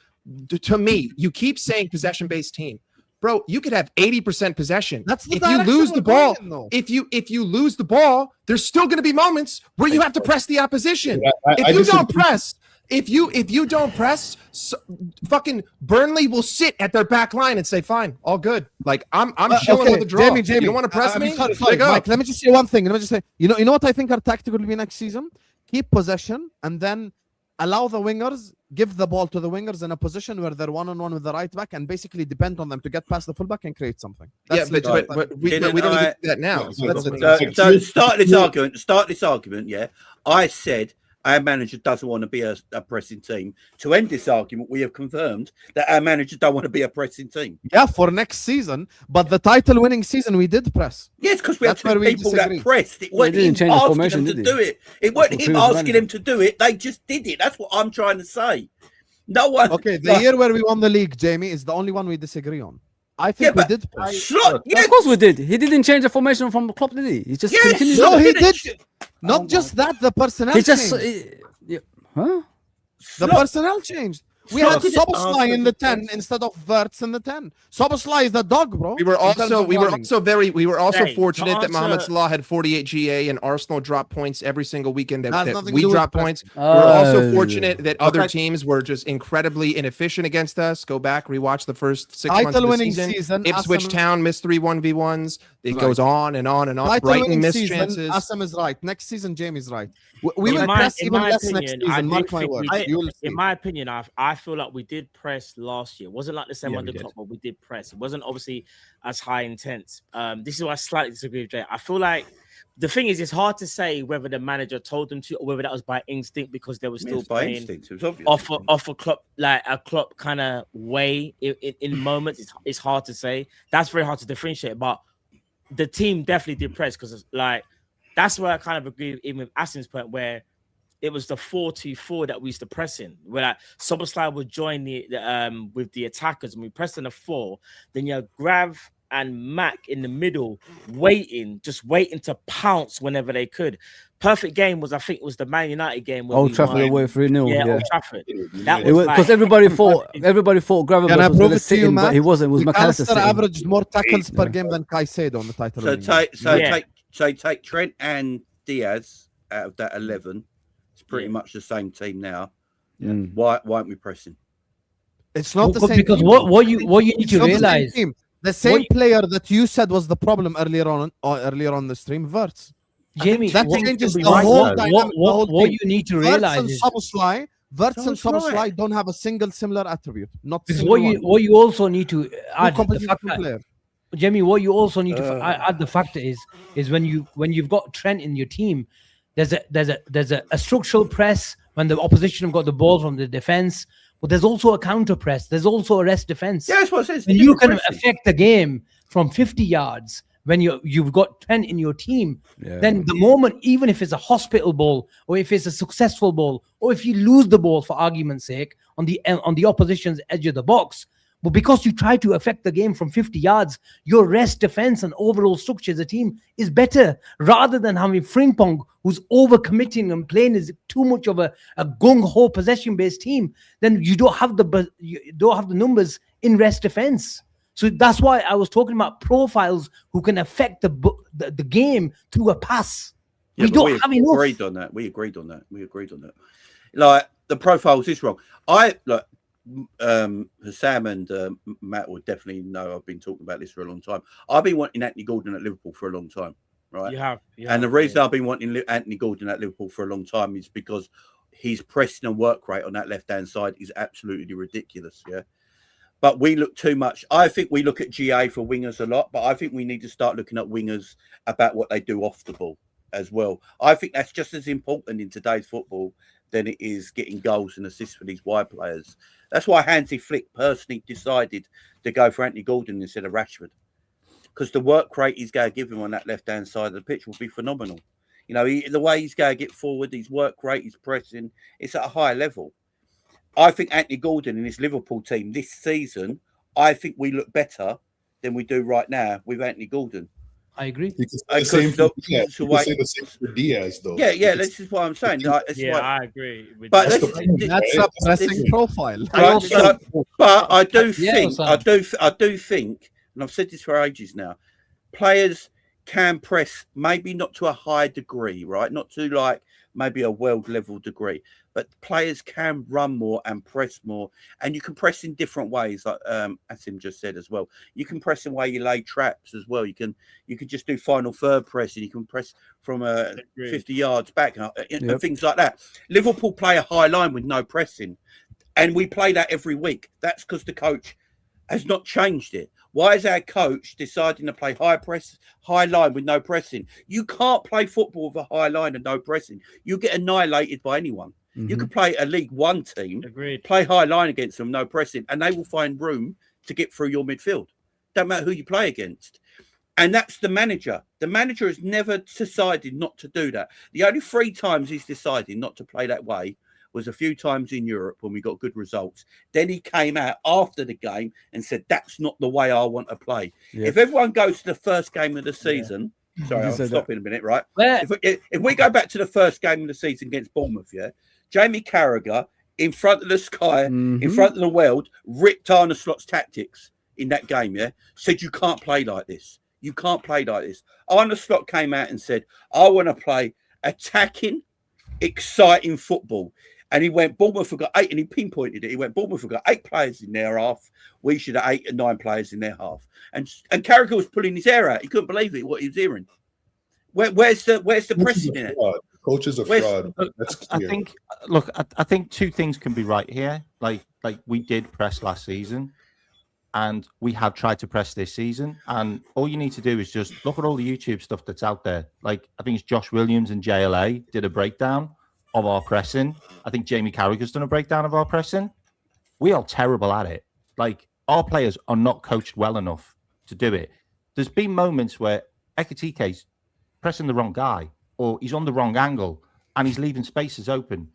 To me, you keep saying possession-based team. Bro, you could have 80% possession. That's the if you direction lose we're the ball, going in, though. if you lose the ball, there's still going to be moments where you have to press the opposition. I If you don't disagree. press, if you don't press, fucking Burnley will sit at their back line and say, "Fine, all good." Like I'm chilling with the draw. Jamie, you don't want to press me? Sorry, Pick up. Mike, let me just say one thing. Let me just say, you know what I think our tactic will be next season? Keep possession and then allow the wingers, give the ball to the wingers in a position where they're one-on-one with the right back and basically depend on them to get past the fullback and create something. That's but we don't need to do that now. So start this argument. Yeah, I said our manager doesn't want to be a pressing team. To end this argument, we have confirmed that our manager don't want to be a pressing team. Yeah, for next season, but the title-winning season we did press. Yes, because we had two people that pressed. It wasn't him asking them to do it. It wasn't him asking them to do it. They just did it. That's what I'm trying to say. No one. Okay, the year where we won the league, Jamie, is the only one we disagree on. I think we did. Of course we did. He didn't change the formation from Klopp, did he? He just continued. No, he did. Not just that, the personnel changed. The personnel changed. We had Szoboszlai in the 10 instead of Wirtz in the 10. Szoboszlai is the dog, bro. We were also fortunate that Mohamed Salah had 48 GA and Arsenal dropped points every single weekend that we dropped points. We were also fortunate that other teams were just incredibly inefficient against us. Go back, rewatch the first 6 months of the season. Ipswich Town missed 3 1v1s. It goes on and on and on. Brighton missed chances. Assam is right. Next season, Jamie's right. We will press even less next season. Mark my words. In my opinion, I feel like we did press last year. It wasn't like the same under Klopp, but we did press. It wasn't obviously as high intense. This is why I slightly disagree with Jay. I feel like the thing is, it's hard to say whether the manager told them to or whether that was by instinct because they were still playing instinct. It was off a Klopp, like a Klopp kind of way in moments. It's hard to say. That's very hard to differentiate. But the team definitely did press because like that's where I kind of agree even with Asim's point where it was the 4-2-4 that we used to press in. Where like Szoboszlai would join the with the attackers and we pressed in the 4. Then you have Grav and Mac in the middle, just waiting to pounce whenever they could. Perfect game was, I think, it was the Man United game. Old Trafford away 3-0. Yeah, Old Trafford. That was because everybody thought Gravenberch was going to sit in, but he wasn't. It was McAllister averaged more tackles per game than Caicedo on the title. So take Trent and Diaz out of that 11. It's pretty much the same team now. Yeah. Why aren't we pressing? It's not the same because team. what you need to realize. The same player that you said was the problem earlier on the stream, Wirtz. Jamie, that changes the whole dynamic. What you need to realize is Wirtz and Szoboszlai don't have a single similar attribute. Not what you also need to add. Player. Jamie, what you also need to add the factor is when you've got Trent in your team, there's a structural press when the opposition have got the ball from the defense. But there's also a counter press. There's also a rest defense. Yeah, that's what it says. And you can affect the game from 50 yards when you've got 10 in your team. Yeah. Then the moment, even if it's a hospital ball or if it's a successful ball or if you lose the ball for argument's sake on the opposition's edge of the box, but because you try to affect the game from 50 yards, your rest defense and overall structure as a team is better rather than having Frimpong who's overcommitting and playing as too much of a gung-ho possession-based team. Then you don't have the numbers in rest defense. So that's why I was talking about profiles who can affect the game through a pass. Yeah, we don't have enough. We agreed on that. Like the profiles is wrong. Sam and Matt will definitely know I've been talking about this for a long time. I've been wanting Anthony Gordon at Liverpool for a long time, right? You have. And the reason I've been wanting Anthony Gordon at Liverpool for a long time is because his pressing and work rate on that left-hand side is absolutely ridiculous, yeah? But we look too much. I think we look at GA for wingers a lot, but I think we need to start looking at wingers about what they do off the ball as well. I think that's just as important in today's football than it is getting goals and assists for these wide players. That's why Hansi Flick personally decided to go for Anthony Gordon instead of Rashford, because the work rate he's going to give him on that left-hand side of the pitch will be phenomenal. You know, the way he's going to get forward, his work rate, his pressing, it's at a high level. I think Anthony Gordon and his Liverpool team this season, I think we look better than we do right now with Anthony Gordon. I agree. You can say the same for Diaz, though. Yeah, this is what I'm saying. I agree. But that's a pressing profile. But I do think, and I've said this for ages now, players can press, maybe not to a high degree, right? Not to like maybe a world level degree, but players can run more and press more, and you can press in different ways, like Asim just said as well. You can press in way you lay traps as well. You can just do final third pressing. You can press from 50 yards back and things like that. Liverpool play a high line with no pressing, and we play that every week. That's because the coach has not changed it. Why is our coach deciding to play high line with no pressing? You can't play football with a high line and no pressing. You get annihilated by anyone. You could play a League One team, play high line against them, no pressing, and they will find room to get through your midfield. Don't matter who you play against. And that's the manager. The manager has never decided not to do that. The only 3 times he's decided not to play that way was a few times in Europe when we got good results. Then he came out after the game and said, that's not the way I want to play. If everyone goes to the first game of the season, sorry, I'll stop in a minute, right? If we go back to the first game of the season against Bournemouth, Jamie Carragher, in front of the sky, in front of the world, ripped Arne Slot's tactics in that game, said, you can't play like this. You can't play like this. Arne Slot came out and said, I want to play attacking, exciting football. And he went, Bournemouth have got 8, and he pinpointed it. He went, Bournemouth have got 8 players in their half. We should have 8 and 9 players in their half. And Carragher was pulling his hair out. He couldn't believe it, what he was hearing. Where's the pressing in it? Coaches are fraud. That's clear. I think 2 things can be right here. Like we did press last season, and we have tried to press this season. And all you need to do is just look at all the YouTube stuff that's out there. Like, I think it's Josh Williams and JLA did a breakdown of our pressing. I think Jamie Carragher's done a breakdown of our pressing. We are terrible at it. Like, our players are not coached well enough to do it. There's been moments where Ekitike's pressing the wrong guy, or he's on the wrong angle, and he's leaving spaces open.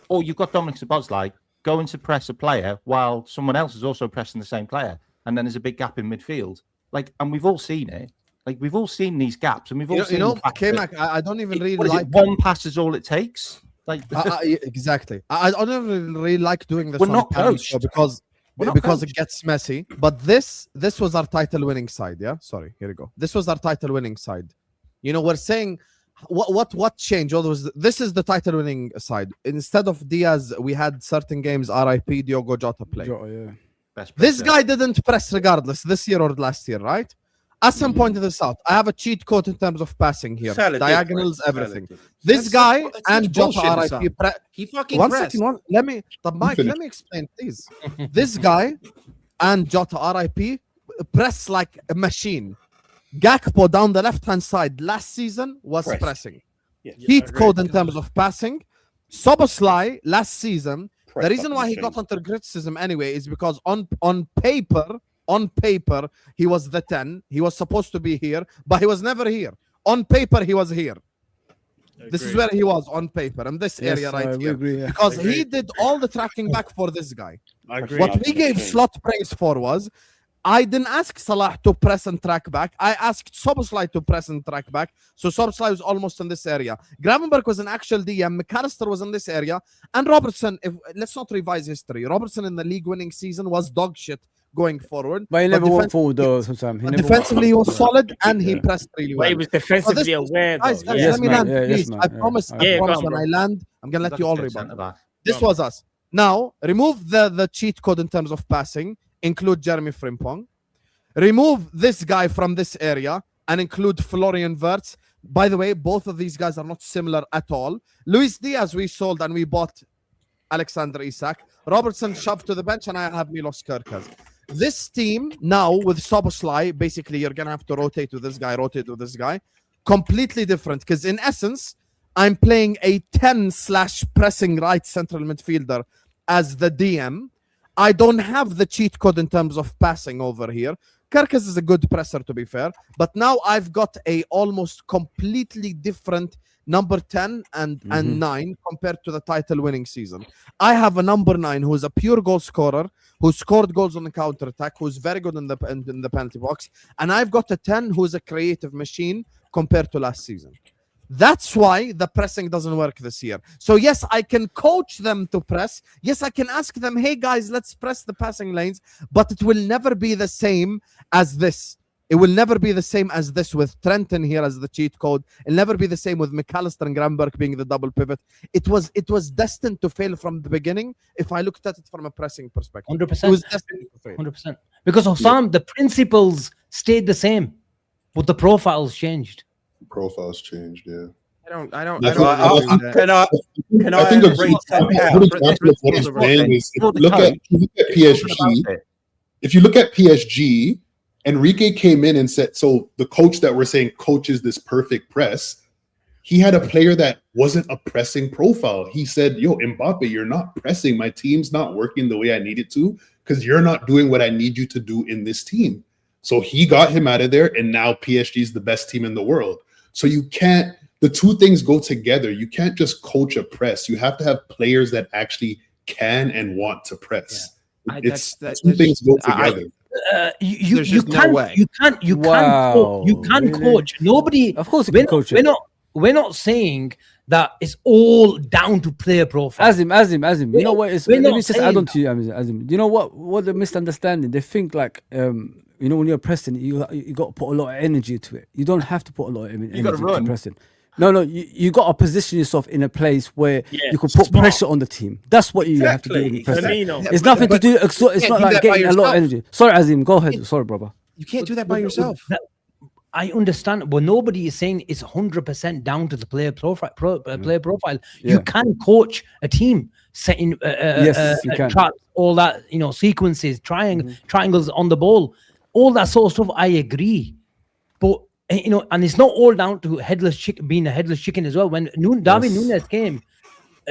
Or you've got Dominic Szoboszlai going to press a player while someone else is also pressing the same player, and then there's a big gap in midfield. Like, and we've all seen it. Like, we've all seen these gaps, and we've all seen. K-Mac, I don't even really like one pass is all it takes. Like exactly. I don't even really like doing this. We're not coached because it gets messy. But this was our title winning side. Yeah. Sorry. Here we go. This was our title winning side. You know, we're saying what changed? This is the title winning side. Instead of Diaz, we had certain games. RIP Diogo Jota play. This guy didn't press regardless this year or last year, right? Asim pointed this out. I have a cheat code in terms of passing here. Diagonals, everything. This guy and Jota RIP. He fucking one pressed. second. Let me explain, please. This guy and Jota RIP press like a machine. Gakpo down the left-hand side last season was pressing. Cheat code in terms of passing. Szoboszlai last season, the reason why he got under criticism anyway is because on paper, he was the 10. He was supposed to be here, but he was never here. On paper, he was here. This is where he was on paper, in this area right here. Because he did all the tracking back for this guy. What we gave Slot praise for was, I didn't ask Salah to press and track back. I asked Szoboszlai to press and track back. So Szoboszlai was almost in this area. Gravenberg was an actual DM. McAllister was in this area. And Robertson, let's not revise history. Robertson in the league winning season was dog shit going forward. But he never went forward though. Defensively, he was solid and he pressed really well. But he was defensively aware. Guys, let me land, please. I promise when I land, I'm going to let you all rebound. This was us. Now, remove the cheat code in terms of passing. Include Jeremy Frimpong. Remove this guy from this area and include Florian Wirtz. By the way, both of these guys are not similar at all. Luis Diaz we sold and we bought Alexander Isak. Robertson shoved to the bench and I have Milos Kerkez. This team now with Szoboszlai, basically you're going to have to rotate with this guy. Completely different because in essence, I'm playing a 10/pressing right central midfielder as the DM. I don't have the cheat code in terms of passing over here. Kerkez is a good presser, to be fair. But now I've got a almost completely different number 10 and 9 compared to the title-winning season. I have a number 9 who is a pure goal scorer, who scored goals on the counter-attack, who's very good in the penalty box. And I've got a 10 who's a creative machine compared to last season. That's why the pressing doesn't work this year. So yes, I can coach them to press. Yes, I can ask them, hey guys, let's press the passing lanes, but it will never be the same as this. It will never be the same as this with Trenton here as the cheat code. It'll never be the same with McAllister and Granberg being the double pivot. It was destined to fail from the beginning. If I looked at it from a pressing perspective, 100%. It was destined to fail. 100%. Because Hussam, the principles stayed the same, but the profiles changed. Profiles changed, yeah. I don't. I Can I think a read something out? good example of what he's saying is if you look at PSG, if you look at PSG, Enrique came in and said, so the coach that we're saying coaches this perfect press, he had a player that wasn't a pressing profile. He said, yo, Mbappe, you're not pressing. My team's not working the way I need it to because you're not doing what I need you to do in this team. So he got him out of there, and now PSG is the best team in the world. So you can't, the two things go together. You can't just coach a press. You have to have players that actually can and want to press. Yeah. Two things go together. You can't coach. Nobody. Of course, you can coach it. We're not saying that it's all down to player profile. Azim. You know what? Let me just add on to you, Azim. You know what the misunderstanding? They think like you know, when you're pressing, you got to put a lot of energy to it. You don't have to put a lot of energy to pressing. No, you got to position yourself in a place where you can put pressure on the team. That's what you have to do in pressing. It's nothing to do. It's not like getting a lot of energy. Sorry, Azim, go ahead. Sorry, brother. You can't do that by yourself. I understand, but nobody is saying it's 100% down to the player profile. Player profile. Yeah. You can coach a team, setting you can. traps, all that, you know, sequences, triangles on the ball, all that sort of stuff. I agree, but you know, and it's not all down to headless chicken being a headless chicken as well. When Darwin Núñez came,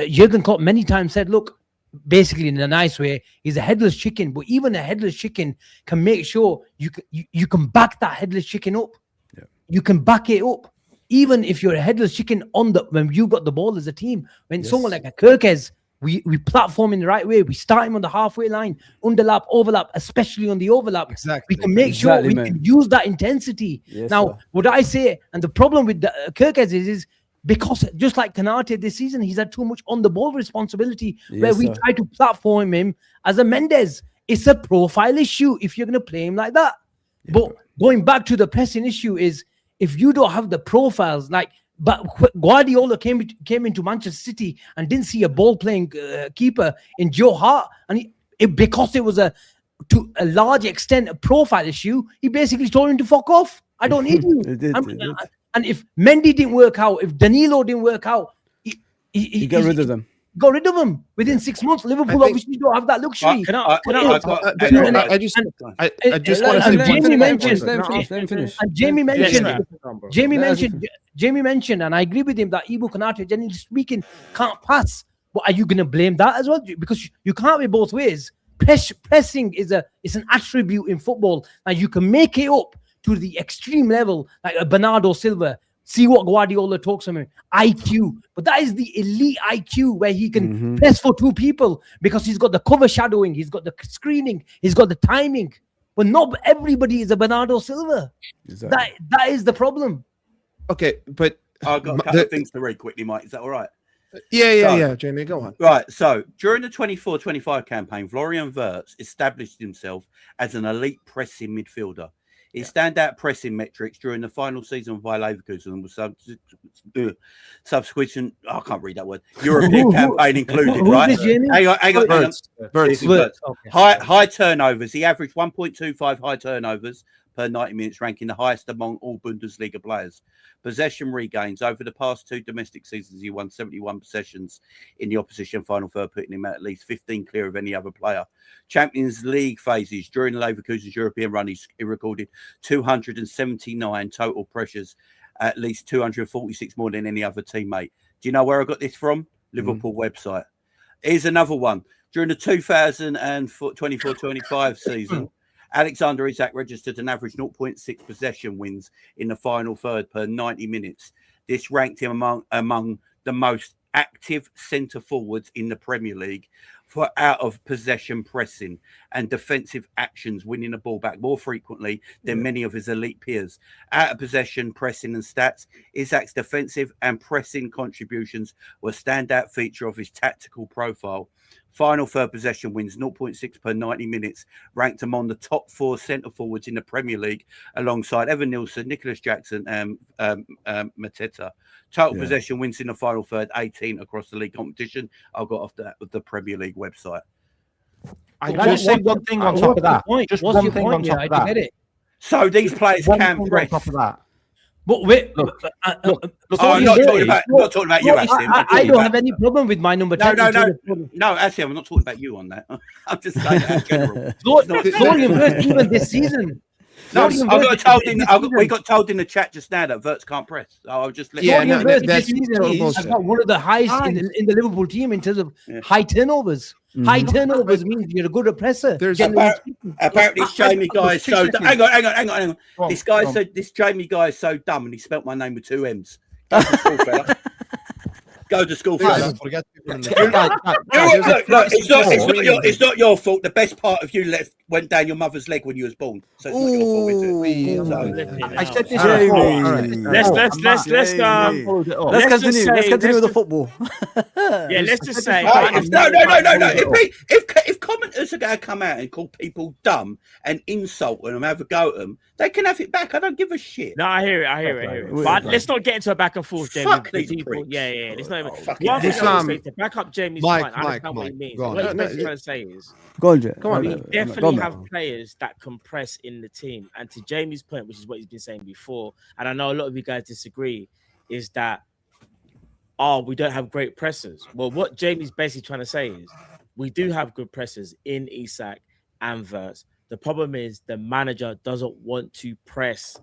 Jurgen Klopp many times said, "Look, basically in a nice way, he's a headless chicken, but even a headless chicken can make sure you can back that headless chicken up. Yeah. You can back it up, even if you're a headless chicken when you got the ball as a team. When someone like a Kirkes, we platform in the right way. We start him on the halfway line, underlap, overlap, especially on the overlap. Exactly. We can make sure we can use that intensity. Now, what I say, and the problem with Kirkes is because just like Konate this season, he's had too much on the ball responsibility where we try to platform him as a Mendes. It's a profile issue if you're going to play him like that. Yeah. But going back to the pressing issue is if you don't have the profiles, but Guardiola came into Manchester City and didn't see a ball-playing keeper in Joe Hart, and because it was to a large extent a profile issue, he basically told him to fuck off. I don't need you. And if Mendy didn't work out, if Danilo didn't work out, he got rid of them. Got rid of them within 6 months. Liverpool obviously don't have that luxury. I just want to say Jamie mentioned. And Jamie mentioned, and I agree with him that Ibu Konate, generally speaking, can't pass. But are you going to blame that as well? Because you can't be both ways. Pressing is an attribute in football, and you can make it up to the extreme level, like a Bernardo Silva. See what Guardiola talks about, IQ. But that is the elite IQ where he can press for two people because he's got the cover shadowing, he's got the screening, he's got the timing. But not everybody is a Bernardo Silva. Exactly. That is the problem. Okay, but I've got a couple of things to read quickly, Mike. Is that all right? Yeah, Jamie, go on. Right, so during the 24-25 campaign, Florian Wirtz established himself as an elite pressing midfielder. His standout pressing metrics during the final season of Leverkusen was subsequent. I can't read that word. European campaign included, right? Hang on. High turnovers. He averaged 1.25 high turnovers per 90 minutes, ranking the highest among all Bundesliga players. Possession regains. Over the past two domestic seasons, he won 71 possessions in the opposition final third, putting him at least 15 clear of any other player. Champions League phases. During the Leverkusen's European run, he recorded 279 total pressures, at least 246 more than any other teammate. Do you know where I got this from? Liverpool website. Here's another one. During the 2024-25 season, Alexander Isak registered an average 0.6 possession wins in the final third per 90 minutes. This ranked him among the most active centre forwards in the Premier League for out of possession pressing and defensive actions, winning the ball back more frequently than many of his elite peers. Out of possession pressing and stats, Isak's defensive and pressing contributions were a standout feature of his tactical profile. Final third possession wins 0.6 per 90 minutes, ranked among the top 4 centre forwards in the Premier League, alongside Evan Nielsen, Nicholas Jackson, and Mateta. Total possession wins in the final third, 18 across the league competition. I got off that with the Premier League website. I just say one thing on top of that. Just one thing on top of that. So these players can press. On top of that. But wait, I'm not talking about you, actually. I don't have any problem with my number 10. No, actually, I'm not talking about you on that. I'm just saying that in general. Florian Wirtz, even this season. No, we got told in the chat just now that Wirtz can't press. So I'll just let that's got one of the highest in the Liverpool team in terms of high turnovers. High turnovers means you're a good oppressor. Apparently, this Jamie guy is so dumb. Hang on. This Jamie guy is so dumb, and he spelt my name with 2 M's. Go to school, fella. Go to school, fella. It's not your fault. The best part of you went down your mother's leg when you was born. So it's not your fault, is it? I said this before. Let's continue with the football. Yeah, let's just say. No. If commenters are going to come out and call people dumb and insult them and have a go at them, they can have it back. I don't give a shit. No, I hear it. But let's not get into a back and forth, Jamie. Fuck these pricks. Yeah. It's not even. To back up Jamie's point, I understand what he means. What he's basically trying to say is, we definitely have players that can press in the team. And to Jamie's point, which is what he's been saying before, and I know a lot of you guys disagree, is that we don't have great pressers. Well, what Jamie's basically trying to say is we do have good pressers in Isak and Wirtz. The problem is the manager doesn't want to press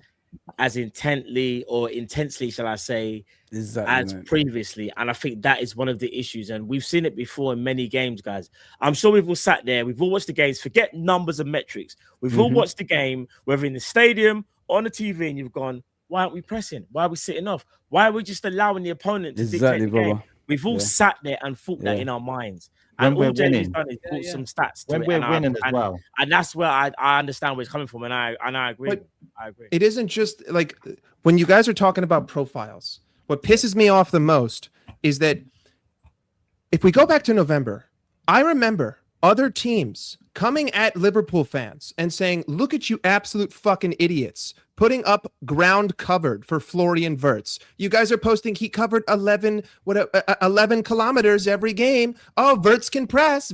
as intensely, shall I say, as previously. And I think that is one of the issues. And we've seen it before in many games, guys. I'm sure we've all sat there. We've all watched the games. Forget numbers and metrics. We've all watched the game, whether in the stadium or on the TV, and you've gone, why aren't we pressing? Why are we sitting off? Why are we just allowing the opponent to dictate the game? We've all sat there and thought that in our minds. And all Jamie's done is brought some stats to when it. We're winning as well. And that's where I understand where it's coming from. And I agree. But I agree. It isn't just like when you guys are talking about profiles, what pisses me off the most is that if we go back to November, I remember other teams coming at Liverpool fans and saying, look at you absolute fucking idiots, putting up ground covered for Florian Wirtz. You guys are posting he covered 11 kilometers every game. Oh, Wirtz can press.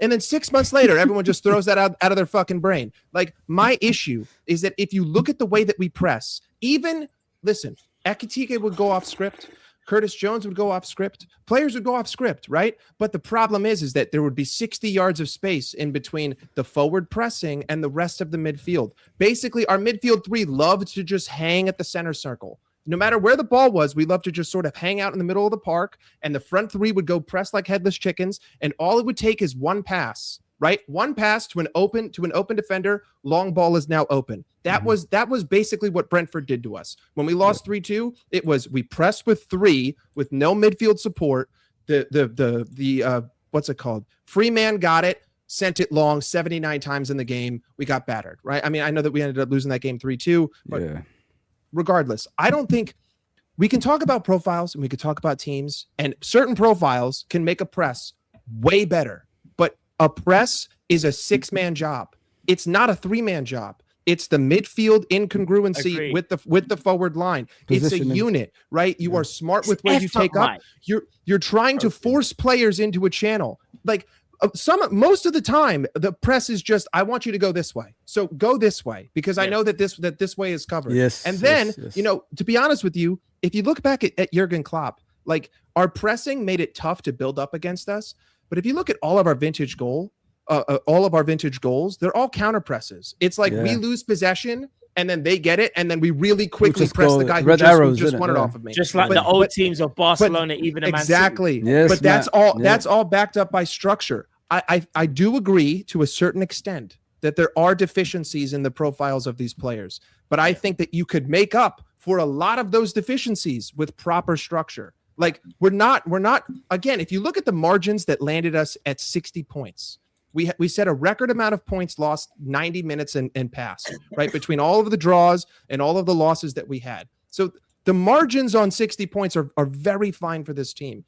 And then 6 months later, everyone just throws that out of their fucking brain. Like, my issue is that if you look at the way that we press, listen, Ekitike would go off script. Curtis Jones would go off script. Players would go off script, right? But the problem is that there would be 60 yards of space in between the forward pressing and the rest of the midfield. Basically, our midfield 3 loved to just hang at the center circle. No matter where the ball was, we loved to just sort of hang out in the middle of the park, and the front 3 would go press like headless chickens, and all it would take is one pass, right? One pass to an open defender. Long ball is now open. That was basically what Brentford did to us. When we lost 3-2, it was we pressed with 3 with no midfield support. The what's it called? Free man got it, sent it long 79 times in the game. We got battered, right? I mean, I know that we ended up losing that game 3-2, but regardless, I don't think we can talk about profiles and we could talk about teams, and certain profiles can make a press way better. But a press is a 6-man job. It's not a 3-man job. It's the midfield incongruency with the forward line. It's a unit, right? You are smart with where you take up. You're trying to force players into a channel. Like most of the time, the press is just, I want you to go this way. So go this way because I know that this way is covered. Yes. And then, to be honest with you, if you look back at Jurgen Klopp, like our pressing made it tough to build up against us. But if you look at all of our vintage goals, they're all counter presses. It's like we lose possession and then they get it, and then we really quickly press the guy who just won it off of me. Just like the old teams of Barcelona, even in Man City. Exactly. Yes, but that's all backed up by structure. I do agree to a certain extent that there are deficiencies in the profiles of these players, but I think that you could make up for a lot of those deficiencies with proper structure. Like we're not again, if you look at the margins that landed us at 60 points, we set a record amount of points lost 90 minutes and past, right? Between all of the draws and all of the losses that we had. So the margins on 60 points are very fine for this team.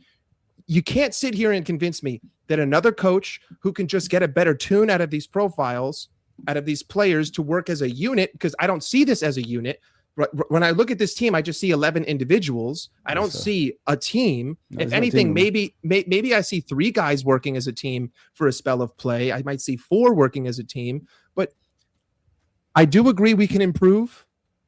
you can't sit here and convince me that another coach who can just get a better tune out of these profiles, out of these players to work as a unit, because I don't see this as a unit. When I look at this team, I just see 11 individuals. I don't see a team. No, if anything, maybe I see 3 guys working as a team for a spell of play. I might see 4 working as a team. But I do agree we can improve.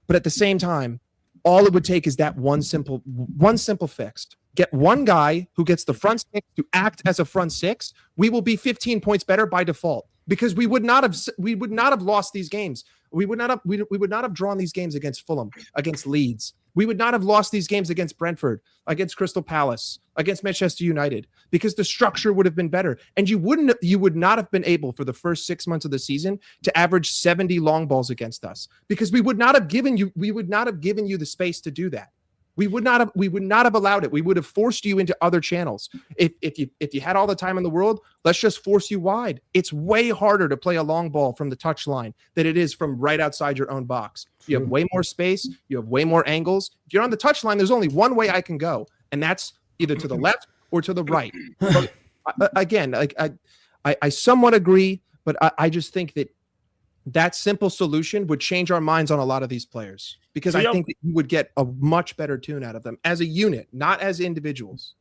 But at the same time, all it would take is that one simple fix. Get one guy who gets the front 6 to act as a front 6. We will be 15 points better by default, because we would not have lost these games. We would not have drawn these games against Fulham, against Leeds. We would not have lost these games against Brentford, against Crystal Palace, against Manchester United, because the structure would have been better. And you would not have been able for the first 6 months of the season to average 70 long balls against us, because we would not have given you the space to do that. We would not have allowed it. We would have forced you into other channels. If you had all the time in the world, let's just force you wide. It's way harder to play a long ball from the touchline than it is from right outside your own box. You have way more space. You have way more angles. If you're on the touchline, there's only one way I can go, and that's either to the left or to the right. But again, like I somewhat agree, but I just think that simple solution would change our minds on a lot of these players, because I think that you would get a much better tune out of them as a unit, not as individuals.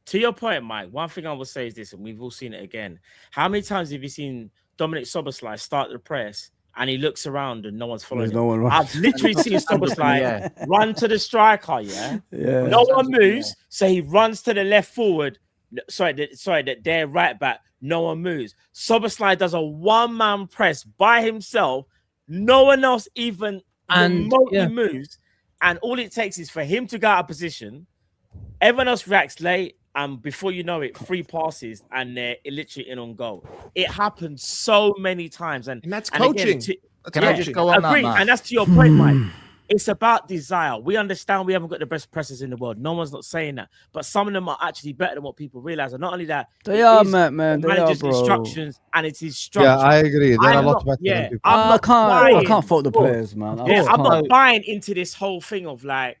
To your point, Mike, one thing I will say is this, and we've all seen it again. How many times have you seen Dominic Szoboszlai start the press and he looks around and no one's following him? No one I've literally seen Szoboszlai run to the striker, no one moves, so he runs to the left forward. That their right back, no one moves. Szoboszlai does a one-man press by himself. No one else even remotely moves. And all it takes is for him to go out of position. Everyone else reacts late. And before you know it, 3 passes and they're literally in on goal. It happens so many times. And that's coaching. Can I just go on that, Matt? And that's to your point, Mike. It's about desire. We understand we haven't got the best pressers in the world. No one's not saying that. But some of them are actually better than what people realize. And not only that, they are, man. They are, bro. Instructions, and it is structure. Yeah, I agree. They're a lot better than people. I can't fault the players, man. I'm not buying into this whole thing of like,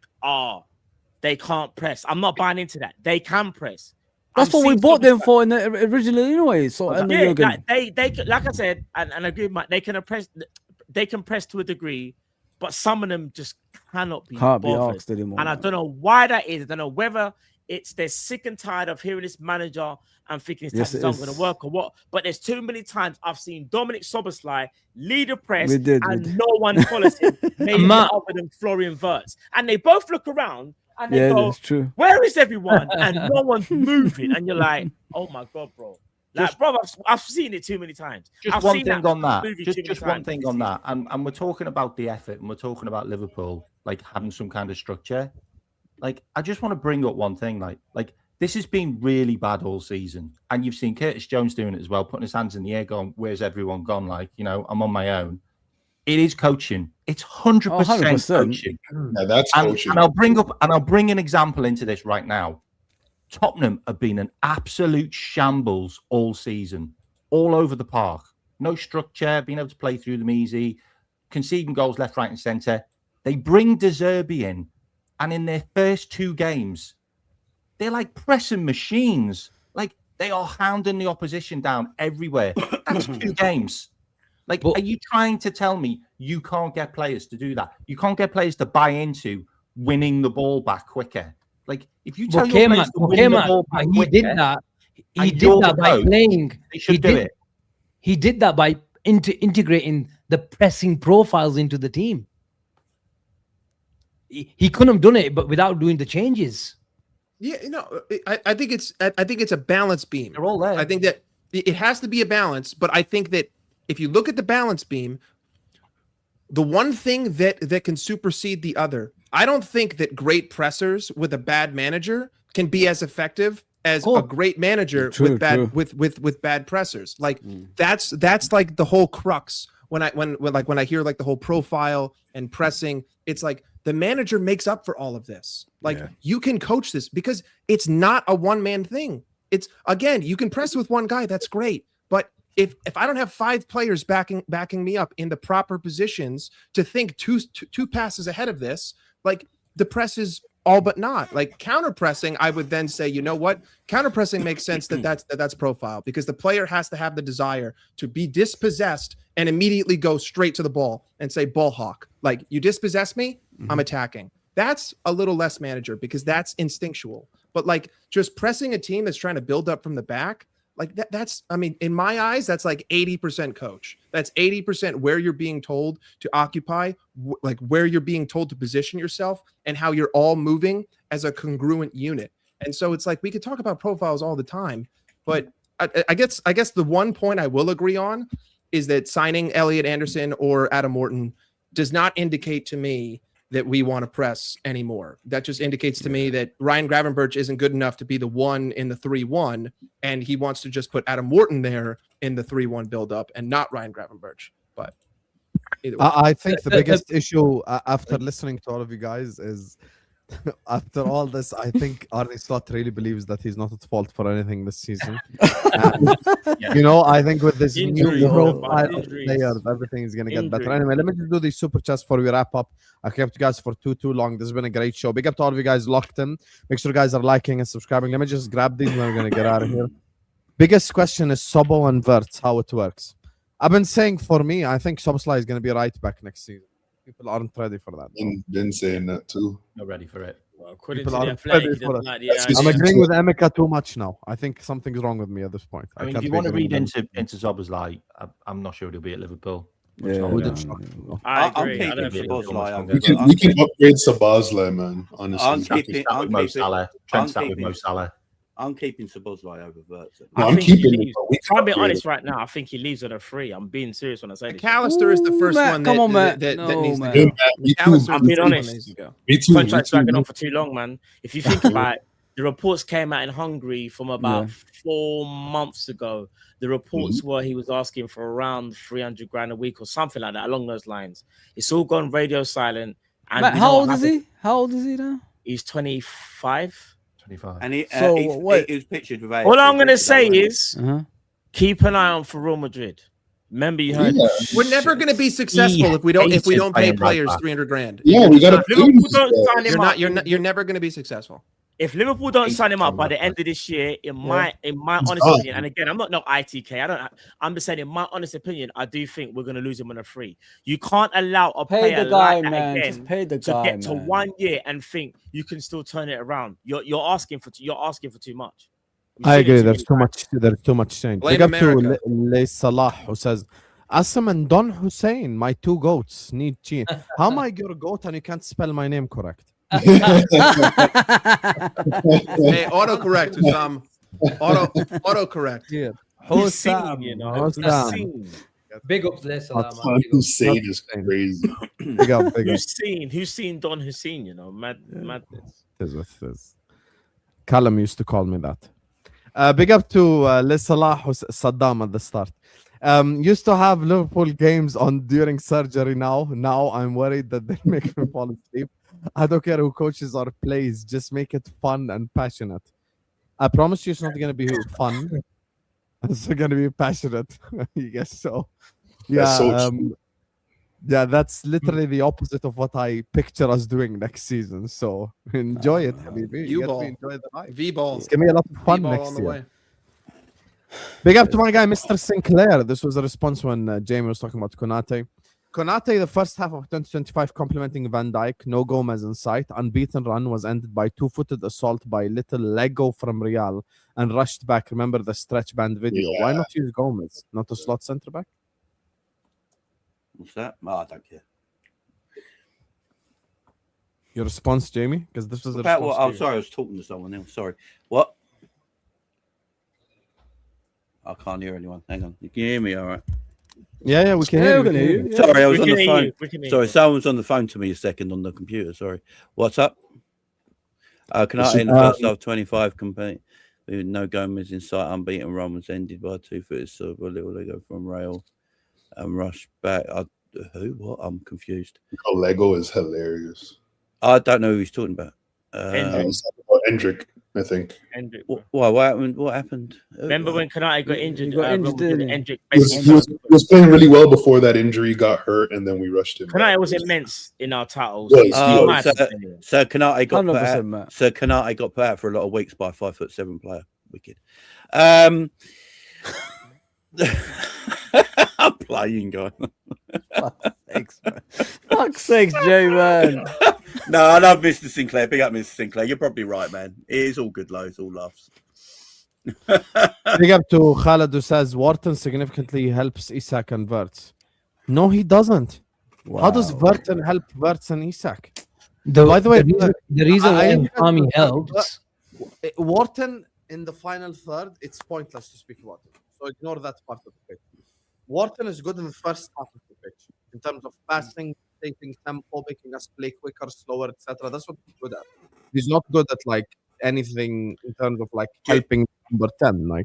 they can't press. I'm not buying into that. They can press. That's what we bought them for originally anyway. So they like I said, and I agree with Mike, they can press to a degree, but some of them just can't be asked anymore. And I don't know why that is. I don't know whether they're sick and tired of hearing this manager and thinking his tactics aren't going to work or what. But there's too many times I've seen Dominic Szoboszlai lead a press and no one follows him, maybe other than Florian Wirtz. And they both look around and they go, that's true. Where is everyone? And no one's moving. And you're like, oh my God, bro. Like, bro, I've seen it too many times. Just one thing on that. Just one thing on that. And we're talking about the effort, and we're talking about Liverpool like having some kind of structure. Like, I just want to bring up one thing. Like this has been really bad all season, and you've seen Curtis Jones doing it as well, putting his hands in the air, going, "Where's everyone gone?" Like, I'm on my own. It is coaching. It's 100% coaching. Yeah, that's coaching. And I'll bring an example into this right now. Tottenham have been an absolute shambles all season, all over the park. No structure, being able to play through them easy, conceding goals left, right, and centre. They bring De Zerbi in, and in their first 2 games, they're like pressing machines. Like, they are hounding the opposition down everywhere. That's 2 games. Like, are you trying to tell me you can't get players to do that? You can't get players to buy into winning the ball back quicker. Like, if you tell your players to win the ball back quicker, he did that. He did that by playing. They should do it. He did that by integrating the pressing profiles into the team. He couldn't have done it, but without doing the changes. Yeah, I think it's a balance beam. They're all there. I think that it has to be a balance, but I think that if you look at the balance beam, the one thing that can supersede the other, I don't think that great pressers with a bad manager can be as effective as a great manager with bad pressers. Like that's like the whole crux. When I hear like the whole profile and pressing, it's like the manager makes up for all of this. Like you can coach this because it's not a one-man thing. It's, again, you can press with one guy, that's great. But if I don't have 5 players backing me up in the proper positions to think two passes ahead of this, like the press is all but not. Like counter pressing, I would then say, you know what? Counter pressing makes sense that's profile, because the player has to have the desire to be dispossessed and immediately go straight to the ball and say ball hawk. Like, you dispossess me, I'm attacking. That's a little less manager, because that's instinctual. But like just pressing a team that's trying to build up from the back, like that's, I mean, in my eyes, that's like 80% coach. That's 80% where you're being told to occupy, like where you're being told to position yourself, and how you're all moving as a congruent unit. And so it's like, we could talk about profiles all the time, but I guess the one point I will agree on is that signing Elliot Anderson or Adam Morton does not indicate to me that we want to press anymore. That just indicates to me that Ryan Gravenberch isn't good enough to be the one in the 3-1, and he wants to just put Adam Morton there in the 3-1 build-up and not Ryan Gravenberch. But either way. I think the biggest issue after listening to all of you guys is, after all this, I think Arne Slot really believes that he's not at fault for anything this season. You know, I think with this new profile of players, everything is going to get better. Anyway, let me just do these super chats before we wrap up. I kept you guys for too long. This has been a great show. Big up to all of you guys locked in. Make sure you guys are liking and subscribing. Let me just grab these and we're going to get out of here. Biggest question is Sobo and Wirtz, how it works. I've been saying, for me, I think Szoboszlai is going to be right back next season. People aren't ready for that. Been saying that too. Not ready for it. Well, according People to the aren't Athletic, ready he for doesn't it. like the idea. I'm agreeing with Emeka too much now. I think something's wrong with me at this point. I mean, if you want to read into Szoboszlai, I'm not sure he'll be at Liverpool. Yeah, I I'm agree. I don't keeping think Szoboszlai. We can upgrade Sabazlai, man. Honestly, I'm keeping Mo Salah. Trent sat with Mo Salah. I'm keeping Szoboszlai over Wirtz. No, I I'm think he keeping leaves. it. If I'm being honest right now, I think he leaves on a free. I'm being serious when I say this. McAllister is the first Matt, one come on, Matt. that No, needs to man. go. Yeah, me too. McAllister's I'm the being first one honest. that needs to go. Me too. Contract's me dragging too. on for too long, man. If you think about it, the reports came out in Hungary from about 4 months ago. The reports were he was asking for around 300 grand a week or something like that, along those lines. It's all gone radio silent. And Matt, we how know old what is happened. he? How old is he now? He's 25. 25. And he, So, he what- was pictured with All I'm going to say today, is keep an eye on for Real Madrid. Remember, you heard Yeah. We're never going to be successful if we don't pay players 300 grand. Yeah, we got to. Liverpool don't sign him up. You're never going to be successful. If Liverpool don't sign him up by the end of this year, in my honest opinion, and again, I'm not no ITK. I'm just saying, in my honest opinion, I do think we're going to lose him on a free. You can't allow a Pay player the guy, like that man. again Just pay the to guy, get to man. 1 year and think you can still turn it around. You're asking for too much. I agree. There's too much. There's too much change. Blame Big up to America. Le Salah, who says, Assam and Don Hussein, my two goats, need cheat. How am I your goat and you can't spell my name correct? Hey, autocorrect, Usam. Autocorrect. Yeah. Hussein, you know. Hussein. Big up to Les Salah, man. Hassan Hussein is crazy. Big up, big up. Hussein Don Hussein, you know, madness. Callum used to call me that. Big up to Le Salah Saddam at the start. Used to have Liverpool games on during surgery now. Now I'm worried that they make me fall asleep. I don't care who coaches or plays. Just make it fun and passionate. I promise you it's not going to be fun. It's going to be passionate. You guess so. Yeah. That's so true. Yeah, that's literally the opposite of what I picture us doing next season. So enjoy it, Habibi. You get to enjoy the life. V-ball. It's going to be a lot of fun V-ball next on the year. way. Big up to my guy, Mr. Sinclair. This was a response when Jamie was talking about Konate. Konate, the first half of 2025, complimenting Van Dijk. No Gomez in sight. Unbeaten run was ended by two-footed assault by little Lego from Real and rushed back. Remember the stretch band video. Yeah. Why not use Gomez? Not a slot centre back? What's that? Oh, I don't care. Your response, Jamie? Because this was a About response. what? to Oh, you. sorry, I was talking to someone else. Sorry. What? I can't hear anyone. Hang on. You can hear me, all right? Yeah, we can Yeah, hear we can hear you. you. Sorry, I was We on can the hear phone. you, we can hear Sorry, you. someone was on the phone to me a second on the computer. Sorry. What's up? Konate Listen, in the first half, 25 compete with no Gomez in sight. Unbeaten run was ended by two-footed so a little Lego from Rail and rush back. Who? What? I'm confused. Lego is hilarious. I don't know who he's talking about. Hendrick. It's about Hendrick. I think. Hendrick. What happened? What happened? Remember when Konate got injured? He got injured, didn't he? Hendrick He was playing really well before that injury got hurt, and then we rushed him. Konate was immense in our titles. Was, So Konate got put 100%, out. Matt. So Konate got put out for a lot of weeks by a 5'7" player. Wicked. I'm playing, guy. Fuck's sakes, Jay, man. No, I love Mr. Sinclair. Big up, Mr. Sinclair. You're probably right, man. It is all good, low. It's all laughs. Big up to Khaled who says Wharton significantly helps Isak and Wirtz. No, he doesn't. How does Wharton help Wirtz and Isak? By the way, the reason why Army helps. Wharton in the final third, it's pointless to speak about it. So ignore that part of the pitch. Wharton is good in the first half of the pitch in terms of passing, taking tempo, making us play quicker, slower, etc. That's what he's good at. He's not good at like anything in terms of like helping number 10. Like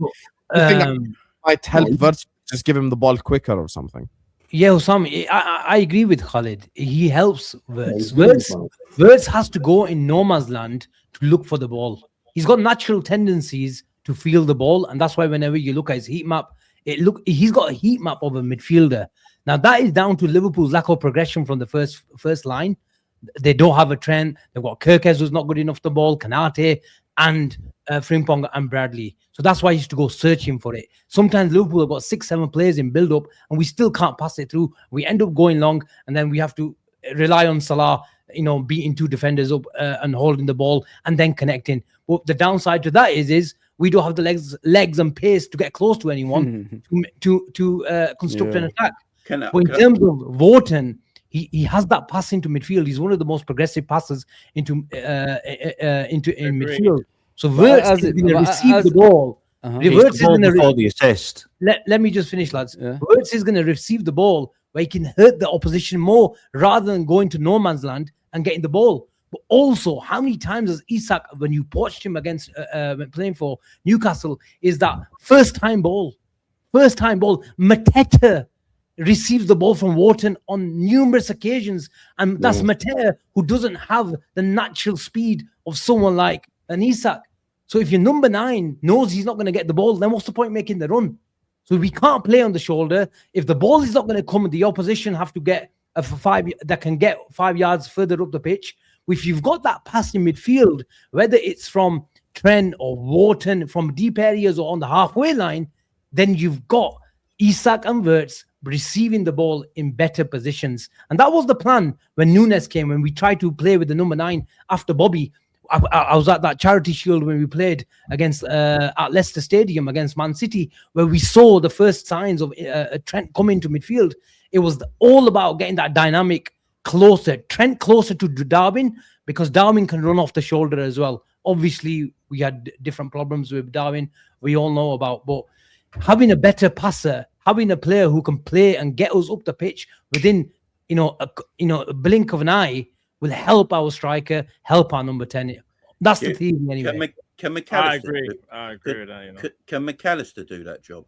I think might help Wirtz, just give him the ball quicker or something. Yeah, Osama, I agree with Khalid. He helps Wirtz. Wirtz has to go in no man's land to look for the ball. He's got natural tendencies to feel the ball, and that's why whenever you look at his heat map, he's got a heat map of a midfielder. Now that is down to Liverpool's lack of progression from the first line. They don't have a trend. They've got Kirkes who's not good enough the ball, Konate, and Frimpong and Bradley. So that's why he used to go searching for it. Sometimes Liverpool have got 6-7 players in build-up, and we still can't pass it through. We end up going long, and then we have to rely on Salah, beating two defenders up and holding the ball and then connecting. But the downside to that is we don't have the legs and pace to get close to anyone to construct an attack. But in terms of Wharton, he has that pass into midfield. He's one of the most progressive passes into midfield. So Wirtz is going to receive the ball. Wirtz is going to the assist. Let me just finish, lads. Wirtz is going to receive the ball where he can hurt the opposition more rather than going to no man's land and getting the ball. But also, how many times has Isak, when you watched him against when playing for Newcastle, is that first time ball? Mateta receives the ball from Wharton on numerous occasions, and that's Mateta who doesn't have the natural speed of someone like an Isak. So if your number 9 knows he's not going to get the ball, then what's the point making the run? So we can't play on the shoulder. If the ball is not going to come, the opposition have to get a 5 that can get 5 yards further up the pitch. If you've got that pass in midfield, whether it's from Trent or Wharton from deep areas or on the halfway line, then you've got Isak and Wirtz receiving the ball in better positions. And that was the plan when Nunes came, when we tried to play with the number 9 after Bobby. I was at that Charity Shield when we played against at Leicester Stadium against Man City, where we saw the first signs of Trent coming to midfield. It was all about getting that dynamic closer, Trent closer to Darwin, because Darwin can run off the shoulder as well. Obviously, we had different problems with Darwin, we all know about, but having a better passer, having a player who can play and get us up the pitch within a blink of an eye will help our striker, help our number 10. That's the theme anyway. Can McAllister I agree with that. Can McAllister do that job?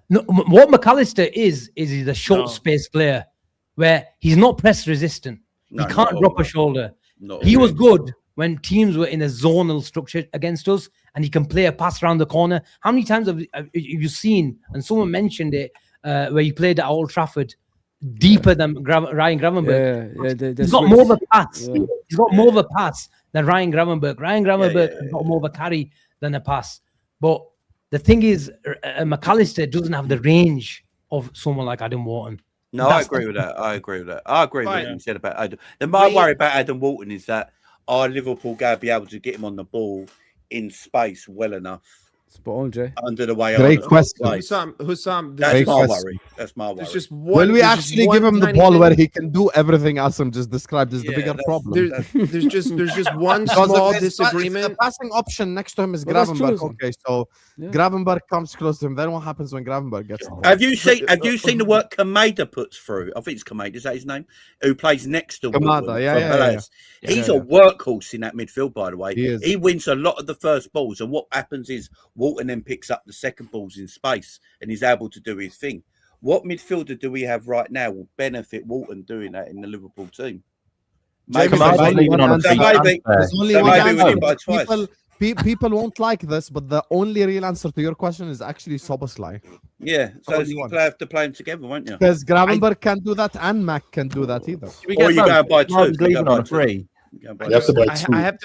No, what McAllister is he's a short space player where he's not press resistant. He can't drop a shoulder. He was good when teams were in a zonal structure against us, and he can play a pass around the corner. How many times have you seen, and someone mentioned it, where he played at Old Trafford, deeper than Ryan Gravenberch? He's got more of a pass. Yeah. He's got more of a pass than Ryan Gravenberch. Ryan Gravenberch has got more of a carry than a pass. But the thing is, McAllister doesn't have the range of someone like Adam Wharton. No, I agree with that. I agree with what you said about Adam. My worry about Adam Wharton is that are Liverpool going to be able to get him on the ball in space well enough? Spot on, Jay. Under the way. Great question. Hussam, that's my worry. That's my worry. Will we actually give him the ball where he can do everything Asim just described as the bigger problem? There's just one small disagreement. The passing option next to him is Gravenberch. Okay, so Gravenberch comes close to him. Then what happens when Gravenberch gets the ball? Have you seen the work Kamada puts through? I think it's Kamada. Is that his name? Who plays next to Kamada? Yeah. He's a workhorse in that midfield, by the way. He wins a lot of the first balls, and what happens is Wharton then picks up the second balls in space and he's able to do his thing. What midfielder do we have right now will benefit Wharton doing that in the Liverpool team? Maybe People won't like this, but the only real answer to your question is actually Soboslai. Yeah, so Only you one. have to play them together, won't you? Because Gravenberg can do that and Mac can do that either. Or you go and buy two. Martin's You go leaving and on buy a two. free. You go and buy You have to two. buy two. I have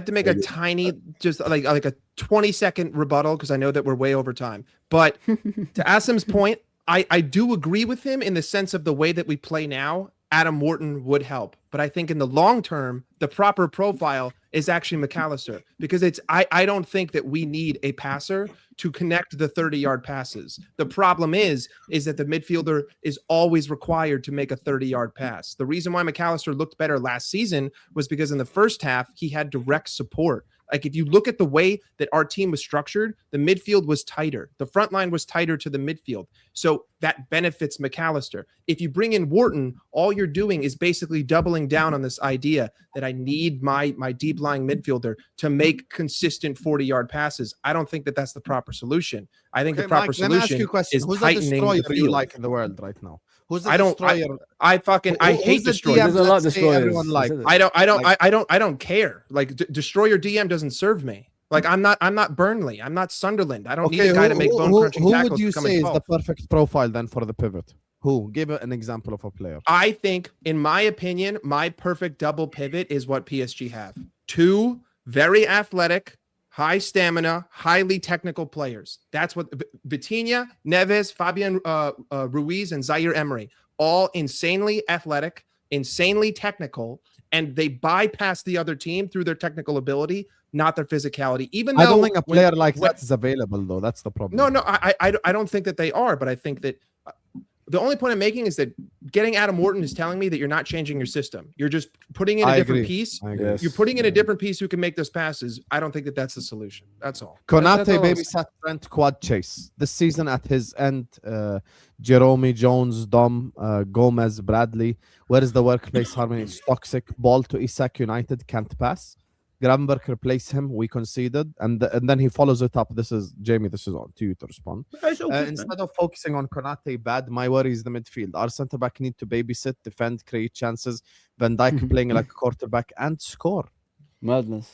to make a tiny, just like a 20-second rebuttal because I know that we're way over time. But to Asim's point, I do agree with him in the sense of the way that we play now. Adam Wharton would help, but I think in the long term, the proper profile is actually McAllister because I don't think that we need a passer to connect the 30-yard passes. The problem is that the midfielder is always required to make a 30-yard pass. The reason why McAllister looked better last season was because in the first half, he had direct support. Like if you look at the way that our team was structured, the midfield was tighter. The front line was tighter to the midfield. So that benefits McAllister. If you bring in Wharton, all you're doing is basically doubling down on this idea that I need my deep lying midfielder to make consistent 40-yard passes. I don't think that that's the proper solution. I think the proper Mike, let me ask solution you a question. is Who's the tightening destroyer the you field. like in the world right now? Who's the I don't. destroyer? I hate Who's the destroyers. DM There's a lot of that say destroyers. everyone like? I don't care. Like destroyer DM doesn't serve me. Like I'm not Burnley. I'm not Sunderland. I don't need a guy to make bone crunching who tackles. would you to come say and is the fall. perfect profile then for the pivot? Who? Give an example of a player. I think, in my opinion, my perfect double pivot is what PSG have. Two very athletic, high stamina, highly technical players. That's what Vitinha, Neves, Fabian Ruiz, and Zaire Emery. All insanely athletic, insanely technical, and they bypass the other team through their technical ability, not their physicality. Even though I don't think a player like that is available, though. That's the problem. No, I don't think that they are, but I think that the only point I'm making is that getting Adam Wharton is telling me that you're not changing your system. You're just putting in a different piece. Yes. You're putting in a different piece who can make those passes. I don't think that that's the solution. That's all. Konate That's all babysat Trent quad chase. This season at his end, Jerome, Jones, Dom, Gomez, Bradley. Where is the workplace harmony? It's toxic. Ball to Isak United, can't pass. Gravenberg replaced him. We conceded. And then he follows it up. This is Jamie. This is on to you to respond. Instead of focusing on Konate bad, my worry is the midfield. Our centre back need to babysit, defend, create chances. Van Dijk playing like a quarterback and score. Madness.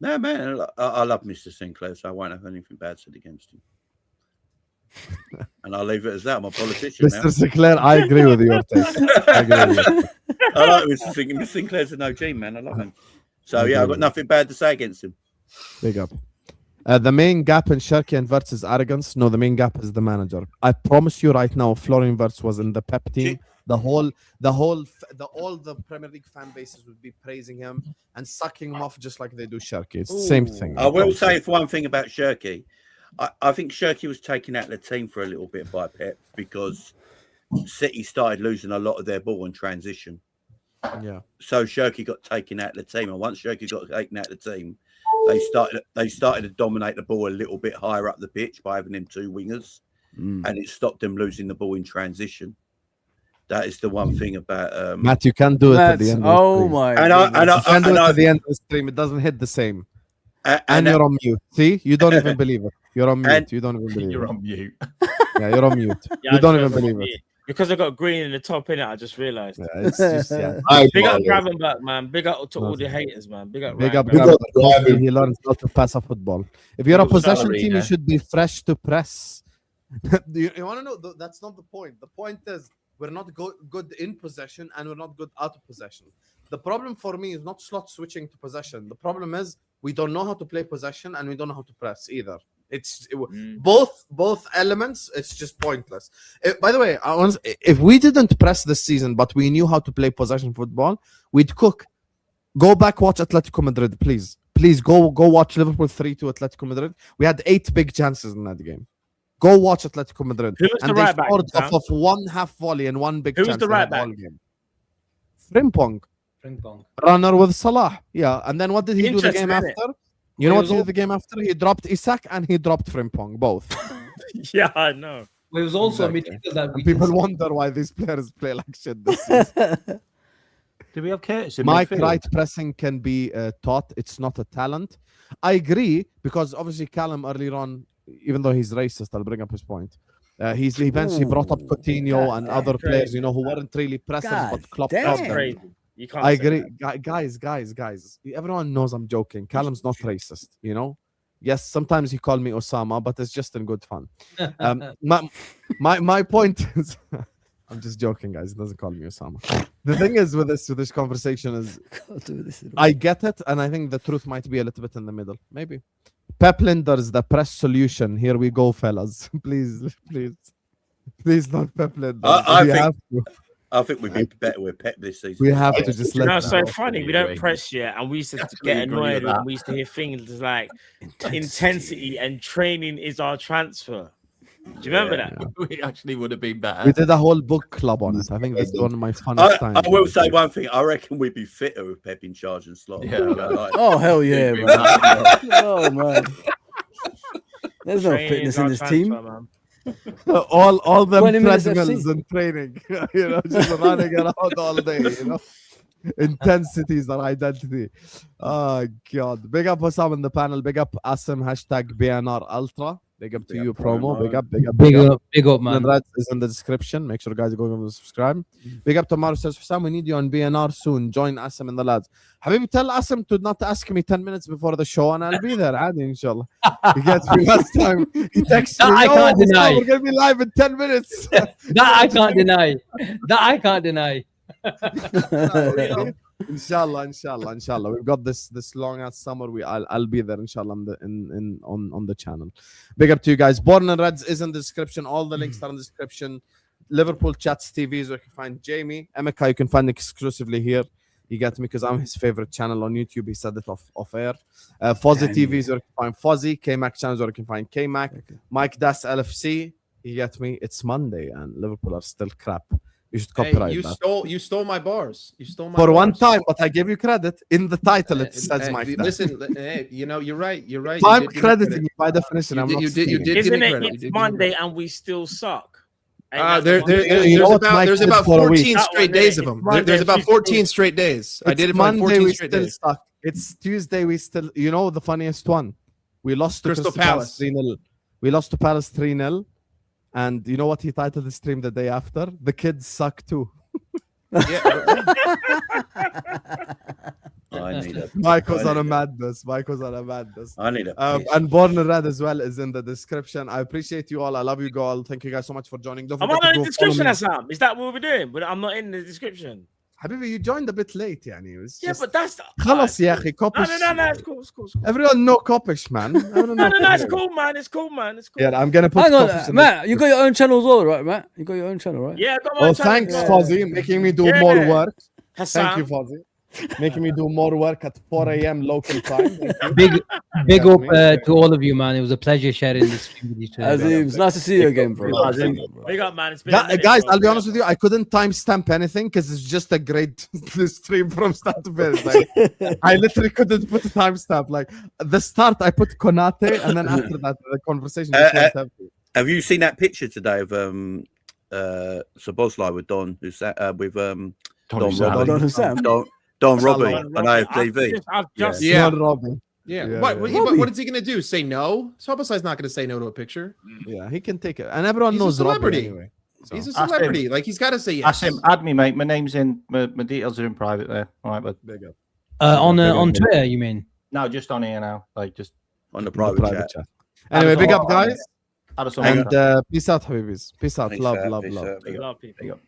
No, man, I love Mr. Sinclair, so I won't have anything bad said against him. And I'll leave it as that. I'm a politician now. Mr. Sinclair, I agree with your take. I agree with you. I like Mr. Sinclair. Mr. Sinclair's an OG, man. I love him. So, yeah, I've got nothing bad to say against him. Big up. The main gap in Sherky and Verts is arrogance. No, the main gap is the manager. I promise you right now, Florian Verts was in the Pep team. All the Premier League fan bases would be praising him and sucking him off just like they do Sherky. It's the same thing. I will say for one thing about Sherky. I think Sherky was taken out of the team for a little bit by Pep because City started losing a lot of their ball in transition. Yeah. So Sherky got taken out of the team, and once Sherky got taken out of the team, they started to dominate the ball a little bit higher up the pitch by having them two wingers, and it stopped them losing the ball in transition. That is the one thing about Matt. You can't do it at the end. Oh my! You can't do it at the end of the stream. It doesn't hit the same. And you're on mute. See, you don't even believe it. You're on mute. You don't even believe it. You're on mute. Yeah, you're on mute. Yeah, You don't even believe it. Because I got green in the top, innit? I just realized. Yeah, it's just, yeah. Big up Gravenberg, man. Big up to all the haters, man. Big up. Big up. Gravenberg. He learns how to pass a football. If you're a possession team, you should be fresh to press. you want to know? That's not the point. The point is we're not good in possession and we're not good out of possession. The problem for me is not slot switching to possession. The problem is we don't know how to play possession and we don't know how to press either. It's both elements. It's just pointless. By the way, if we didn't press this season, but we knew how to play possession football, we'd cook. Go back, watch Atletico Madrid, please. Please go watch Liverpool 3-2 Atletico Madrid. We had 8 big chances in that game. Go watch Atletico Madrid. Who was and the they right back? scored off of one half volley and one big Who chance. was the right back? Frimpong. Runner with Salah. Yeah. And then what did he do the game after? You know what he did the game after? He dropped Isak and he dropped Frimpong, both. Yeah, I know. It was also Exactly. a midfielder that we People wonder why these players play like shit this season. Do we have Curtis in Mike, midfield? right pressing can be taught. It's not a talent. I agree, because obviously Callum earlier on, even though he's racist, I'll bring up his point. He brought up Coutinho and other players, who weren't really pressers, but Klopp taught them. You can't. I say agree. that. Guys. Everyone knows I'm joking. Callum's not racist, you know? Yes, sometimes he called me Osama, but it's just in good fun. My point is, I'm just joking, guys. He doesn't call me Osama. The thing is with this conversation is, I get it, and I think the truth might be a little bit in the middle. Maybe. Pep Linders, the press solution. Here we go, fellas. Please, not Pep Linders. I think we'd be better with Pep this season. We have to just let. No, it's so funny. We don't press yet, and we used to get annoyed when we used to hear things like intensity and training is our transfer. Do you remember that? We actually would have been better. We did a whole book club on it. I think that's one of my funnest times. I will say one thing. I reckon we'd be fitter with Pep in charge and slot. Yeah, oh hell yeah, man. Oh man. There's no fitness in this team. all them 20 minutes treadmills and training, you know, just running around all day, you know. Intensity is our identity. Oh god. Big up Osam in the panel. Big up Asim #BNR Ultra. Big up to you, promo. Big up, man. That is in the description. Make sure guys go and subscribe. Big up to Maru says, Hussam, we need you on BNR soon. Join Asim and the lads. Habibi, tell Asim to not ask me 10 minutes before the show, and I'll be there. Adi, inshallah. He gets me last time. He texts me, I can't deny. We're going to be live in 10 minutes. That I can't deny. That I can't deny. Inshallah. We've got this long ass summer. I'll be there, inshallah, on the channel. Big up to you guys. Born and Reds is in the description. All the links are in the description. Liverpool Chats TV is where you can find Jamie. Emeka, you can find exclusively here. You get me because I'm his favorite channel on YouTube. He said it off air. Fozzy TV is where you can find Fozzy. K-Mac channel is where you can find K-Mac. Okay. Mike Das LFC. You get me? It's Monday and Liverpool are still crap. You should copyright that. You stole my bars. You stole my for bars. one time, but I give you credit in the title. It says my. Listen, hey, you know you're right. You're right. I'm crediting you by definition. You did. Isn't it? It's Monday and we still suck. There's about 14 straight days of them. There's about 14 straight days. I did it for Monday. 14 We straight still days. suck. It's Tuesday. We still. You know the funniest one. We lost to Crystal Palace 3-0. We lost to Palace 3-0. And you know what he titled the stream the day after? The kids suck too. Michael's on a madness. I need a and Born and Red as well is in the description. I appreciate you all. I love you all. Thank you guys so much for joining. I'm not in the description, Assam. Is that what we're doing? But I'm not in the description. Habibi, you joined a bit late, يعني. Yeah, but that's خلاص يا أخي Kopish. No, it's cool. Everyone know Kopish, man. No, it's cool, man. It's cool. Yeah, I'm gonna put. Hang on, Matt. You got your own channel as well, right, Matt? You got your own channel, right? Yeah, I got my own channel. Thanks, Fozzy, making me do more work. Hassan. Thank you, Fozzy. Making me do more work at 4 a.m. local time. Big up to all of you, man. It was a pleasure sharing this stream with you today. It was nice to see you again, bro. Big up, man. It's been guys, I'll be honest with you. I couldn't timestamp anything because it's just a great stream from start to finish. Like, I literally couldn't put a timestamp. Like the start, I put Konate, and then after that, the conversation. Have you seen that picture today of Sabozlai with Don, who's with Don Robbie on AFTV? Don Robbie. Yeah. What is he going to do? Say no? Sobosai's not going to say no to a picture. Yeah, he can take it. And everyone knows celebrity. Robbie anyway. So. He's a celebrity. Like, he's got to say yes. Ask him, add me, mate. My name's in. My details are in private there. All right, but big up. On Twitter, you mean? No, just on here now. Like, just on the private chat. Anyway, big up, guys. And peace out, Habibis. Peace out. Love. Big up.